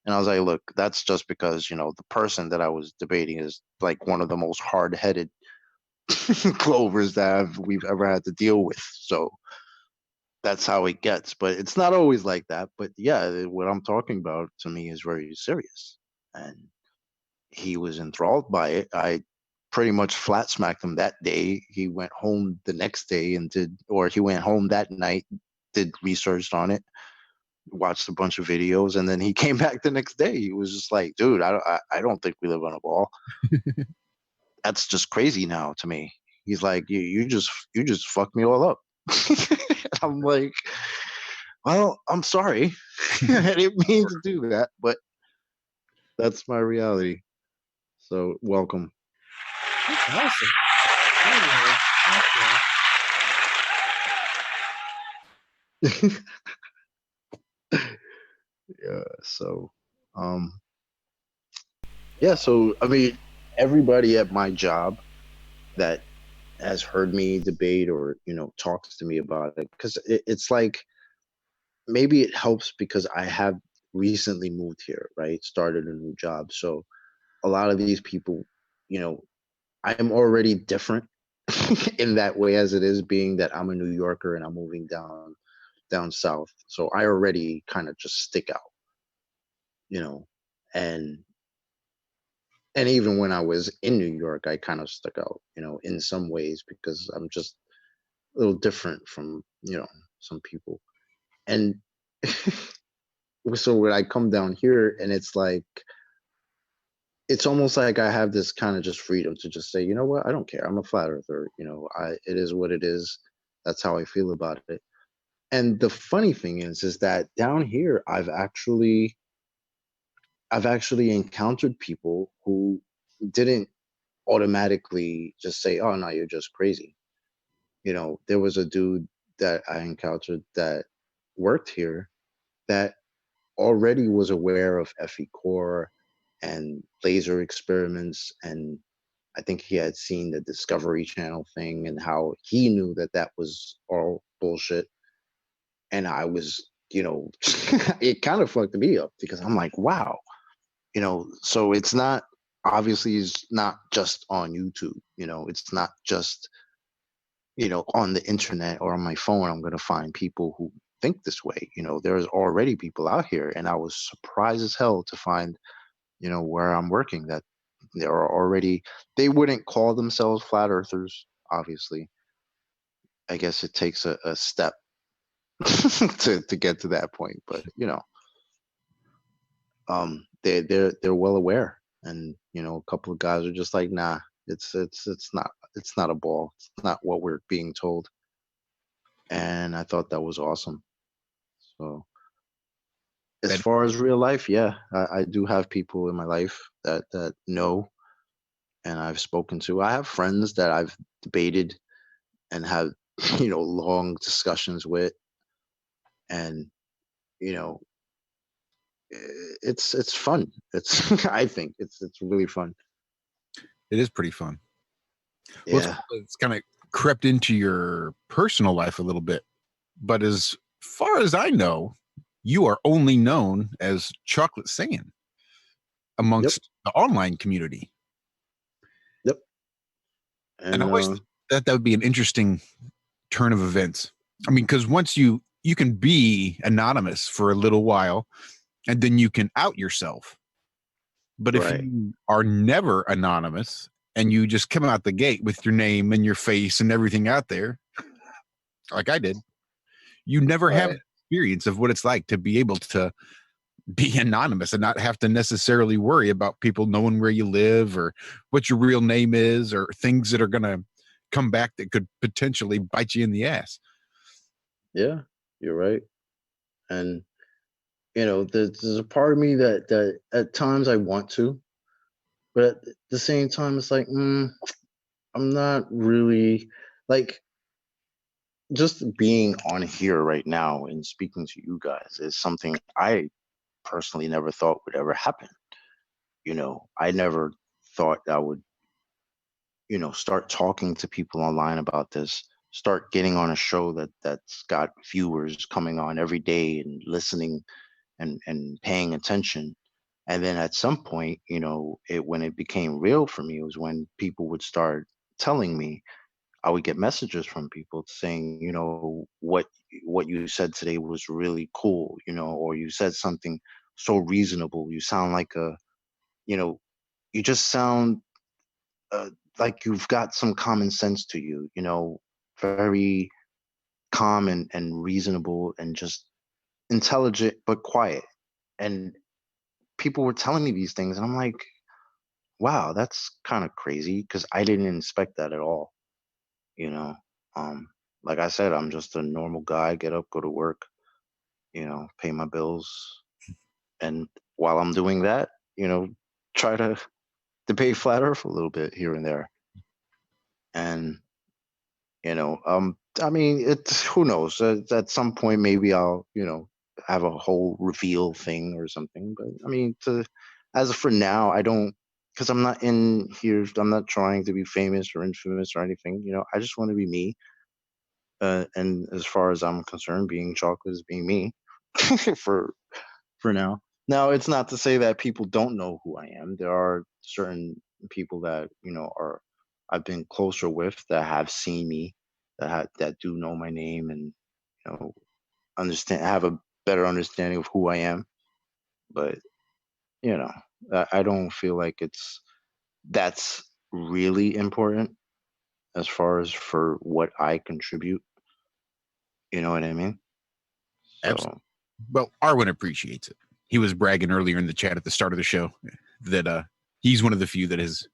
And I was like, "Look, that's just because the person that I was debating is like one of the most hard-headed clovers that we've ever had to deal with. So that's how it gets. But it's not always like that. But yeah, what I'm talking about to me is very serious." And he was enthralled by it. I pretty much flat smacked him that day. He went home the next day and he went home that night, did research on it, watched a bunch of videos, and then he came back the next day. He was just like, "Dude, I don't think we live on a ball. That's just crazy now to me." He's like, you just fucked me all up." I'm like, "Well, I'm sorry. I didn't mean to do that, but that's my reality. So welcome." That's awesome. Anyway, Yeah. So, um, yeah. So I mean, everybody at my job that has heard me debate or talks to me about it, because it's like, maybe it helps because I have recently moved here, right? Started a new job. So a lot of these people, you know, I am already different in that way, as it is being that I'm a New Yorker and I'm moving down south. So I already kind of just stick out, you know, and and even when I was in New York, I kind of stuck out, in some ways because I'm just a little different from, some people. And so when I come down here and it's like, it's almost like I have this kind of just freedom to just say, you know what, I don't care. I'm a flat earther. It is what it is. That's how I feel about it. And the funny thing is that down here, I've actually encountered people who didn't automatically just say, "Oh no, you're just crazy." There was a dude that I encountered that worked here that already was aware of FE core and laser experiments, and I think he had seen the Discovery Channel thing and how he knew that that was all bullshit. And I was, it kind of fucked me up because I'm like, wow, so it's not, obviously it's not just on YouTube, it's not just, on the internet or on my phone. I'm going to find people who think this way. There's already people out here, and I was surprised as hell to find, where I'm working, that there are already, they wouldn't call themselves flat earthers, obviously. I guess it takes a step to get to that point, but they're well aware, and a couple of guys are just like, nah, it's not a ball, it's not what we're being told. And I thought that was awesome. So as That far as real life, yeah, I do have people in my life that know, and I've spoken to. I have friends that I've debated and have long discussions with, and you know it's fun. It's I think it's really fun. it is pretty fun. Well, Yeah. it's kind of crept into your personal life a little bit, but as far as I know, you are only known as Chocolatesayian amongst the online community. Yep. And I always thought that would be an interesting turn of events. I mean, because once you can be anonymous for a little while, and then you can out yourself. But if you are never anonymous and you just come out the gate with your name and your face and everything out there, like I did, you never have an experience of what it's like to be able to be anonymous and not have to necessarily worry about people knowing where you live or what your real name is or things that are going to come back that could potentially bite you in the ass. Yeah, you're right. And there's a part of me that at times I want to, but at the same time, it's like, I'm not really like just being on here right now and speaking to you guys is something I personally never thought would ever happen. I never thought I would, start talking to people online about this, start getting on a show that's got viewers coming on every day and listening and paying attention. And then at some point, when it became real for me was when people would start telling me. I would get messages from people saying, what you said today was really cool, or you said something so reasonable. You sound like you just sound like you've got some common sense to you, very calm and reasonable and just intelligent but quiet. And people were telling me these things, and I'm like, wow, that's kind of crazy because I didn't expect that at all. you know like I said, I'm just a normal guy, get up, go to work, pay my bills, and while I'm doing that, try to debate flat earth a little bit here and there. And I mean, it's who knows, at some point maybe I'll have a whole reveal thing or something, but I mean, as of for now, I don't, because I'm not in here, I'm not trying to be famous or infamous or anything. I just want to be me. And as far as I'm concerned, being chocolate is being me for now. Now, it's not to say that people don't know who I am. There are certain people that are I've been closer with that have seen me, that do know my name and have a better understanding of who I am. But I don't feel like that's really important as far as for what I contribute. You know what I mean? Absolutely. Well, Arwen appreciates it. He was bragging earlier in the chat at the start of the show that he's one of the few that has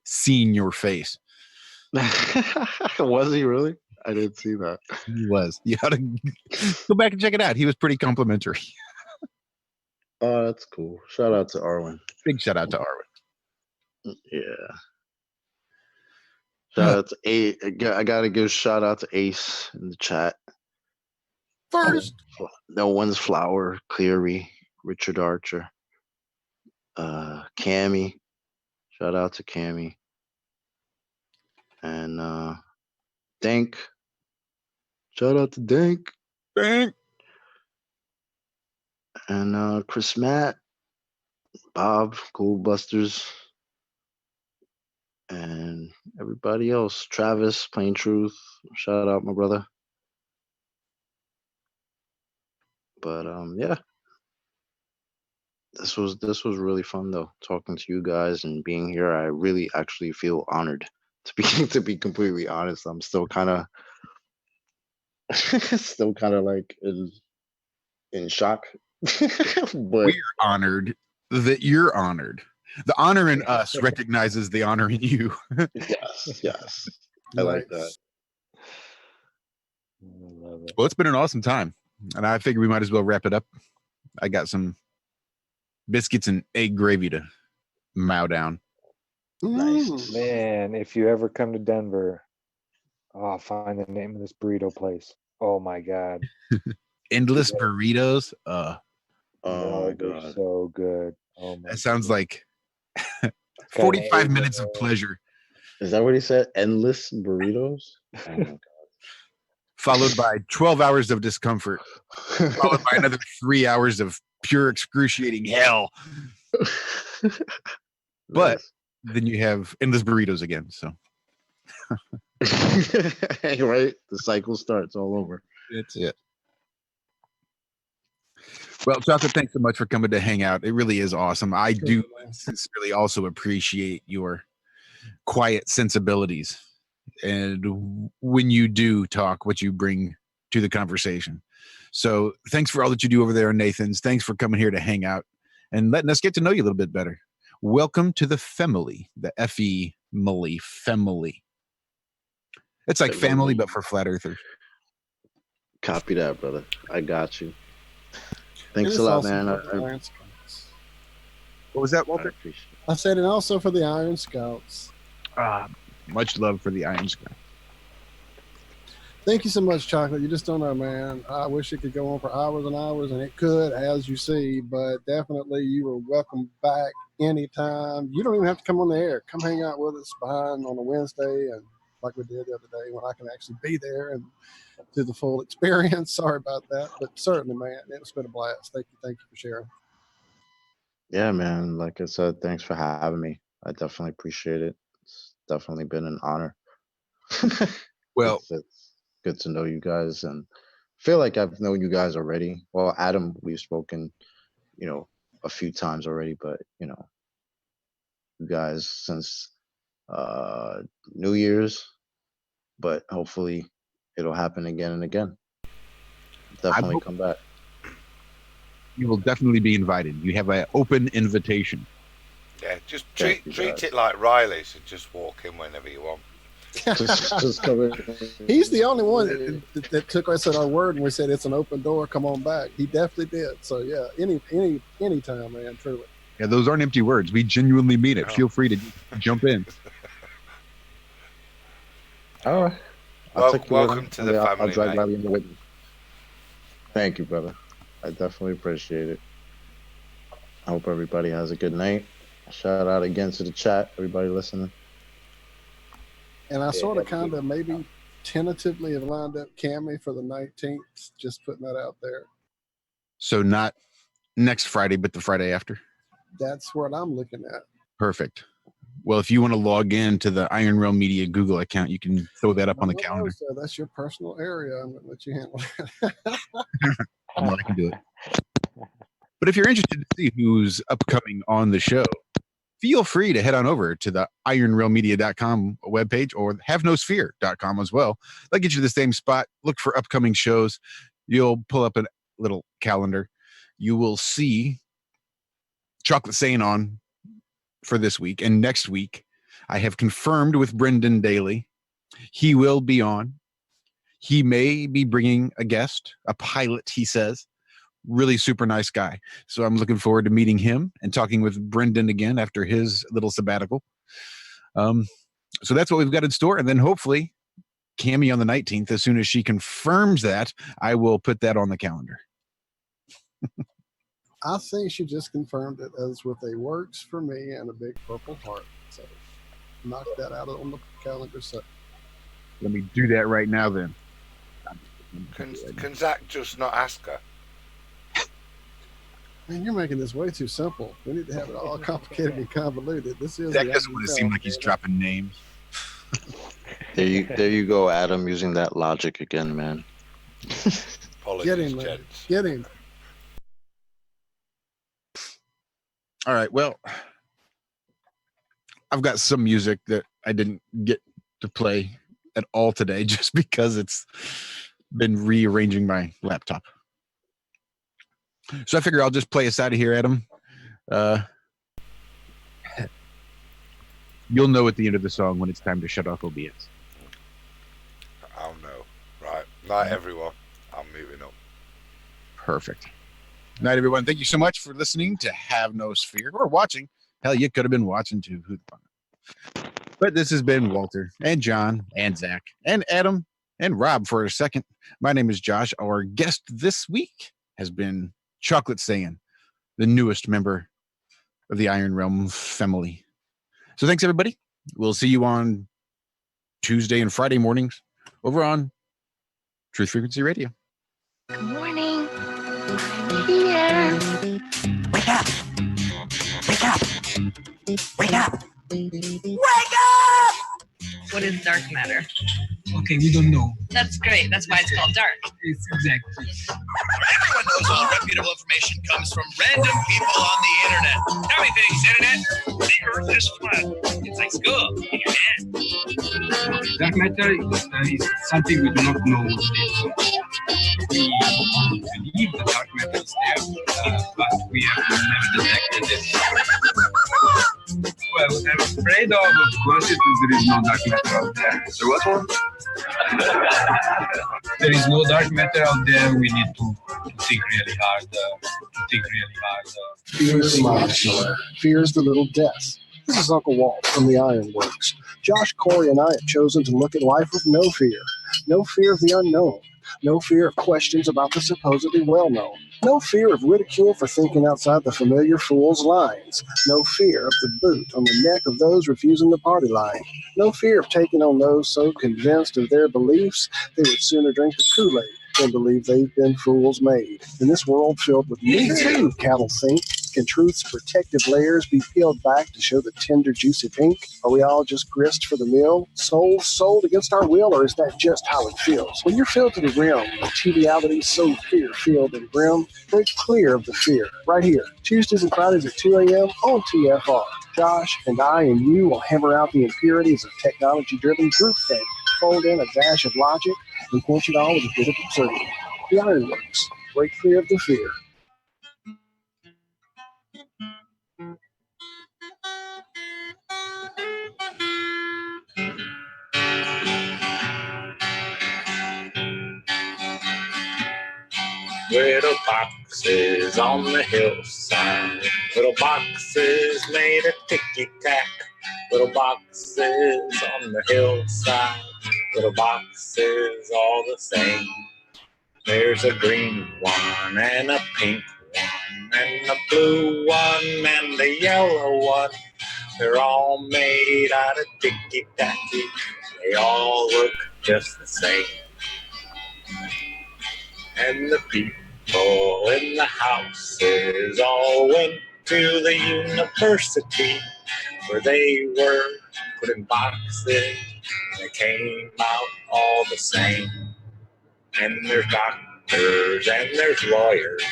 seen your face. Was he really? I didn't see that. He was. You ought to go back and check it out. He was pretty complimentary. Oh, that's cool. Shout out to Arwen. Big shout out to Arwen. Yeah. Shout out to Ace. I gotta give shout out to Ace in the chat. First. No One's Flower, Cleary, Richard Archer, Cammy. Shout out to Cammy. And Dank. Shout out to Dank. Dank. And Chris Matt, Bob, Cool Busters, and everybody else. Travis, Plain Truth. Shout out, my brother. But yeah. This was really fun though, talking to you guys and being here. I really actually feel honored to be completely honest. I'm still kind of like in shock. But we're honored that you're honored. The honor in us recognizes the honor in you. Yes. I like that. I love it. Well, it's been an awesome time, and I figure we might as well wrap it up. I got some biscuits and egg gravy to mow down. Nice. Man, if you ever come to Denver, I'll find the name of this burrito place. Oh my God. Endless burritos. Oh my God. So good. Oh my That sounds like 45 minutes of pleasure. Is that what he said? Endless burritos? Oh my Followed by 12 hours of discomfort, followed by another 3 hours of pure excruciating hell. But then you have endless burritos again. So, right? The cycle starts all over. That's it. Well, Chocolate, thanks so much for coming to hang out. It really is awesome. I do sincerely also appreciate your quiet sensibilities and when you do talk, what you bring to the conversation. So thanks for all that you do over there on Nathan's. Thanks for coming here to hang out and letting us get to know you a little bit better. Welcome to the family, the F-E-Millie family. It's like family, but for flat earthers. Copy that, brother. I got you. Thanks a lot, man. Iron Scouts. What was that, Walter? I said, and also for the Iron Scouts. Much love for the Iron Scout. Thank you so much, Chocolate. You just don't know, man. I wish it could go on for hours and hours, and it could, as you see, but definitely you are welcome back anytime. You don't even have to come on the air. Come hang out with us behind on a Wednesday, and like we did the other day when I can actually be there and do the full experience. Sorry about that, but certainly, man, it's been a blast. Thank you for sharing. Yeah, man. Like I said, thanks for having me. I definitely appreciate it. It's definitely been an honor. Well, it's good to know you guys, and feel like I've known you guys already. Well, Adam, we've spoken, a few times already, but you guys since New Year's, but hopefully it'll happen again and again. Definitely come back. You will definitely be invited. You have an open invitation. Yeah, just treat it like Riley's and just walk in whenever you want. just come in. He's the only one that took us at our word and we said it's an open door. Come on back. He definitely did. So yeah, any time, man. Truly. Yeah, those aren't empty words. We genuinely mean it. Feel free to jump in. All right. Welcome to the family. I'll drag Riley in the way. Thank you, brother. I definitely appreciate it. I hope everybody has a good night. Shout out again to the chat, everybody listening. And I sort of kind of maybe tentatively have lined up Cammy for the 19th, just putting that out there. So not next Friday, but the Friday after? That's what I'm looking at. Perfect. Well, if you want to log in to the Iron Realm Media Google account, you can throw that up on the calendar. So that's your personal area. I'm going to let you handle it. I can do it. But if you're interested to see who's upcoming on the show, feel free to head on over to the ironrealmedia.com webpage or havenosphere.com as well. They'll get you to the same spot. Look for upcoming shows. You'll pull up a little calendar. You will see Chocolatesayian on for this week. And next week, I have confirmed with Brendan Daly. He will be on. He may be bringing a guest, a pilot, he says. Really super nice guy. So I'm looking forward to meeting him and talking with Brendan again after his little sabbatical. So that's what we've got in store. And then hopefully Cammy on the 19th, as soon as she confirms that, I will put that on the calendar. I think she just confirmed it as with a works for me and a big purple heart. So knock that out on the calendar. So let me do that right now then. Can Zach just not ask her? Man, you're making this way too simple. We need to have it all complicated and convoluted. This is Zach doesn't want to seem like he's dropping names. There you go, Adam, using that logic again, man. Get him, man. Get him. All right, well, I've got some music that I didn't get to play at all today just because it's been rearranging my laptop. So I figure I'll just play us out of here, Adam. You'll know at the end of the song when it's time to shut off OBS. I'll know. Right. Night, everyone. I'm moving up. Perfect. Night, everyone. Thank you so much for listening to Have No Sphere or watching. Hell, you could have been watching too. Who the fuck? But this has been Walter and John and Zach and Adam and Rob for a second. My name is Josh. Our guest this week has been Chocolatesayian, the newest member of the Iron Realm family. So thanks, everybody. We'll see you on Tuesday and Friday mornings over on Truth Frequency Radio. Good morning. I'm here. Wake up. Wake up. Wake up. Wake up! What is dark matter? Okay, we don't know. That's great. That's why it's called dark. It's exactly. Everyone knows all reputable information comes from random people on the internet. Tell me things, internet. The earth is flat. It's like school in your hand. Dark matter is something we do not know what it is. We believe the dark matter is there, but we have never detected it. Well, what I'm afraid of course, is there is no dark matter out there. So what one? There is no dark matter out there. We need to think really hard. Fear is the molecular. Fear is the little death. This is Uncle Walt from the Ironworks. Josh, Corey, and I have chosen to look at life with no fear. No fear of the unknown. No fear of questions about the supposedly well-known. No fear of ridicule for thinking outside the familiar fool's lines. No fear of the boot on the neck of those refusing the party line. No fear of taking on those so convinced of their beliefs they would sooner drink the Kool-Aid than believe they've been fools made. In this world filled with me too, cattle think, can truth's protective layers be peeled back to show the tender, juicy pink? Are we all just grist for the mill? Souls sold against our will, or is that just how it feels? When you're filled to the rim with triviality so fear-filled and grim, break clear of the fear. Right here, Tuesdays and Fridays at 2 a.m. on TFR. Josh and I and you will hammer out the impurities of technology-driven groupthink, fold in a dash of logic, and quench it all with a bit of absurdity. The Ironworks. Break clear of the fear. Little boxes on the hillside, little boxes made of ticky-tack, little boxes on the hillside, little boxes all the same. There's a green one and a pink one and a blue one and a yellow one. They're all made out of ticky-tacky. They all look just the same. And the people in the houses all went to the university where they were put in boxes and they came out all the same. And there's doctors and there's lawyers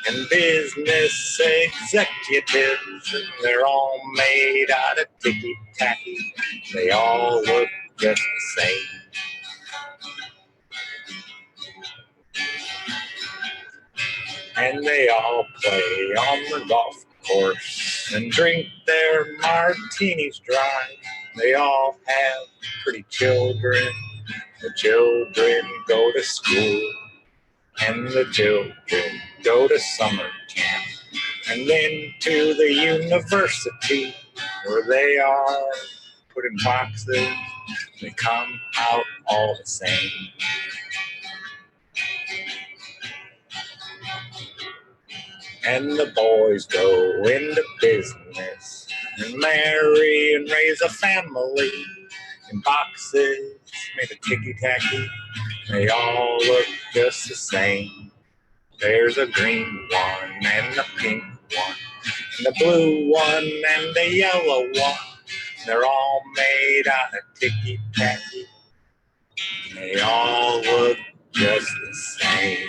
and business executives, and they're all made out of ticky-tacky. They all look just the same. And they all play on the golf course and drink their martinis dry. They all have pretty children. The children go to school, and the children go to summer camp, and then to the university where they are put in boxes. They come out all the same. And the boys go into business and marry and raise a family in boxes made of ticky-tacky. They all look just the same. There's a green one and a pink one and a blue one and a yellow one. They're all made out of ticky-tacky. They all look just the same.